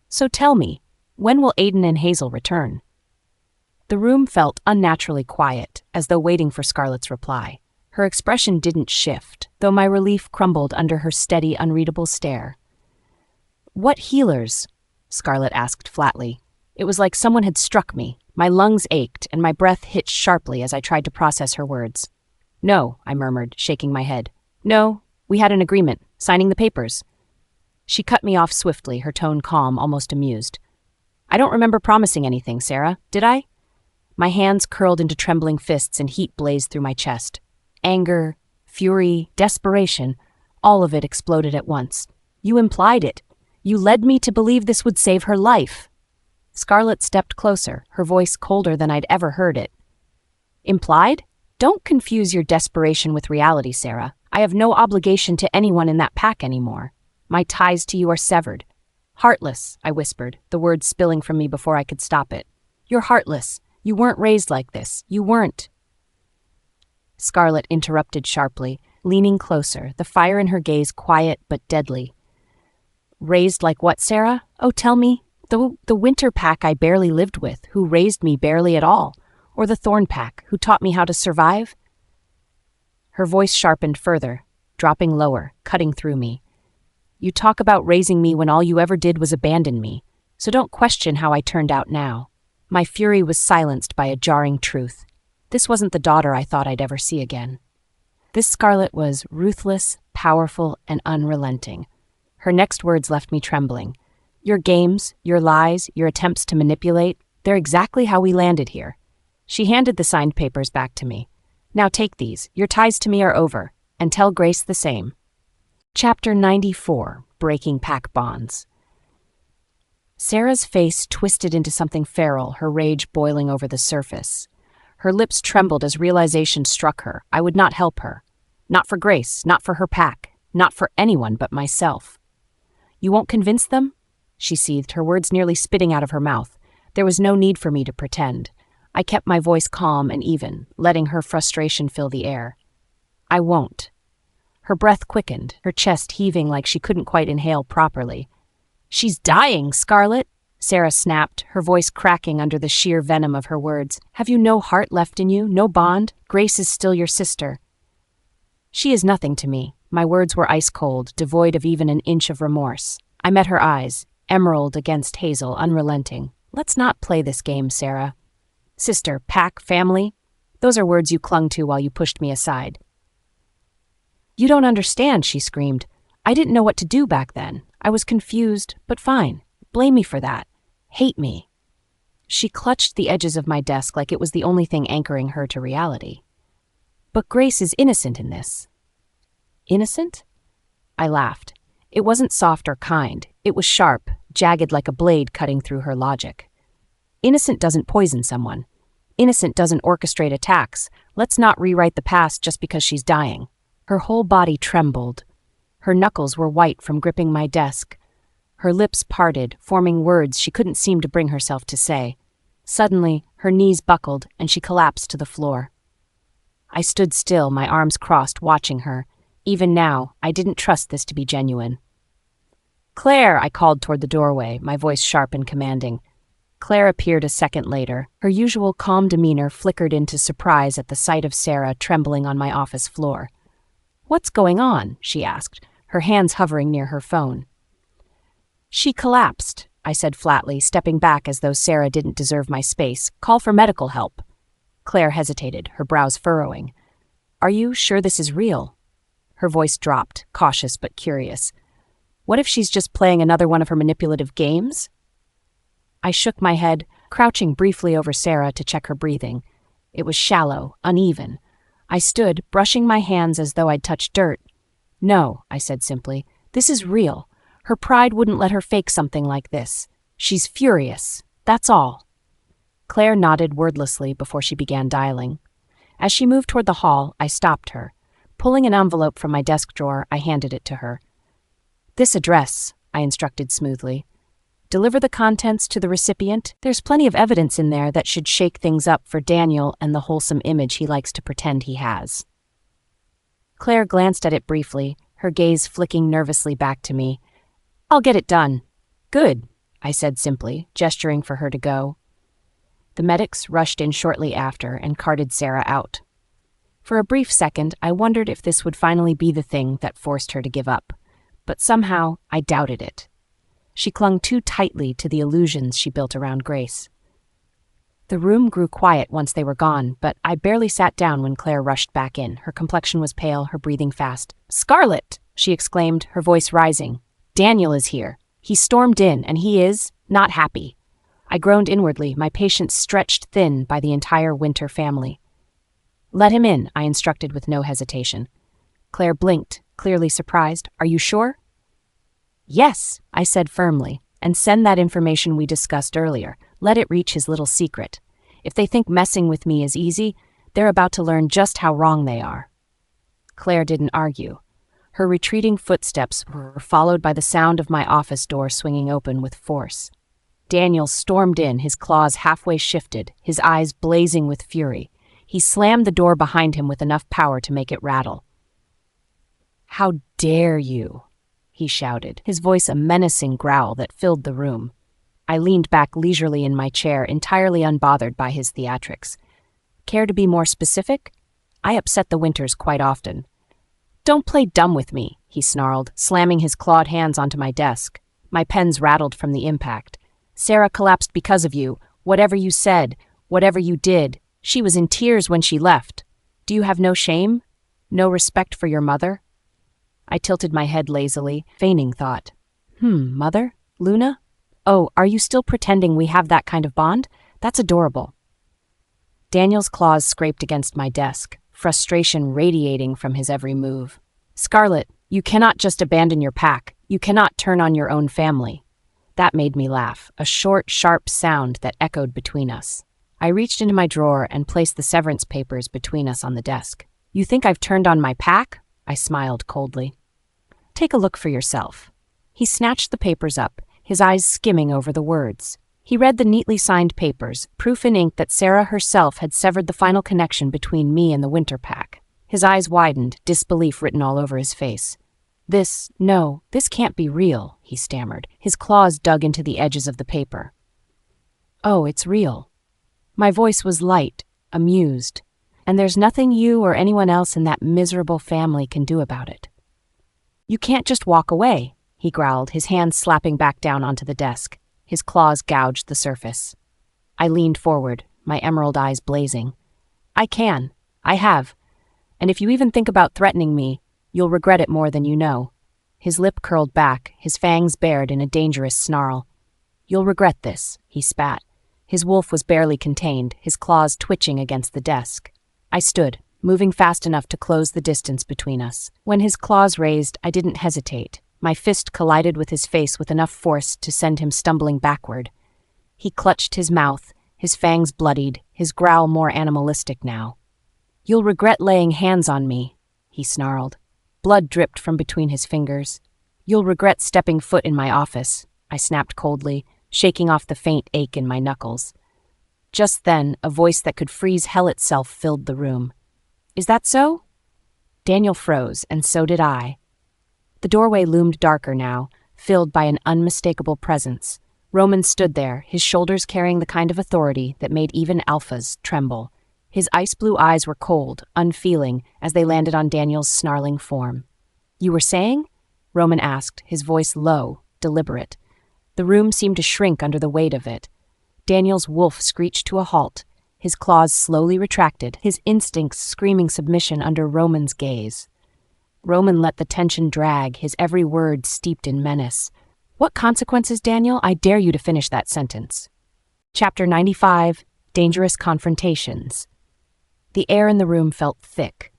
So tell me, when will Aiden and Hazel return?" The room felt unnaturally quiet, as though waiting for Scarlett's reply. Her expression didn't shift, though my relief crumbled under her steady, unreadable stare. "What healers?" Scarlett asked flatly. It was like someone had struck me. My lungs ached, and my breath hitched sharply as I tried to process her words. "No," I murmured, shaking my head. "No, we had an agreement, signing the papers." She cut me off swiftly, her tone calm, almost amused. "I don't remember promising anything, Sarah, did I?" My hands curled into trembling fists and heat blazed through my chest. Anger, fury, desperation, all of it exploded at once. "You implied it. You led me to believe this would save her life." Scarlett stepped closer, her voice colder than I'd ever heard it. "Implied? Don't confuse your desperation with reality, Sarah. I have no obligation to anyone in that pack anymore. My ties to you are severed." "Heartless," I whispered, the words spilling from me before I could stop it. "You're heartless. You weren't raised like this. You weren't." Scarlett interrupted sharply, leaning closer, the fire in her gaze quiet but deadly. "Raised like what, Sarah? Oh, tell me. The Winter Pack I barely lived with, who raised me barely at all, or the Thorn Pack, who taught me how to survive?" Her voice sharpened further, dropping lower, cutting through me. "You talk about raising me when all you ever did was abandon me, so don't question how I turned out now." My fury was silenced by a jarring truth. This wasn't the daughter I thought I'd ever see again. This Scarlett was ruthless, powerful, and unrelenting. Her next words left me trembling. "Your games, your lies, your attempts to manipulate, they're exactly how we landed here." She handed the signed papers back to me. "Now take these. Your ties to me are over, and tell Grace the same." Chapter 94, Breaking Pack Bonds. Sarah's face twisted into something feral, her rage boiling over the surface. Her lips trembled as realization struck her. I would not help her. Not for Grace, not for her pack, not for anyone but myself. "You won't convince them?" she seethed, her words nearly spitting out of her mouth. There was no need for me to pretend. I kept my voice calm and even, letting her frustration fill the air. "I won't." Her breath quickened, her chest heaving like she couldn't quite inhale properly. She's dying, Scarlett, Sarah snapped, her voice cracking under the sheer venom of her words. Have you no heart left in you, no bond? Grace is still your sister. She is nothing to me. My words were ice cold, devoid of even an inch of remorse. I met her eyes, emerald against hazel, unrelenting. Let's not play this game, Sarah. Sister, pack, family, those are words you clung to while you pushed me aside. You don't understand, she screamed. I didn't know what to do back then. I was confused, but fine. Blame me for that. Hate me. She clutched the edges of my desk like it was the only thing anchoring her to reality. But Grace is innocent in this. Innocent? I laughed. It wasn't soft or kind. It was sharp, jagged like a blade cutting through her logic. Innocent doesn't poison someone. Innocent doesn't orchestrate attacks. Let's not rewrite the past just because she's dying. Her whole body trembled. Her knuckles were white from gripping my desk. Her lips parted, forming words she couldn't seem to bring herself to say. Suddenly, her knees buckled and she collapsed to the floor. I stood still, my arms crossed, watching her. Even now, I didn't trust this to be genuine. Claire, I called toward the doorway, my voice sharp and commanding. Claire appeared a second later. Her usual calm demeanor flickered into surprise at the sight of Sarah trembling on my office floor. What's going on? She asked, her hands hovering near her phone. She collapsed, I said flatly, stepping back as though Sarah didn't deserve my space. Call for medical help. Claire hesitated, her brows furrowing. Are you sure this is real? Her voice dropped, cautious but curious. What if she's just playing another one of her manipulative games? I shook my head, crouching briefly over Sarah to check her breathing. It was shallow, uneven. I stood, brushing my hands as though I'd touched dirt. No, I said simply. This is real. Her pride wouldn't let her fake something like this. She's furious. That's all. Claire nodded wordlessly before she began dialing. As she moved toward the hall, I stopped her. Pulling an envelope from my desk drawer, I handed it to her. This address, I instructed smoothly. Deliver the contents to the recipient. There's plenty of evidence in there that should shake things up for Daniel and the wholesome image he likes to pretend he has. Claire glanced at it briefly, her gaze flicking nervously back to me. I'll get it done. Good, I said simply, gesturing for her to go. The medics rushed in shortly after and carted Sarah out. For a brief second, I wondered if this would finally be the thing that forced her to give up. But somehow, I doubted it. She clung too tightly to the illusions she built around Grace. The room grew quiet once they were gone, but I barely sat down when Claire rushed back in. Her complexion was pale, her breathing fast. Scarlett, she exclaimed, her voice rising. Daniel is here. He stormed in, and he is not happy. I groaned inwardly, my patience stretched thin by the entire Winter family. Let him in, I instructed with no hesitation. Claire blinked, clearly surprised. Are you sure? Yes, I said firmly, and send that information we discussed earlier. Let it reach his little secret. If they think messing with me is easy, they're about to learn just how wrong they are. Claire didn't argue. Her retreating footsteps were followed by the sound of my office door swinging open with force. Daniel stormed in, his claws halfway shifted, his eyes blazing with fury. He slammed the door behind him with enough power to make it rattle. How dare you? He shouted, his voice a menacing growl that filled the room. I leaned back leisurely in my chair, entirely unbothered by his theatrics. Care to be more specific? I upset the Winters quite often. Don't play dumb with me, he snarled, slamming his clawed hands onto my desk. My pens rattled from the impact. Sarah collapsed because of you. Whatever you said, whatever you did, she was in tears when she left. Do you have no shame? No respect for your mother? I tilted my head lazily, feigning thought. Mother? Luna? Oh, are you still pretending we have that kind of bond? That's adorable. Daniel's claws scraped against my desk, frustration radiating from his every move. Scarlett, you cannot just abandon your pack. You cannot turn on your own family. That made me laugh, a short, sharp sound that echoed between us. I reached into my drawer and placed the severance papers between us on the desk. You think I've turned on my pack? I smiled coldly. Take a look for yourself. He snatched the papers up, his eyes skimming over the words. He read the neatly signed papers, proof in ink that Sarah herself had severed the final connection between me and the Winter Pack. His eyes widened, disbelief written all over his face. This can't be real, he stammered. His claws dug into the edges of the paper. Oh, it's real. My voice was light, amused, and there's nothing you or anyone else in that miserable family can do about it. You can't just walk away, he growled, his hands slapping back down onto the desk. His claws gouged the surface. I leaned forward, my emerald eyes blazing. I can. I have. And if you even think about threatening me, you'll regret it more than you know. His lip curled back, his fangs bared in a dangerous snarl. You'll regret this, he spat. His wolf was barely contained, his claws twitching against the desk. I stood, moving fast enough to close the distance between us. When his claws raised, I didn't hesitate. My fist collided with his face with enough force to send him stumbling backward. He clutched his mouth, his fangs bloodied, his growl more animalistic now. You'll regret laying hands on me, he snarled. Blood dripped from between his fingers. You'll regret stepping foot in my office, I snapped coldly, shaking off the faint ache in my knuckles. Just then, a voice that could freeze hell itself filled the room. Is that so? Daniel froze, and so did I. The doorway loomed darker now, filled by an unmistakable presence. Roman stood there, his shoulders carrying the kind of authority that made even alphas tremble. His ice-blue eyes were cold, unfeeling, as they landed on Daniel's snarling form. You were saying? Roman asked, his voice low, deliberate. The room seemed to shrink under the weight of it. Daniel's wolf screeched to a halt, his claws slowly retracted, his instincts screaming submission under Roman's gaze. Roman let the tension drag, his every word steeped in menace. What consequences, Daniel? I dare you to finish that sentence. Chapter 95, Dangerous Confrontations. The air in the room felt thick.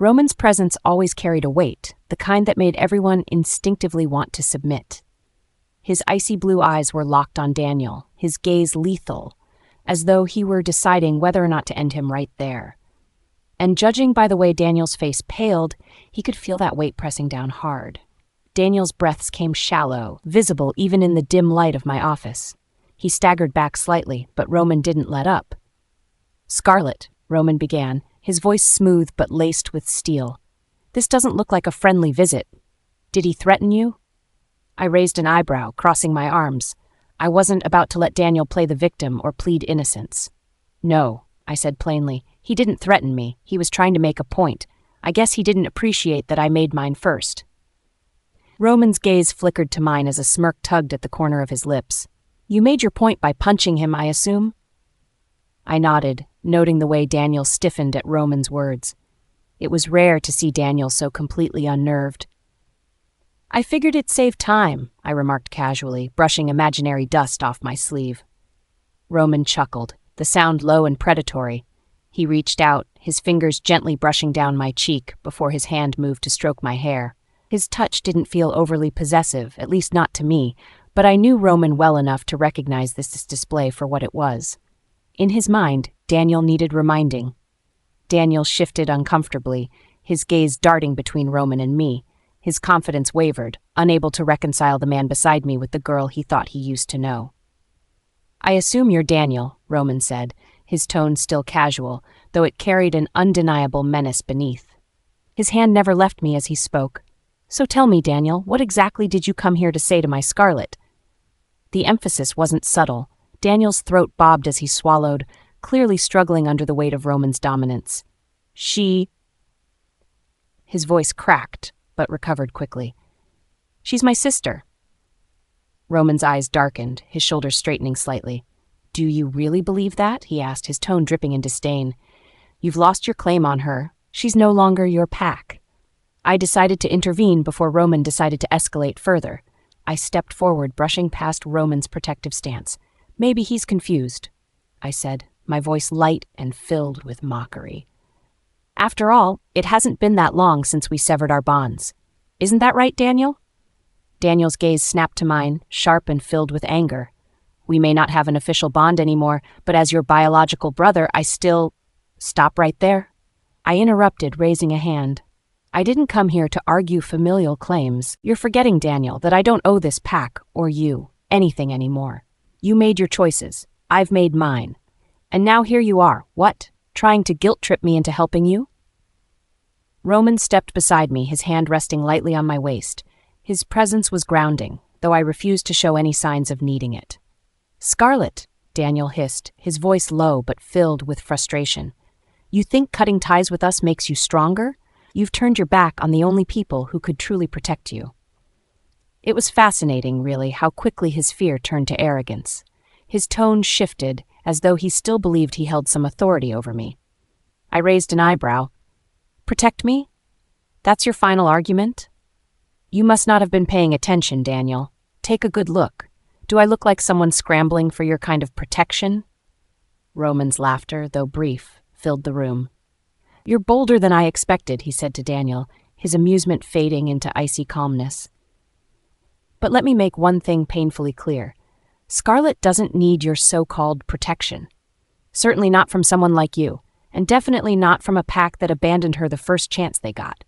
Roman's presence always carried a weight, the kind that made everyone instinctively want to submit. His icy blue eyes were locked on Daniel, his gaze lethal, as though he were deciding whether or not to end him right there. And judging by the way Daniel's face paled, he could feel that weight pressing down hard. Daniel's breaths came shallow, visible even in the dim light of my office. He staggered back slightly, but Roman didn't let up. Scarlett, Roman began, his voice smooth but laced with steel. This doesn't look like a friendly visit. Did he threaten you? I raised an eyebrow, crossing my arms. I wasn't about to let Daniel play the victim or plead innocence. No, I said plainly. He didn't threaten me. He was trying to make a point. I guess he didn't appreciate that I made mine first. Roman's gaze flickered to mine as a smirk tugged at the corner of his lips. You made your point by punching him, I assume? I nodded, noting the way Daniel stiffened at Roman's words. It was rare to see Daniel so completely unnerved. I figured it'd save time, I remarked casually, brushing imaginary dust off my sleeve. Roman chuckled, the sound low and predatory. He reached out, his fingers gently brushing down my cheek before his hand moved to stroke my hair. His touch didn't feel overly possessive, at least not to me, but I knew Roman well enough to recognize this display for what it was. In his mind, Daniel needed reminding. Daniel shifted uncomfortably, his gaze darting between Roman and me. His confidence wavered, unable to reconcile the man beside me with the girl he thought he used to know. I assume you're Daniel, Roman said, his tone still casual, though it carried an undeniable menace beneath. His hand never left me as he spoke. So tell me, Daniel, what exactly did you come here to say to my Scarlett? The emphasis wasn't subtle. Daniel's throat bobbed as he swallowed, clearly struggling under the weight of Roman's dominance. His voice cracked, but recovered quickly. She's my sister. Roman's eyes darkened, his shoulders straightening slightly. Do you really believe that? He asked, his tone dripping in disdain. You've lost your claim on her. She's no longer your pack. I decided to intervene before Roman decided to escalate further. I stepped forward, brushing past Roman's protective stance. Maybe he's confused, I said, my voice light and filled with mockery. After all, it hasn't been that long since we severed our bonds. Isn't that right, Daniel? Daniel's gaze snapped to mine, sharp and filled with anger. We may not have an official bond anymore, but as your biological brother, I still... Stop right there. I interrupted, raising a hand. I didn't come here to argue familial claims. You're forgetting, Daniel, that I don't owe this pack, or you, anything anymore. You made your choices. I've made mine. And now here you are, what? Trying to guilt-trip me into helping you? Roman stepped beside me, his hand resting lightly on my waist. His presence was grounding, though I refused to show any signs of needing it. "Scarlett," Daniel hissed, his voice low but filled with frustration. "You think cutting ties with us makes you stronger? You've turned your back on the only people who could truly protect you." It was fascinating, really, how quickly his fear turned to arrogance. His tone shifted, as though he still believed he held some authority over me. I raised an eyebrow. "Protect me? That's your final argument?" "You must not have been paying attention, Daniel. Take a good look. Do I look like someone scrambling for your kind of protection?" Roman's laughter, though brief, filled the room. "You're bolder than I expected," he said to Daniel, his amusement fading into icy calmness. "But let me make one thing painfully clear. Scarlett doesn't need your so-called protection. Certainly not from someone like you, and definitely not from a pack that abandoned her the first chance they got."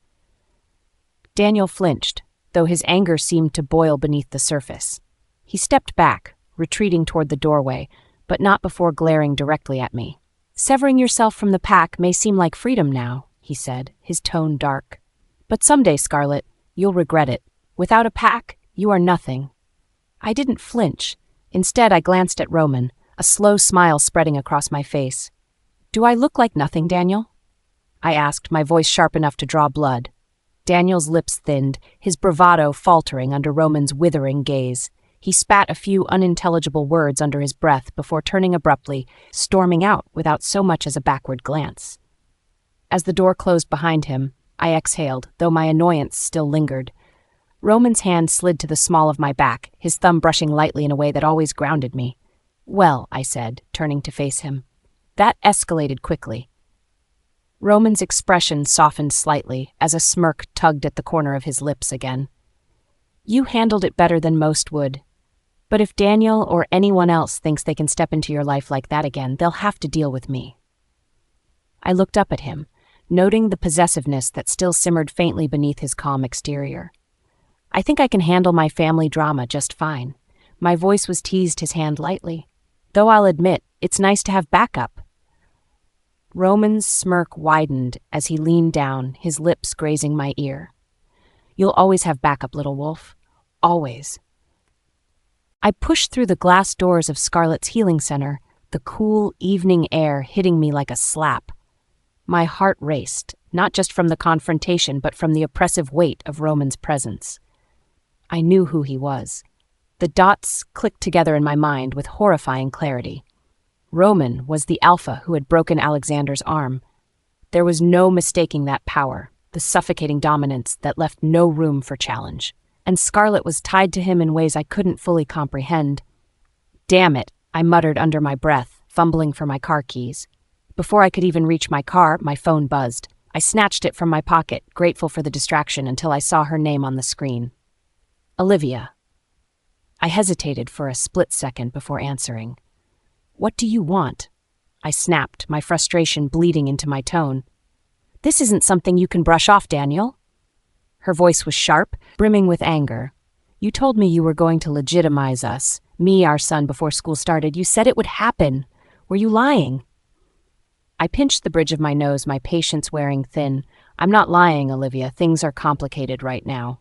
Daniel flinched, though his anger seemed to boil beneath the surface. He stepped back, retreating toward the doorway, but not before glaring directly at me. "Severing yourself from the pack may seem like freedom now," he said, his tone dark. "But someday, Scarlett, you'll regret it. Without a pack, you are nothing." I didn't flinch. Instead, I glanced at Roman, a slow smile spreading across my face. "Do I look like nothing, Daniel?" I asked, my voice sharp enough to draw blood. Daniel's lips thinned, his bravado faltering under Roman's withering gaze. He spat a few unintelligible words under his breath before turning abruptly, storming out without so much as a backward glance. As the door closed behind him, I exhaled, though my annoyance still lingered. Roman's hand slid to the small of my back, his thumb brushing lightly in a way that always grounded me. "Well," I said, turning to face him. That escalated quickly. Roman's expression softened slightly as a smirk tugged at the corner of his lips again. "You handled it better than most would. But if Daniel or anyone else thinks they can step into your life like that again, they'll have to deal with me." I looked up at him, noting the possessiveness that still simmered faintly beneath his calm exterior. "I think I can handle my family drama just fine." My voice was teased his hand lightly. "Though I'll admit, it's nice to have backup." Roman's smirk widened as he leaned down, his lips grazing my ear. "You'll always have backup, little wolf. Always." I pushed through the glass doors of Scarlett's healing center, the cool evening air hitting me like a slap. My heart raced, not just from the confrontation, but from the oppressive weight of Roman's presence. I knew who he was. The dots clicked together in my mind with horrifying clarity. Roman was the alpha who had broken Alexander's arm. There was no mistaking that power, the suffocating dominance that left no room for challenge. And Scarlett was tied to him in ways I couldn't fully comprehend. "Damn it," I muttered under my breath, fumbling for my car keys. Before I could even reach my car, my phone buzzed. I snatched it from my pocket, grateful for the distraction until I saw her name on the screen. "Olivia." I hesitated for a split second before answering. "What do you want?" I snapped, my frustration bleeding into my tone. "This isn't something you can brush off, Daniel." Her voice was sharp, brimming with anger. "You told me you were going to legitimize us, me, our son, before school started. You said it would happen. Were you lying?" I pinched the bridge of my nose, my patience wearing thin. "I'm not lying, Olivia. Things are complicated right now."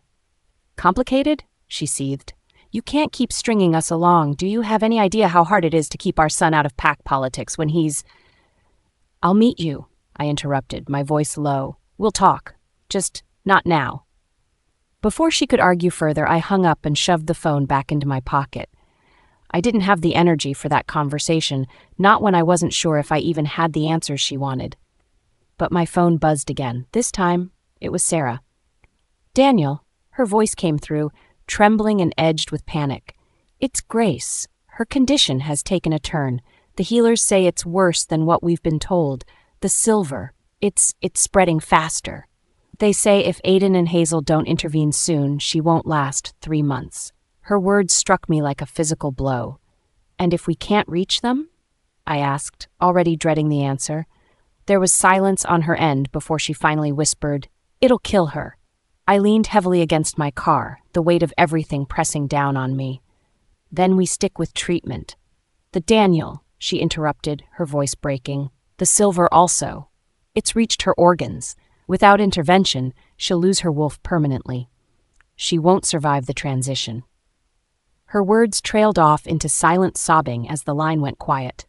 "Complicated?" she seethed. "You can't keep stringing us along. Do you have any idea how hard it is to keep our son out of pack politics when he's—" "I'll meet you," I interrupted, my voice low. "We'll talk. Just not now." Before she could argue further, I hung up and shoved the phone back into my pocket. I didn't have the energy for that conversation, not when I wasn't sure if I even had the answers she wanted. But my phone buzzed again. This time, it was Sarah. "Daniel," her voice came through, trembling and edged with panic. "It's Grace. Her condition has taken a turn. The healers say it's worse than what we've been told. The silver, it's spreading faster. They say if Aiden and Hazel don't intervene soon, she won't last 3 months." Her words struck me like a physical blow. "And if we can't reach them?" I asked, already dreading the answer. There was silence on her end before she finally whispered, "It'll kill her." I leaned heavily against my car, the weight of everything pressing down on me. "Then we stick with treatment." "The Daniel," she interrupted, her voice breaking. "The silver also. It's reached her organs. Without intervention, she'll lose her wolf permanently. She won't survive the transition." Her words trailed off into silent sobbing as the line went quiet.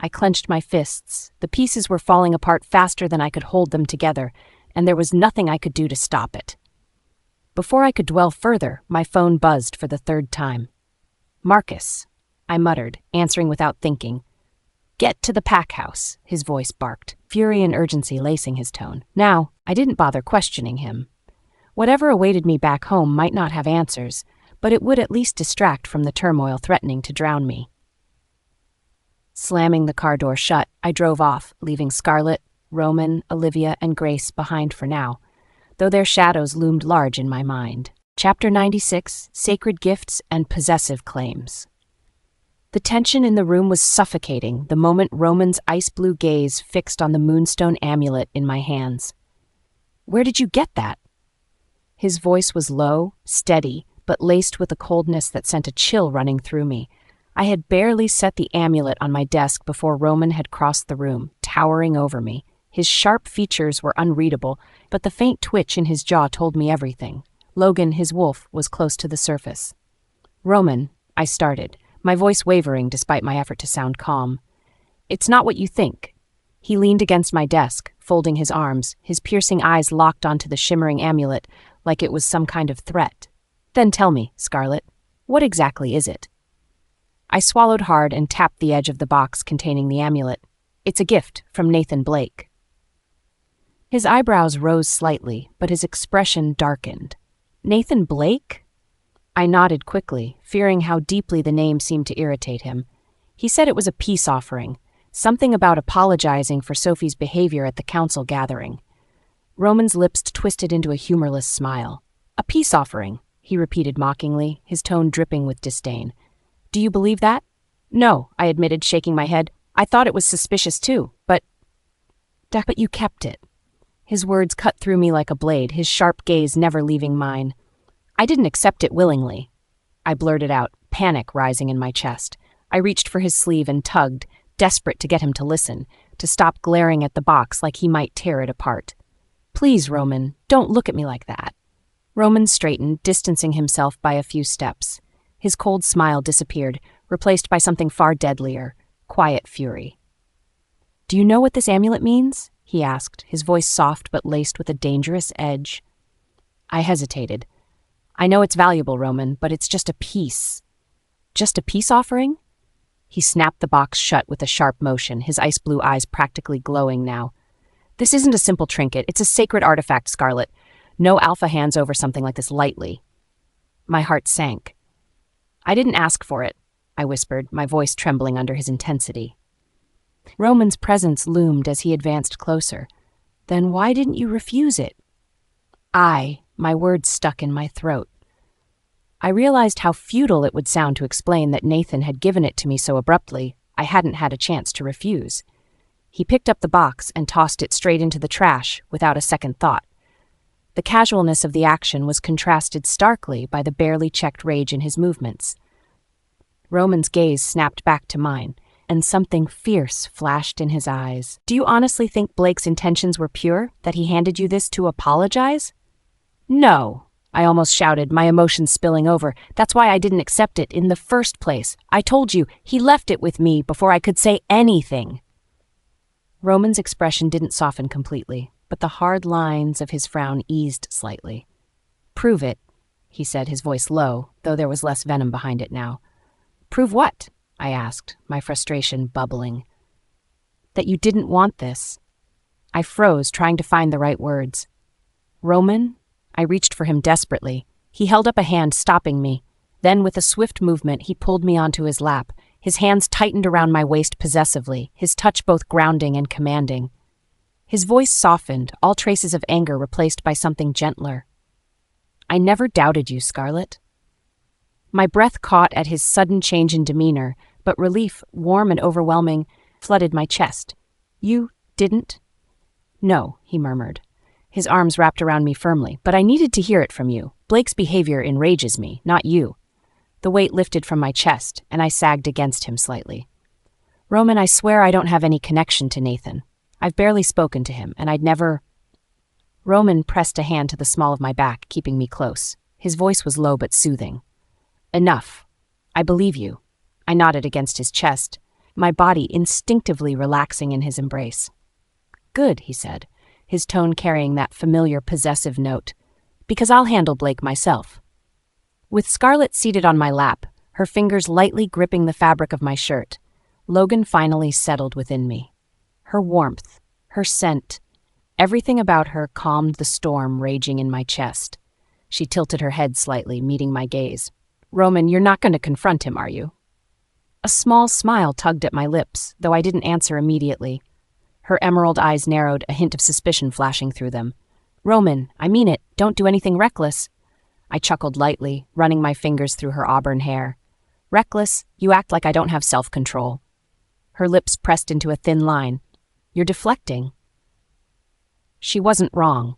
I clenched my fists. The pieces were falling apart faster than I could hold them together, and there was nothing I could do to stop it. Before I could dwell further, my phone buzzed for the third time. "Marcus," I muttered, answering without thinking. "Get to the pack house," his voice barked, fury and urgency lacing his tone. Now, I didn't bother questioning him. Whatever awaited me back home might not have answers, but it would at least distract from the turmoil threatening to drown me. Slamming the car door shut, I drove off, leaving Scarlett, Roman, Olivia, and Grace behind for now, though their shadows loomed large in my mind. Chapter 96, Sacred Gifts and Possessive Claims. The tension in the room was suffocating the moment Roman's ice-blue gaze fixed on the moonstone amulet in my hands. "Where did you get that?" His voice was low, steady, but laced with a coldness that sent a chill running through me. I had barely set the amulet on my desk before Roman had crossed the room, towering over me. His sharp features were unreadable, but the faint twitch in his jaw told me everything. Logan, his wolf, was close to the surface. "Roman," I started, my voice wavering despite my effort to sound calm. "It's not what you think." He leaned against my desk, folding his arms, his piercing eyes locked onto the shimmering amulet like it was some kind of threat. "Then tell me, Scarlett, what exactly is it?" I swallowed hard and tapped the edge of the box containing the amulet. "It's a gift from Nathan Blake." His eyebrows rose slightly, but his expression darkened. "Nathan Blake?" I nodded quickly, fearing how deeply the name seemed to irritate him. He said it was a peace offering, something about apologizing for Sophie's behavior at the council gathering. Roman's lips twisted into a humorless smile. "A peace offering," he repeated mockingly, his tone dripping with disdain. "Do you believe that?" "No," I admitted, shaking my head. "I thought it was suspicious too, but you kept it." His words cut through me like a blade, his sharp gaze never leaving mine. "I didn't accept it willingly," I blurted out, panic rising in my chest. I reached for his sleeve and tugged, desperate to get him to listen, to stop glaring at the box like he might tear it apart. "Please, Roman, don't look at me like that." Roman straightened, distancing himself by a few steps. His cold smile disappeared, replaced by something far deadlier, quiet fury. "Do you know what this amulet means?" he asked, his voice soft but laced with a dangerous edge. I hesitated. "I know it's valuable, Roman, but it's just a piece." "Just a peace offering?" He snapped the box shut with a sharp motion, his ice-blue eyes practically glowing now. "This isn't a simple trinket, it's a sacred artifact, Scarlett. No alpha hands over something like this lightly." My heart sank. "I didn't ask for it," I whispered, my voice trembling under his intensity. Roman's presence loomed as he advanced closer. "Then why didn't you refuse it?" My words stuck in my throat. I realized how futile it would sound to explain that Nathan had given it to me so abruptly, I hadn't had a chance to refuse. He picked up the box and tossed it straight into the trash without a second thought. The casualness of the action was contrasted starkly by the barely checked rage in his movements. Roman's gaze snapped back to mine, and something fierce flashed in his eyes. "Do you honestly think Blake's intentions were pure, that he handed you this to apologize?" "No," I almost shouted, my emotions spilling over. "That's why I didn't accept it in the first place. I told you, he left it with me before I could say anything." Roman's expression didn't soften completely, but the hard lines of his frown eased slightly. "Prove it," he said, his voice low, though there was less venom behind it now. "Prove what?" I asked, my frustration bubbling. "That you didn't want this." I froze, trying to find the right words. "Roman?" I reached for him desperately. He held up a hand, stopping me. Then, with a swift movement, he pulled me onto his lap. His hands tightened around my waist possessively, his touch both grounding and commanding. His voice softened, all traces of anger replaced by something gentler. "I never doubted you, Scarlett." My breath caught at his sudden change in demeanor, but relief, warm and overwhelming, flooded my chest. "You didn't?" "No," he murmured. His arms wrapped around me firmly, "but I needed to hear it from you. Blake's behavior enrages me, not you." The weight lifted from my chest, and I sagged against him slightly. "Roman, I swear I don't have any connection to Nathan. I've barely spoken to him, and I'd never..." Roman pressed a hand to the small of my back, keeping me close. His voice was low but soothing. Enough. I believe you. I nodded against his chest, my body instinctively relaxing in his embrace. Good, he said, his tone carrying that familiar possessive note. Because I'll handle Blake myself. With Scarlett seated on my lap, her fingers lightly gripping the fabric of my shirt, Logan finally settled within me. Her warmth, her scent, everything about her calmed the storm raging in my chest. She tilted her head slightly, meeting my gaze. Roman, you're not going to confront him, are you? A small smile tugged at my lips, though I didn't answer immediately. Her emerald eyes narrowed, a hint of suspicion flashing through them. Roman, I mean it. Don't do anything reckless. I chuckled lightly, running my fingers through her auburn hair. Reckless? You act like I don't have self-control. Her lips pressed into a thin line. You're deflecting. She wasn't wrong.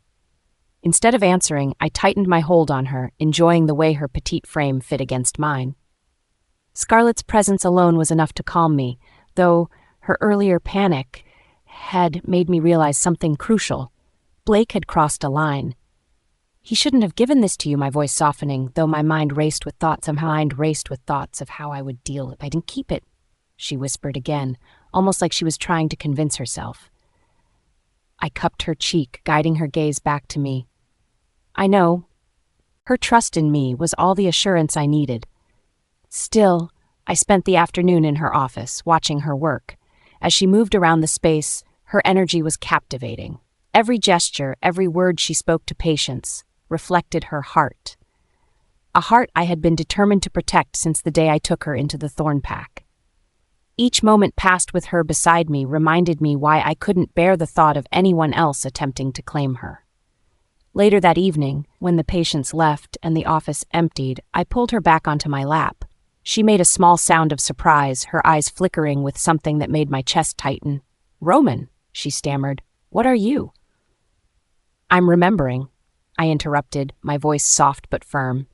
Instead of answering, I tightened my hold on her, enjoying the way her petite frame fit against mine. Scarlett's presence alone was enough to calm me, though her earlier panic had made me realize something crucial. Blake had crossed a line. He shouldn't have given this to you, my voice softening, though my mind raced with thoughts of how I would deal if I didn't keep it, she whispered again, almost like she was trying to convince herself. I cupped her cheek, guiding her gaze back to me. I know. Her trust in me was all the assurance I needed. Still, I spent the afternoon in her office, watching her work. As she moved around the space, her energy was captivating. Every gesture, every word she spoke to patients reflected her heart. A heart I had been determined to protect since the day I took her into the Thorn Pack. Each moment passed with her beside me reminded me why I couldn't bear the thought of anyone else attempting to claim her. Later that evening, when the patients left and the office emptied, I pulled her back onto my lap. She made a small sound of surprise, her eyes flickering with something that made my chest tighten. Roman, she stammered. What are you? I'm remembering, I interrupted, my voice soft but firm.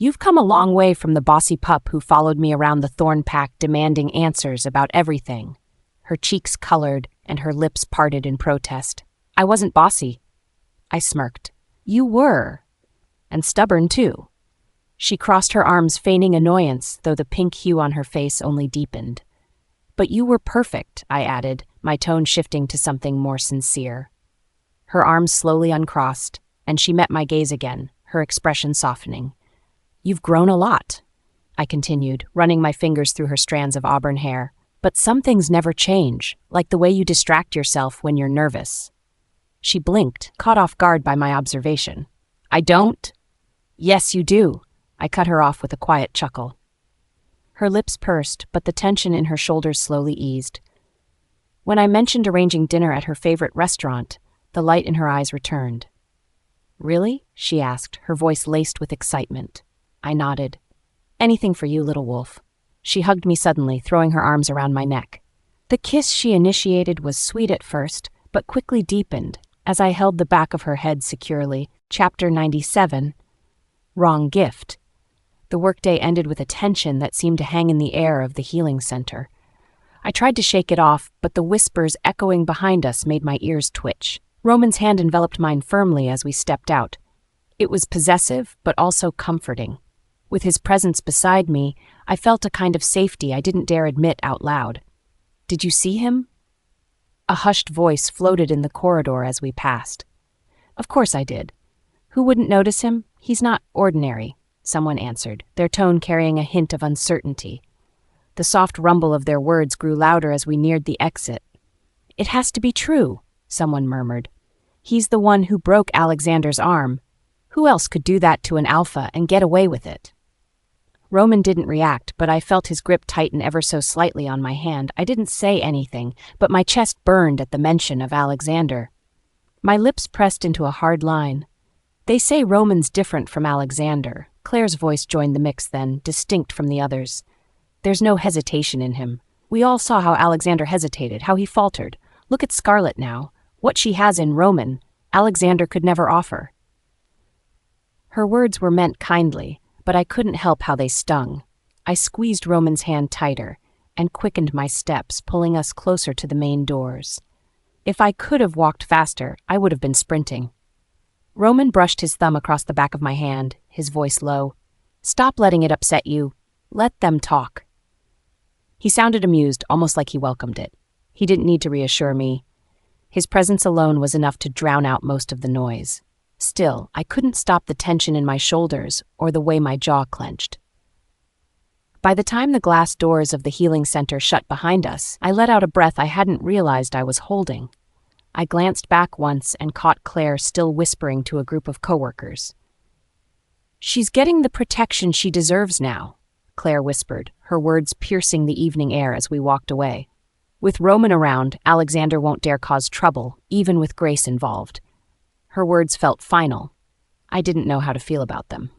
You've come a long way from the bossy pup who followed me around the Thorn Pack demanding answers about everything. Her cheeks colored and her lips parted in protest. I wasn't bossy. I smirked. You were. And stubborn, too. She crossed her arms, feigning annoyance, though the pink hue on her face only deepened. But you were perfect, I added, my tone shifting to something more sincere. Her arms slowly uncrossed, and she met my gaze again, her expression softening. You've grown a lot, I continued, running my fingers through her strands of auburn hair. But some things never change, like the way you distract yourself when you're nervous. She blinked, caught off guard by my observation. I don't? Yes, you do. I cut her off with a quiet chuckle. Her lips pursed, but the tension in her shoulders slowly eased. When I mentioned arranging dinner at her favorite restaurant, the light in her eyes returned. Really? She asked, her voice laced with excitement. I nodded. Anything for you, little wolf. She hugged me suddenly, throwing her arms around my neck. The kiss she initiated was sweet at first, but quickly deepened as I held the back of her head securely. Chapter 97. Wrong gift. The workday ended with a tension that seemed to hang in the air of the healing center. I tried to shake it off, but the whispers echoing behind us made my ears twitch. Roman's hand enveloped mine firmly as we stepped out. It was possessive, but also comforting. With his presence beside me, I felt a kind of safety I didn't dare admit out loud. Did you see him? A hushed voice floated in the corridor as we passed. Of course I did. Who wouldn't notice him? He's not ordinary, someone answered, their tone carrying a hint of uncertainty. The soft rumble of their words grew louder as we neared the exit. It has to be true, someone murmured. He's the one who broke Alexander's arm. Who else could do that to an alpha and get away with it? Roman didn't react, but I felt his grip tighten ever so slightly on my hand. I didn't say anything, but my chest burned at the mention of Alexander. My lips pressed into a hard line. They say Roman's different from Alexander. Claire's voice joined the mix then, distinct from the others. There's no hesitation in him. We all saw how Alexander hesitated, how he faltered. Look at Scarlett now. What she has in Roman, Alexander could never offer. Her words were meant kindly, but I couldn't help how they stung. I squeezed Roman's hand tighter and quickened my steps, pulling us closer to the main doors. If I could have walked faster, I would have been sprinting. Roman brushed his thumb across the back of my hand, his voice low. Stop letting it upset you. Let them talk. He sounded amused, almost like he welcomed it. He didn't need to reassure me. His presence alone was enough to drown out most of the noise. Still, I couldn't stop the tension in my shoulders or the way my jaw clenched. By the time the glass doors of the healing center shut behind us, I let out a breath I hadn't realized I was holding. I glanced back once and caught Claire still whispering to a group of coworkers. She's getting the protection she deserves now, Claire whispered, her words piercing the evening air as we walked away. With Roman around, Alexander won't dare cause trouble, even with Grace involved. Her words felt final. I didn't know how to feel about them.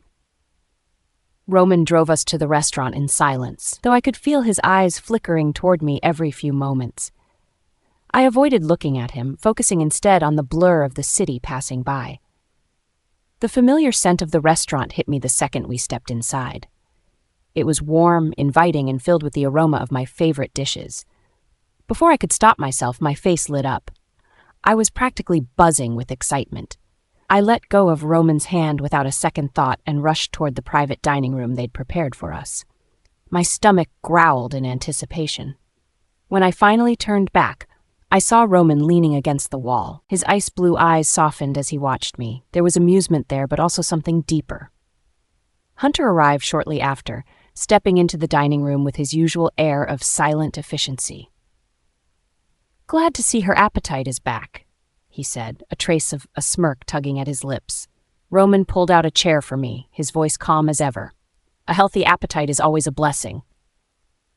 Roman drove us to the restaurant in silence, though I could feel his eyes flickering toward me every few moments. I avoided looking at him, focusing instead on the blur of the city passing by. The familiar scent of the restaurant hit me the second we stepped inside. It was warm, inviting, and filled with the aroma of my favorite dishes. Before I could stop myself, my face lit up. I was practically buzzing with excitement. I let go of Roman's hand without a second thought and rushed toward the private dining room they'd prepared for us. My stomach growled in anticipation. When I finally turned back, I saw Roman leaning against the wall. His ice-blue eyes softened as he watched me. There was amusement there, but also something deeper. Hunter arrived shortly after, stepping into the dining room with his usual air of silent efficiency. "Glad to see her appetite is back," he said, a trace of a smirk tugging at his lips. Roman pulled out a chair for me, his voice calm as ever. "A healthy appetite is always a blessing."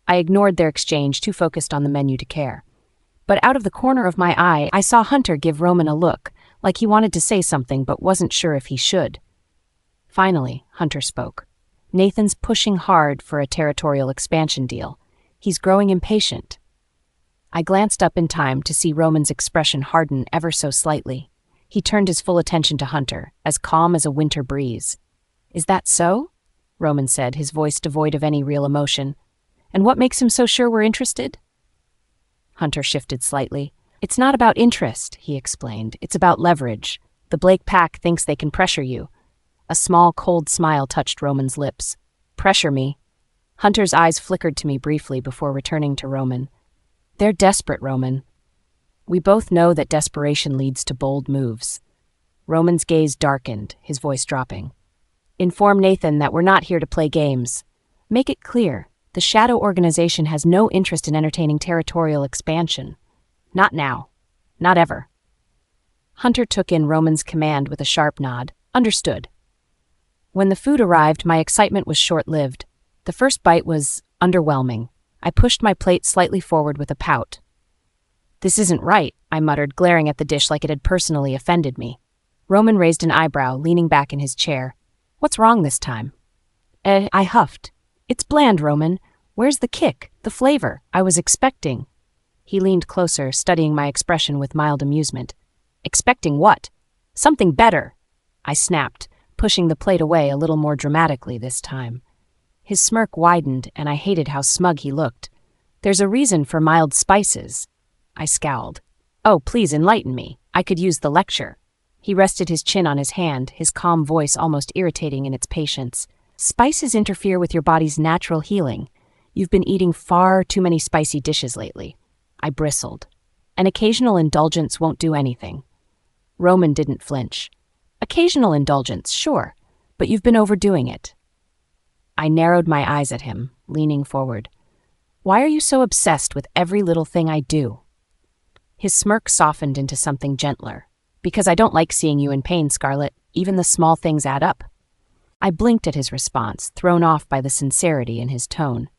I ignored their exchange, too focused on the menu to care. But out of the corner of my eye, I saw Hunter give Roman a look, like he wanted to say something but wasn't sure if he should. Finally, Hunter spoke. "Nathan's pushing hard for a territorial expansion deal. He's growing impatient." I glanced up in time to see Roman's expression harden ever so slightly. He turned his full attention to Hunter, as calm as a winter breeze. "Is that so?" Roman said, his voice devoid of any real emotion. "And what makes him so sure we're interested?" Hunter shifted slightly. "It's not about interest," he explained. "It's about leverage. The Blake Pack thinks they can pressure you." A small, cold smile touched Roman's lips. "Pressure me?" Hunter's eyes flickered to me briefly before returning to Roman. "They're desperate, Roman. We both know that desperation leads to bold moves." Roman's gaze darkened, his voice dropping. "Inform Nathan that we're not here to play games. Make it clear, the Shadow Organization has no interest in entertaining territorial expansion. Not now. Not ever." Hunter took in Roman's command with a sharp nod. "Understood." When the food arrived, my excitement was short-lived. The first bite was underwhelming. I pushed my plate slightly forward with a pout. "This isn't right," I muttered, glaring at the dish like it had personally offended me. Roman raised an eyebrow, leaning back in his chair. "What's wrong this time?" I huffed. "It's bland, Roman. Where's the kick, the flavor I was expecting?" He leaned closer, studying my expression with mild amusement. "Expecting what? Something better," I snapped, pushing the plate away a little more dramatically this time. His smirk widened, and I hated how smug he looked. "There's a reason for mild spices." I scowled. "Oh, please enlighten me. I could use the lecture." He rested his chin on his hand, his calm voice almost irritating in its patience. "Spices interfere with your body's natural healing. You've been eating far too many spicy dishes lately." I bristled. "An occasional indulgence won't do anything." Roman didn't flinch. "Occasional indulgence, sure, but you've been overdoing it." I narrowed my eyes at him, leaning forward. "Why are you so obsessed with every little thing I do?" His smirk softened into something gentler. "Because I don't like seeing you in pain, Scarlett. Even the small things add up." I blinked at his response, thrown off by the sincerity in his tone.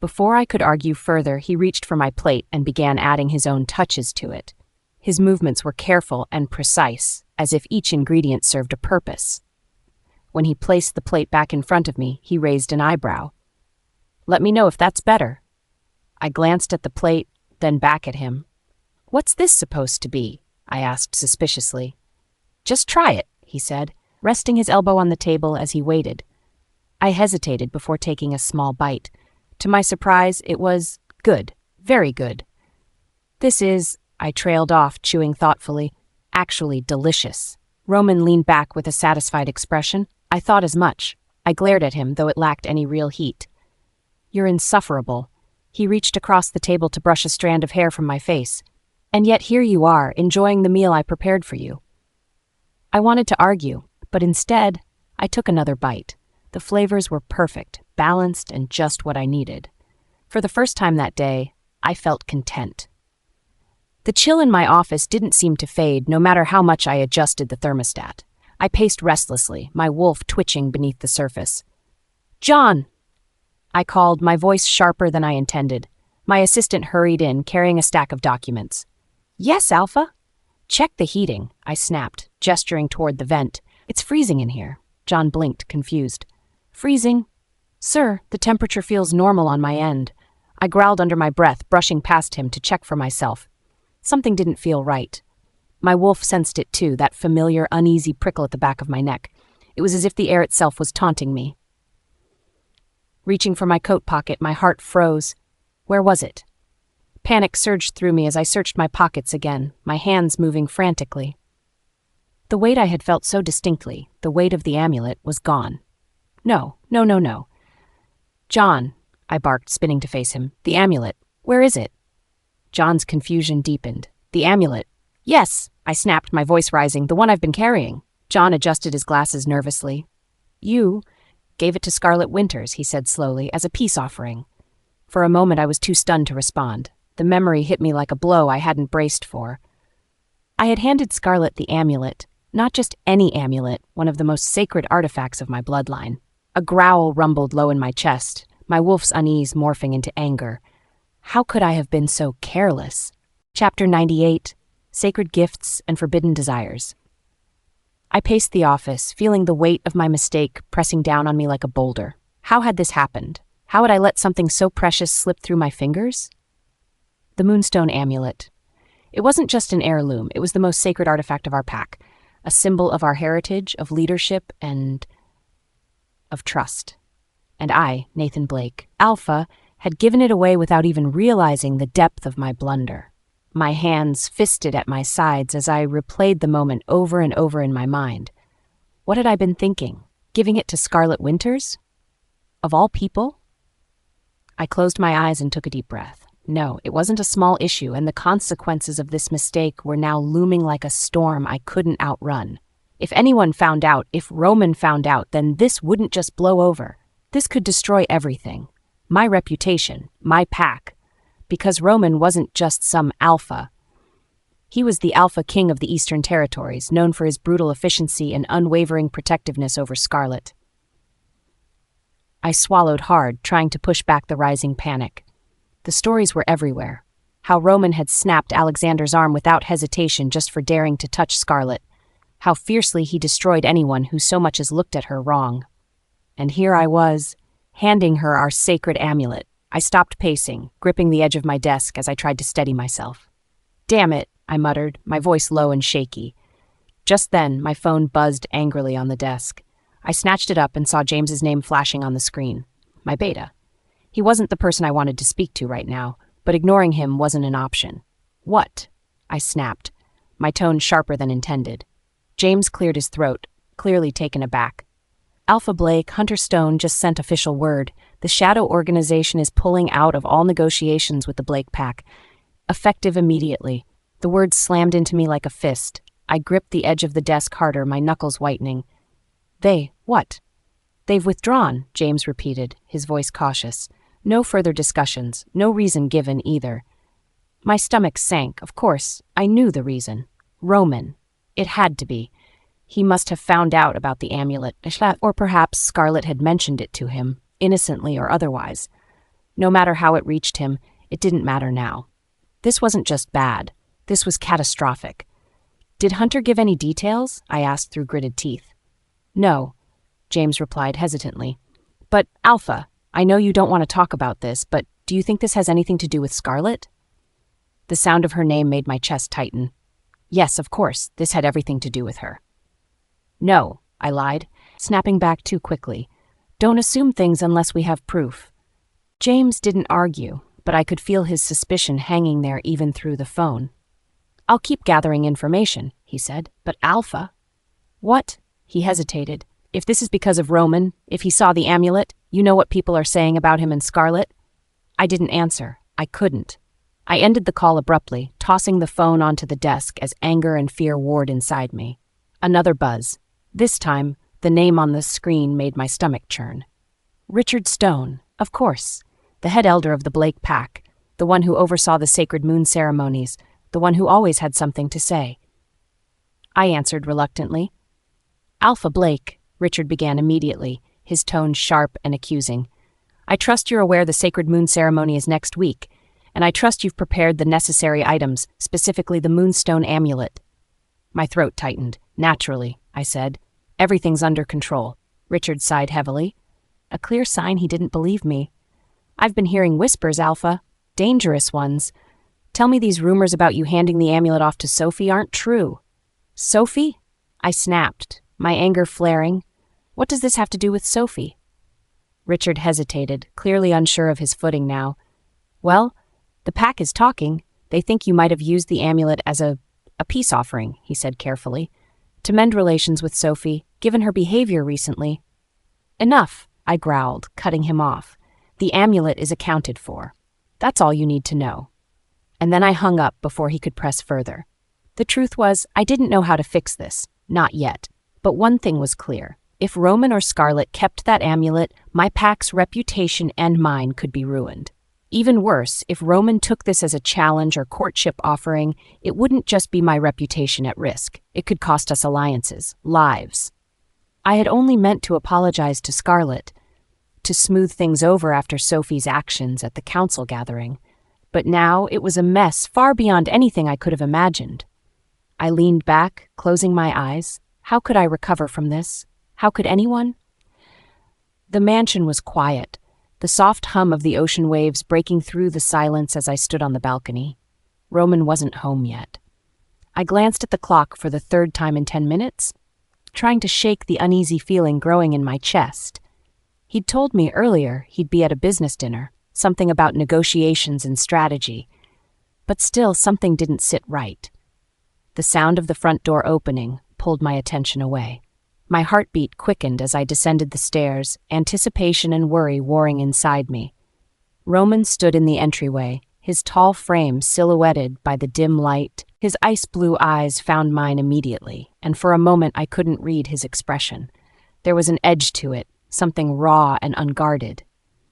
Before I could argue further, he reached for my plate and began adding his own touches to it. His movements were careful and precise, as if each ingredient served a purpose. When he placed the plate back in front of me, he raised an eyebrow. "Let me know if that's better." I glanced at the plate, then back at him. "What's this supposed to be?" I asked suspiciously. "Just try it," he said, resting his elbow on the table as he waited. I hesitated before taking a small bite. To my surprise, it was good, very good. "This is," I trailed off, chewing thoughtfully, "actually delicious." Roman leaned back with a satisfied expression. I thought as much. I glared at him, though it lacked any real heat. You're insufferable. He reached across the table to brush a strand of hair from my face. And yet here you are, enjoying the meal I prepared for you. I wanted to argue, but instead, I took another bite. The flavors were perfect, balanced, and just what I needed. For the first time that day, I felt content. The chill in my office didn't seem to fade, no matter how much I adjusted the thermostat. I paced restlessly, my wolf twitching beneath the surface. "John!" I called, my voice sharper than I intended. My assistant hurried in, carrying a stack of documents. "Yes, Alpha?" "Check the heating," I snapped, gesturing toward the vent. "It's freezing in here." John blinked, confused. "Freezing? Sir, the temperature feels normal on my end." I growled under my breath, brushing past him to check for myself. Something didn't feel right. My wolf sensed it too, that familiar, uneasy prickle at the back of my neck. It was as if the air itself was taunting me. Reaching for my coat pocket, my heart froze. Where was it? Panic surged through me as I searched my pockets again, my hands moving frantically. The weight I had felt so distinctly, the weight of the amulet, was gone. No. "John," I barked, spinning to face him. "The amulet. Where is it?" John's confusion deepened. "The amulet." "Yes," I snapped, my voice rising. "The one I've been carrying." John adjusted his glasses nervously. "You gave it to Scarlett Winters," he said slowly, "as a peace offering." For a moment I was too stunned to respond. The memory hit me like a blow I hadn't braced for. I had handed Scarlett the amulet, not just any amulet, one of the most sacred artifacts of my bloodline. A growl rumbled low in my chest, my wolf's unease morphing into anger. How could I have been so careless? Chapter 98, Sacred Gifts and Forbidden Desires. I paced the office, feeling the weight of my mistake pressing down on me like a boulder. How had this happened? How had I let something so precious slip through my fingers? The Moonstone Amulet. It wasn't just an heirloom, it was the most sacred artifact of our pack, a symbol of our heritage, of leadership, and of trust. And I, Nathan Blake, Alpha, had given it away without even realizing the depth of my blunder. My hands fisted at my sides as I replayed the moment over and over in my mind. What had I been thinking? Giving it to Scarlett Winters? Of all people? I closed my eyes and took a deep breath. No, it wasn't a small issue, and the consequences of this mistake were now looming like a storm I couldn't outrun. If anyone found out, if Roman found out, then this wouldn't just blow over. This could destroy everything. My reputation, my pack. Because Roman wasn't just some alpha. He was the alpha king of the Eastern Territories, known for his brutal efficiency and unwavering protectiveness over Scarlett. I swallowed hard, trying to push back the rising panic. The stories were everywhere. How Roman had snapped Alexander's arm without hesitation just for daring to touch Scarlett. How fiercely he destroyed anyone who so much as looked at her wrong. And here I was, handing her our sacred amulet. I stopped pacing, gripping the edge of my desk as I tried to steady myself. "Damn it," I muttered, my voice low and shaky. Just then, my phone buzzed angrily on the desk. I snatched it up and saw James's name flashing on the screen. My beta. He wasn't the person I wanted to speak to right now, but ignoring him wasn't an option. "What?" I snapped, my tone sharper than intended. James cleared his throat, clearly taken aback. "Alpha Blake, Hunter Stone just sent official word. The Shadow Organization is pulling out of all negotiations with the Blake Pack. Effective immediately." The words slammed into me like a fist. I gripped the edge of the desk harder, my knuckles whitening. What? "They've withdrawn," James repeated, his voice cautious. No further discussions, no reason given either. My stomach sank, of course. I knew the reason. Roman. It had to be. He must have found out about the amulet, or perhaps Scarlett had mentioned it to him, innocently or otherwise. No matter how it reached him, it didn't matter now. This wasn't just bad. This was catastrophic. "Did Hunter give any details?" I asked through gritted teeth. "No," James replied hesitantly. "But, Alpha, I know you don't want to talk about this, but do you think this has anything to do with Scarlett?" The sound of her name made my chest tighten. Yes, of course, this had everything to do with her. "No," I lied, snapping back too quickly. "Don't assume things unless we have proof." James didn't argue, but I could feel his suspicion hanging there even through the phone. "I'll keep gathering information," he said, "but Alpha..." What? He hesitated. If this is because of Roman, if he saw the amulet, you know what people are saying about him and Scarlett? I didn't answer. I couldn't. I ended the call abruptly, tossing the phone onto the desk as anger and fear warred inside me. Another buzz. This time, the name on the screen made my stomach churn. Richard Stone, of course. The head elder of the Blake Pack, the one who oversaw the sacred moon ceremonies, the one who always had something to say. I answered reluctantly. Alpha Blake, Richard began immediately, his tone sharp and accusing. I trust you're aware the sacred moon ceremony is next week, and I trust you've prepared the necessary items, specifically the moonstone amulet. My throat tightened. Naturally, I said. Everything's under control. Richard sighed heavily. A clear sign he didn't believe me. I've been hearing whispers, Alpha. Dangerous ones. Tell me these rumors about you handing the amulet off to Sophie aren't true. Sophie? I snapped, my anger flaring. What does this have to do with Sophie? Richard hesitated, clearly unsure of his footing now. Well, the pack is talking. They think you might have used the amulet as a peace offering, he said carefully, to mend relations with Sophie, given her behavior recently. Enough, I growled, cutting him off. The amulet is accounted for. That's all you need to know. And then I hung up before he could press further. The truth was, I didn't know how to fix this. Not yet. But one thing was clear. If Roman or Scarlett kept that amulet, my pack's reputation and mine could be ruined. Even worse, if Roman took this as a challenge or courtship offering, it wouldn't just be my reputation at risk. It could cost us alliances, lives. I had only meant to apologize to Scarlett, to smooth things over after Sophie's actions at the council gathering. But now it was a mess far beyond anything I could have imagined. I leaned back, closing my eyes. How could I recover from this? How could anyone? The mansion was quiet, the soft hum of the ocean waves breaking through the silence as I stood on the balcony. Roman wasn't home yet. I glanced at the clock for the third time in 10 minutes, trying to shake the uneasy feeling growing in my chest. He'd told me earlier he'd be at a business dinner, something about negotiations and strategy. But still, something didn't sit right. The sound of the front door opening pulled my attention away. My heartbeat quickened as I descended the stairs, anticipation and worry warring inside me. Roman stood in the entryway, his tall frame silhouetted by the dim light. His ice-blue eyes found mine immediately, and for a moment I couldn't read his expression. There was an edge to it, something raw and unguarded.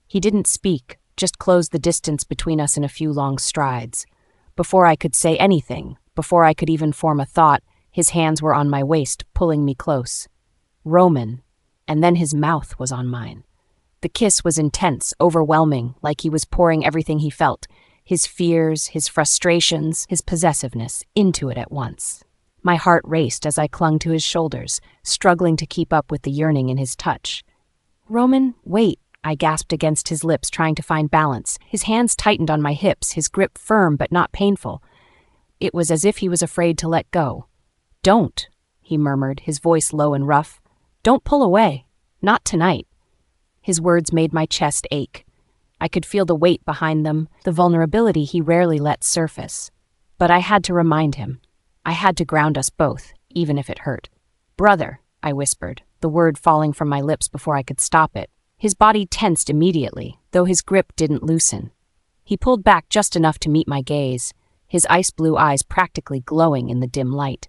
He didn't speak, just closed the distance between us in a few long strides. Before I could say anything, before I could even form a thought, his hands were on my waist, pulling me close. Roman, and then his mouth was on mine. The kiss was intense, overwhelming, like he was pouring everything he felt, his fears, his frustrations, his possessiveness, into it at once. My heart raced as I clung to his shoulders, struggling to keep up with the yearning in his touch. Roman, wait, I gasped against his lips, trying to find balance. His hands tightened on my hips, his grip firm but not painful. It was as if he was afraid to let go. Don't, he murmured, his voice low and rough. Don't pull away. Not tonight. His words made my chest ache. I could feel the weight behind them, the vulnerability he rarely let surface. But I had to remind him. I had to ground us both, even if it hurt. Brother, I whispered, the word falling from my lips before I could stop it. His body tensed immediately, though his grip didn't loosen. He pulled back just enough to meet my gaze, his ice-blue eyes practically glowing in the dim light.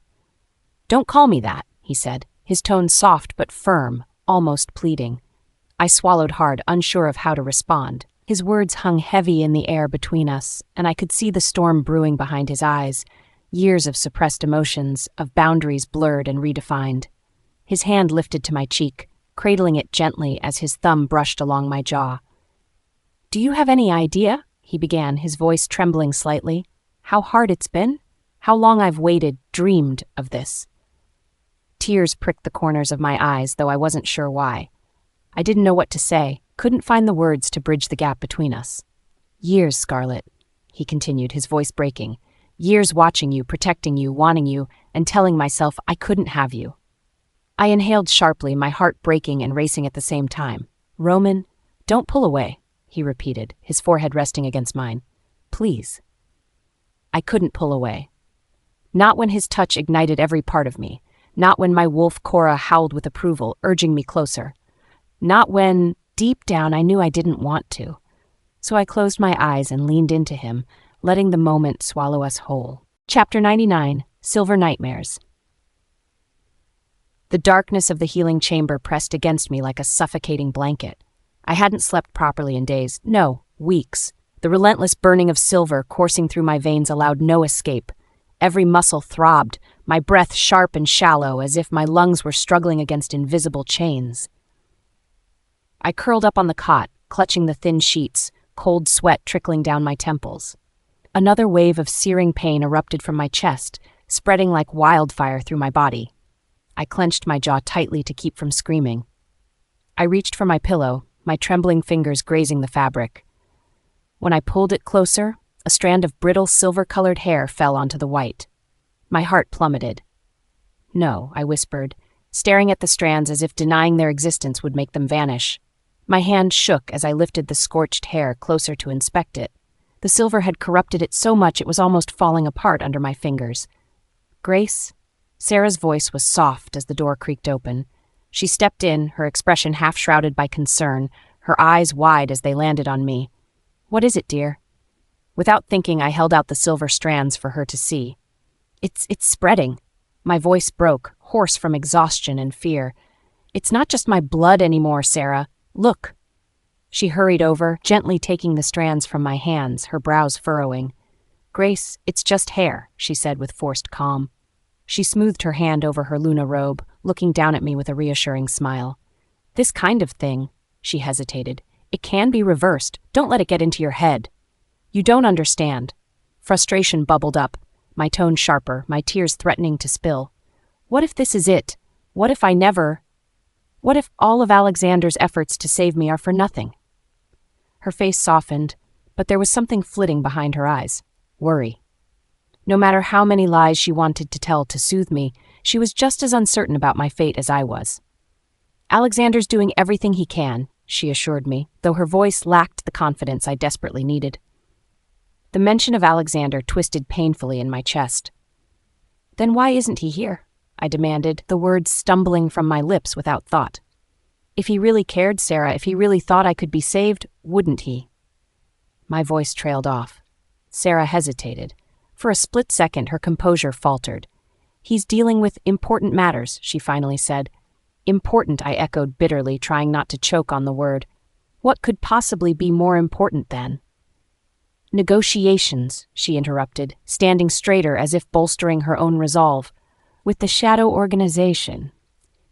Don't call me that, he said, his tone soft but firm, almost pleading. I swallowed hard, unsure of how to respond. His words hung heavy in the air between us, and I could see the storm brewing behind his eyes, years of suppressed emotions, of boundaries blurred and redefined. His hand lifted to my cheek, cradling it gently as his thumb brushed along my jaw. Do you have any idea, he began, his voice trembling slightly, how hard it's been? How long I've waited, dreamed of this? Tears pricked the corners of my eyes, though I wasn't sure why. I didn't know what to say, couldn't find the words to bridge the gap between us. Years, Scarlett, he continued, his voice breaking. Years watching you, protecting you, wanting you, and telling myself I couldn't have you. I inhaled sharply, my heart breaking and racing at the same time. Roman, don't pull away, he repeated, his forehead resting against mine. Please. I couldn't pull away. Not when his touch ignited every part of me. Not when my wolf Cora howled with approval, urging me closer. Not when, deep down, I knew I didn't want to. So I closed my eyes and leaned into him, letting the moment swallow us whole. Chapter 99, Silver Nightmares. The darkness of the healing chamber pressed against me like a suffocating blanket. I hadn't slept properly in days, no, weeks. The relentless burning of silver coursing through my veins allowed no escape. Every muscle throbbed, my breath sharp and shallow, as if my lungs were struggling against invisible chains. I curled up on the cot, clutching the thin sheets, cold sweat trickling down my temples. Another wave of searing pain erupted from my chest, spreading like wildfire through my body. I clenched my jaw tightly to keep from screaming. I reached for my pillow, my trembling fingers grazing the fabric. When I pulled it closer, a strand of brittle silver-colored hair fell onto the white. My heart plummeted. "No," I whispered, staring at the strands as if denying their existence would make them vanish. My hand shook as I lifted the scorched hair closer to inspect it. The silver had corrupted it so much it was almost falling apart under my fingers. "Grace?" Sarah's voice was soft as the door creaked open. She stepped in, her expression half shrouded by concern, her eyes wide as they landed on me. "What is it, dear?" Without thinking, I held out the silver strands for her to see. It's spreading." My voice broke, hoarse from exhaustion and fear. "It's not just my blood anymore, Sarah. Look." She hurried over, gently taking the strands from my hands, her brows furrowing. "Grace, it's just hair," she said with forced calm. She smoothed her hand over her Luna robe, looking down at me with a reassuring smile. "This kind of thing," she hesitated, "it can be reversed. Don't let it get into your head." "You don't understand." Frustration bubbled up, my tone sharper, my tears threatening to spill. "What if this is it? What if What if all of Alexander's efforts to save me are for nothing?" Her face softened, but there was something flitting behind her eyes. Worry. No matter how many lies she wanted to tell to soothe me, she was just as uncertain about my fate as I was. "Alexander's doing everything he can," she assured me, though her voice lacked the confidence I desperately needed. The mention of Alexander twisted painfully in my chest. "Then why isn't he here?" I demanded, the words stumbling from my lips without thought. "If he really cared, Sarah, if he really thought I could be saved, wouldn't he?" My voice trailed off. Sarah hesitated. For a split second, her composure faltered. "He's dealing with important matters," she finally said. "Important," I echoed bitterly, trying not to choke on the word. What could possibly be more important than? "Negotiations," she interrupted, standing straighter as if bolstering her own resolve. "With the Shadow Organization.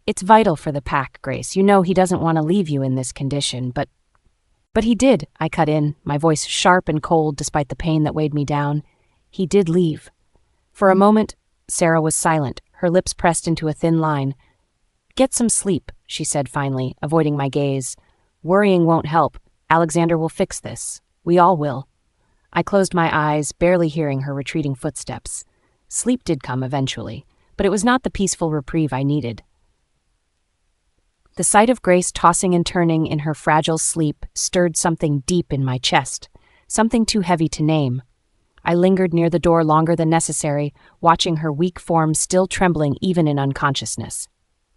It's vital for the Pack, Grace. You know he doesn't want to leave you in this condition, but he did," I cut in, my voice sharp and cold despite the pain that weighed me down. "He did leave." For a moment, Sarah was silent, her lips pressed into a thin line. "Get some sleep," she said finally, avoiding my gaze. "Worrying won't help. Alexander will fix this. We all will." I closed my eyes, barely hearing her retreating footsteps. Sleep did come eventually, but it was not the peaceful reprieve I needed. The sight of Grace tossing and turning in her fragile sleep stirred something deep in my chest, something too heavy to name. I lingered near the door longer than necessary, watching her weak form still trembling even in unconsciousness.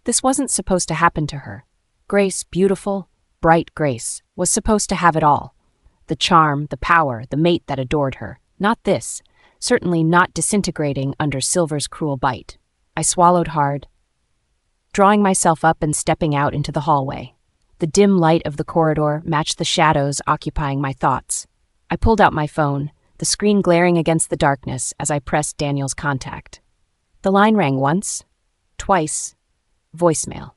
This wasn't supposed to happen to her. Grace, beautiful, bright Grace, was supposed to have it all. The charm, the power, the mate that adored her. Not this, certainly not disintegrating under Silver's cruel bite. I swallowed hard, drawing myself up and stepping out into the hallway. The dim light of the corridor matched the shadows occupying my thoughts. I pulled out my phone, the screen glaring against the darkness as I pressed Daniel's contact. The line rang once, twice, voicemail.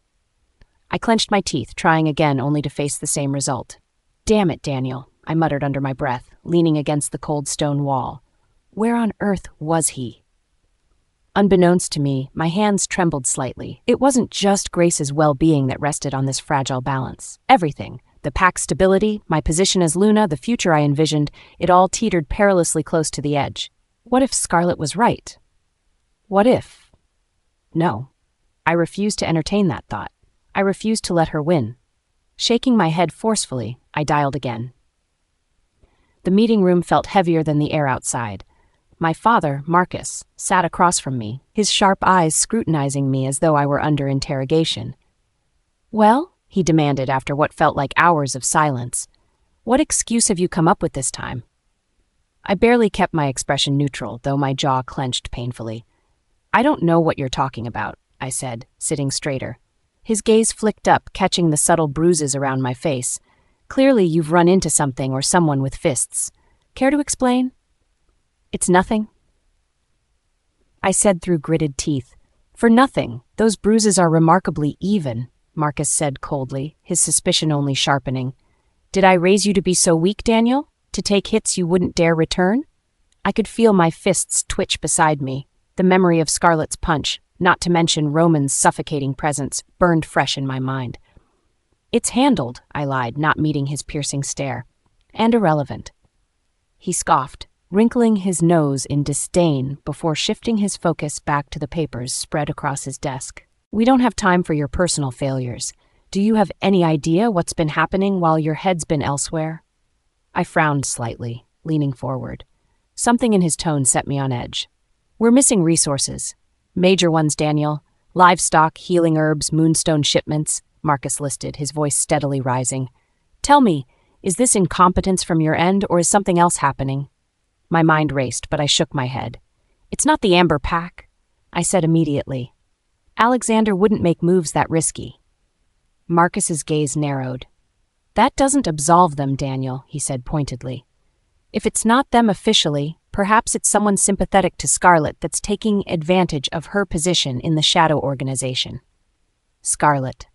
I clenched my teeth, trying again only to face the same result. "Damn it, Daniel," I muttered under my breath, leaning against the cold stone wall. Where on earth was he? Unbeknownst to me, my hands trembled slightly. It wasn't just Grace's well-being that rested on this fragile balance. Everything. The Pack's stability, my position as Luna, the future I envisioned, it all teetered perilously close to the edge. What if Scarlett was right? What if? No. I refused to entertain that thought. I refused to let her win. Shaking my head forcefully, I dialed again. The meeting room felt heavier than the air outside. My father, Marcus, sat across from me, his sharp eyes scrutinizing me as though I were under interrogation. "Well?" he demanded after what felt like hours of silence. "What excuse have you come up with this time?" I barely kept my expression neutral, though my jaw clenched painfully. "I don't know what you're talking about," I said, sitting straighter. His gaze flicked up, catching the subtle bruises around my face. "Clearly you've run into something or someone with fists. Care to explain?" "It's nothing," I said through gritted teeth. "For nothing. Those bruises are remarkably even," Marcus said coldly, his suspicion only sharpening. "Did I raise you to be so weak, Daniel? To take hits you wouldn't dare return?" I could feel my fists twitch beside me. The memory of Scarlett's punch, not to mention Roman's suffocating presence, burned fresh in my mind. "It's handled," I lied, not meeting his piercing stare. "And irrelevant." He scoffed, wrinkling his nose in disdain before shifting his focus back to the papers spread across his desk. "We don't have time for your personal failures. Do you have any idea what's been happening while your head's been elsewhere?" I frowned slightly, leaning forward. Something in his tone set me on edge. "We're missing resources. Major ones, Daniel. Livestock, healing herbs, moonstone shipments," Marcus listed, his voice steadily rising. "Tell me, is this incompetence from your end, or is something else happening?" My mind raced, but I shook my head. "It's not the Amber Pack," I said immediately. "Alexander wouldn't make moves that risky." Marcus's gaze narrowed. "That doesn't absolve them, Daniel," he said pointedly. "If it's not them officially, perhaps it's someone sympathetic to Scarlett that's taking advantage of her position in the Shadow Organization." Scarlett.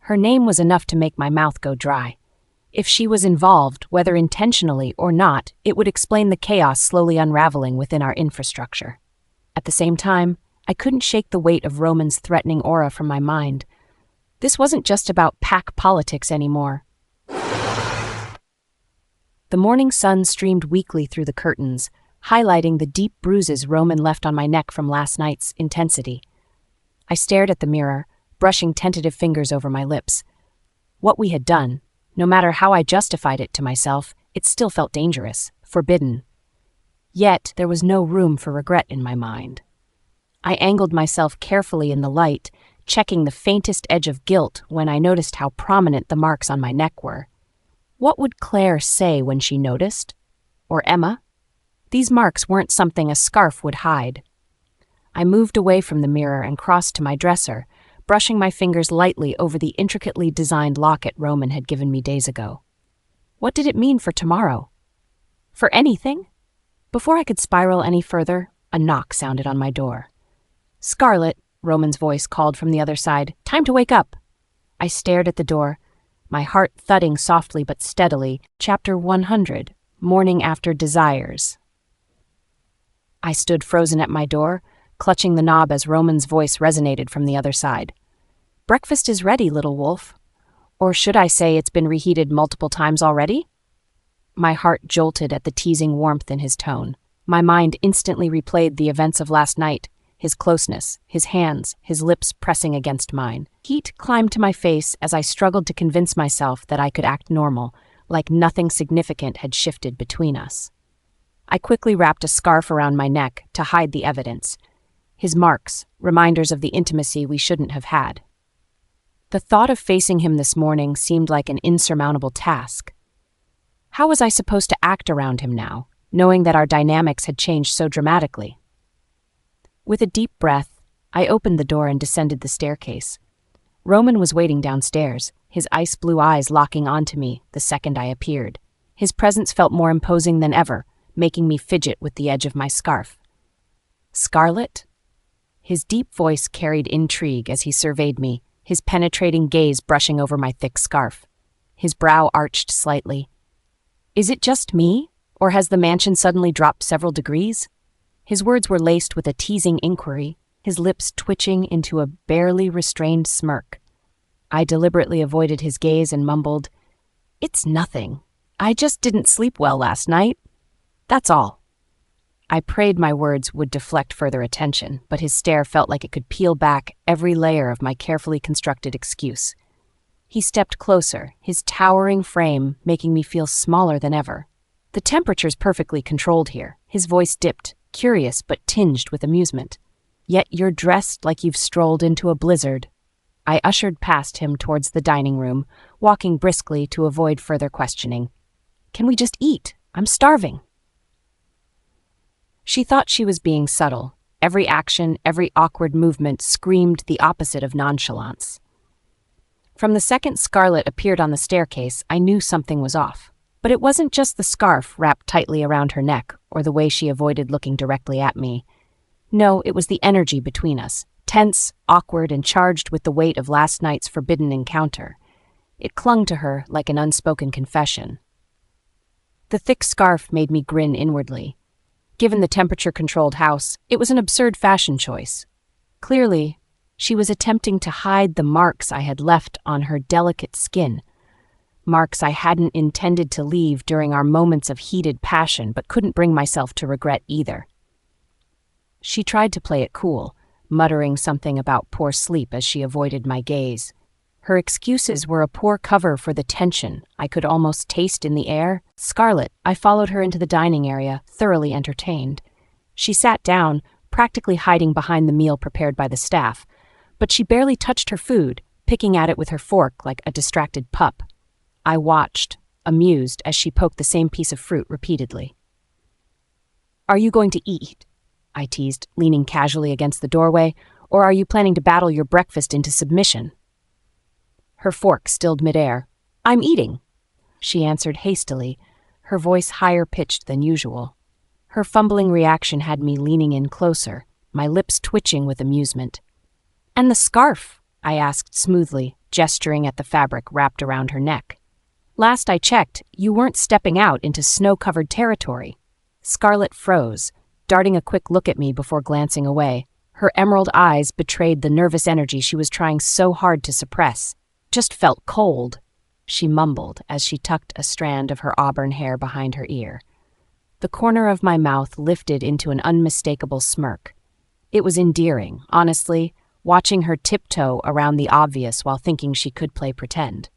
Her name was enough to make my mouth go dry. If she was involved, whether intentionally or not, it would explain the chaos slowly unraveling within our infrastructure. At the same time, I couldn't shake the weight of Roman's threatening aura from my mind. This wasn't just about pack politics anymore. The morning sun streamed weakly through the curtains, highlighting the deep bruises Roman left on my neck from last night's intensity. I stared at the mirror, brushing tentative fingers over my lips. What we had done, no matter how I justified it to myself, it still felt dangerous, forbidden. Yet there was no room for regret in my mind. I angled myself carefully in the light, checking the faintest edge of guilt when I noticed how prominent the marks on my neck were. What would Claire say when she noticed? Or Emma? These marks weren't something a scarf would hide. I moved away from the mirror and crossed to my dresser, brushing my fingers lightly over the intricately designed locket Roman had given me days ago. What did it mean for tomorrow? For anything? Before I could spiral any further, a knock sounded on my door. "Scarlett," Roman's voice called from the other side. "Time to wake up." I stared at the door, my heart thudding softly but steadily. Chapter 100, Morning After Desires. I stood frozen at my door, clutching the knob as Roman's voice resonated from the other side. "Breakfast is ready, little wolf. Or should I say it's been reheated multiple times already?" My heart jolted at the teasing warmth in his tone. My mind instantly replayed the events of last night, his closeness, his hands, his lips pressing against mine. Heat climbed to my face as I struggled to convince myself that I could act normal, like nothing significant had shifted between us. I quickly wrapped a scarf around my neck to hide the evidence. His marks, reminders of the intimacy we shouldn't have had. The thought of facing him this morning seemed like an insurmountable task. How was I supposed to act around him now, knowing that our dynamics had changed so dramatically? With a deep breath, I opened the door and descended the staircase. Roman was waiting downstairs, his ice-blue eyes locking onto me the second I appeared. His presence felt more imposing than ever, making me fidget with the edge of my scarf. "Scarlett?" His deep voice carried intrigue as he surveyed me, his penetrating gaze brushing over my thick scarf. His brow arched slightly. "Is it just me, or has the mansion suddenly dropped several degrees?" His words were laced with a teasing inquiry, his lips twitching into a barely restrained smirk. I deliberately avoided his gaze and mumbled, "It's nothing. I just didn't sleep well last night. That's all." I prayed my words would deflect further attention, but his stare felt like it could peel back every layer of my carefully constructed excuse. He stepped closer, his towering frame making me feel smaller than ever. "The temperature's perfectly controlled here." His voice dipped, curious but tinged with amusement. Yet you're dressed like you've strolled into a blizzard. I ushered past him towards the dining room, walking briskly to avoid further questioning. Can we just eat? I'm starving. She thought she was being subtle. Every action, every awkward movement screamed the opposite of nonchalance. From the second Scarlett appeared on the staircase, I knew something was off. But it wasn't just the scarf wrapped tightly around her neck or the way she avoided looking directly at me. No, it was the energy between us, tense, awkward, and charged with the weight of last night's forbidden encounter. It clung to her like an unspoken confession. The thick scarf made me grin inwardly. Given the temperature-controlled house, it was an absurd fashion choice. Clearly, she was attempting to hide the marks I had left on her delicate skin. Marks I hadn't intended to leave during our moments of heated passion, but couldn't bring myself to regret either. She tried to play it cool, muttering something about poor sleep as she avoided my gaze. Her excuses were a poor cover for the tension I could almost taste in the air. Scarlett, I followed her into the dining area, thoroughly entertained. She sat down, practically hiding behind the meal prepared by the staff, but she barely touched her food, picking at it with her fork like a distracted pup. I watched, amused, as she poked the same piece of fruit repeatedly. Are you going to eat? I teased, leaning casually against the doorway, or are you planning to battle your breakfast into submission? Her fork stilled midair. I'm eating, she answered hastily, her voice higher-pitched than usual. Her fumbling reaction had me leaning in closer, my lips twitching with amusement. And the scarf? I asked smoothly, gesturing at the fabric wrapped around her neck. Last I checked, you weren't stepping out into snow-covered territory. Scarlett froze, darting a quick look at me before glancing away. Her emerald eyes betrayed the nervous energy she was trying so hard to suppress. Just felt cold, she mumbled as she tucked a strand of her auburn hair behind her ear. The corner of my mouth lifted into an unmistakable smirk. It was endearing, honestly, watching her tiptoe around the obvious while thinking she could play pretend.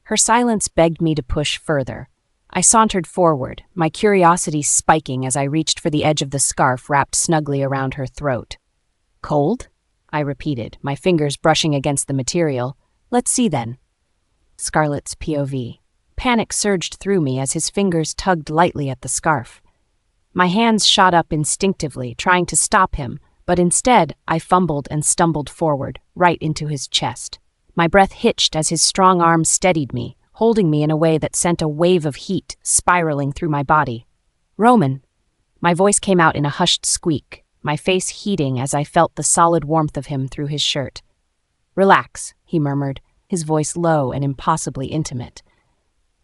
Her silence begged me to push further. I sauntered forward, my curiosity spiking as I reached for the edge of the scarf wrapped snugly around her throat. Cold? I repeated, my fingers brushing against the material. Let's see then. Scarlett's POV. Panic surged through me as his fingers tugged lightly at the scarf. My hands shot up instinctively, trying to stop him, but instead I fumbled and stumbled forward, right into his chest. My breath hitched as his strong arms steadied me, holding me in a way that sent a wave of heat spiraling through my body. Roman! My voice came out in a hushed squeak, my face heating as I felt the solid warmth of him through his shirt. Relax, he murmured, his voice low and impossibly intimate.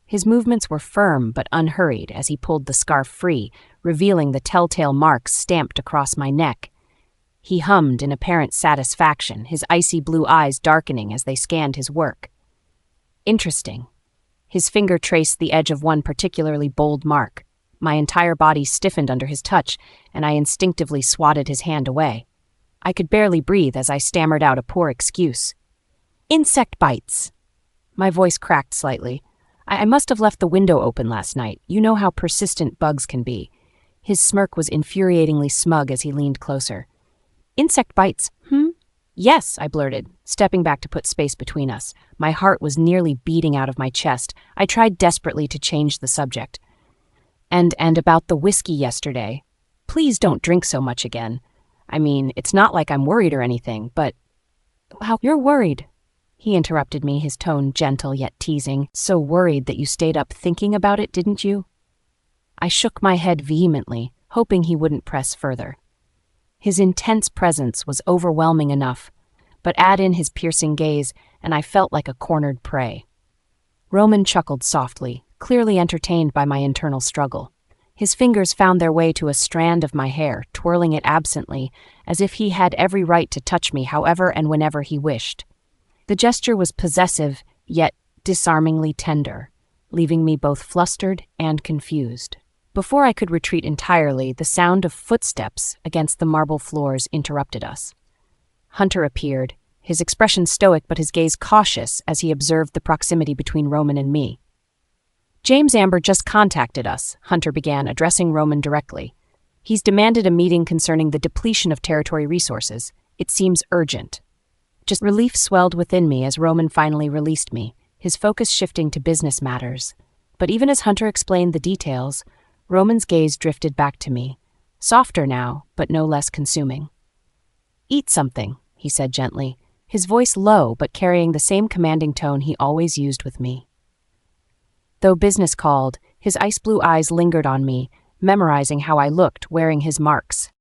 His movements were firm but unhurried as he pulled the scarf free, revealing the telltale marks stamped across my neck. He hummed in apparent satisfaction, his icy blue eyes darkening as they scanned his work. Interesting. His finger traced the edge of one particularly bold mark. My entire body stiffened under his touch, and I instinctively swatted his hand away. I could barely breathe as I stammered out a poor excuse. Insect bites. My voice cracked slightly. I must have left the window open last night. You know how persistent bugs can be. His smirk was infuriatingly smug as he leaned closer. Insect bites, Yes, I blurted, stepping back to put space between us. My heart was nearly beating out of my chest. I tried desperately to change the subject. And about the whiskey yesterday. Please don't drink so much again. I mean, it's not like I'm worried or anything, but... How you're worried? He interrupted me, his tone gentle yet teasing. So worried that you stayed up thinking about it, didn't you? I shook my head vehemently, hoping he wouldn't press further. His intense presence was overwhelming enough, but add in his piercing gaze, and I felt like a cornered prey. Roman chuckled softly, clearly entertained by my internal struggle. His fingers found their way to a strand of my hair, twirling it absently, as if he had every right to touch me however and whenever he wished. The gesture was possessive, yet disarmingly tender, leaving me both flustered and confused. Before I could retreat entirely, the sound of footsteps against the marble floors interrupted us. Hunter appeared, his expression stoic but his gaze cautious as he observed the proximity between Roman and me. James Amber just contacted us, Hunter began, addressing Roman directly. He's demanded a meeting concerning the depletion of territory resources. It seems urgent. Just relief swelled within me as Roman finally released me, his focus shifting to business matters. But even as Hunter explained the details, Roman's gaze drifted back to me, softer now, but no less consuming. "Eat something," he said gently, his voice low but carrying the same commanding tone he always used with me. Though business called, his ice blue eyes lingered on me, memorizing how I looked wearing his marks.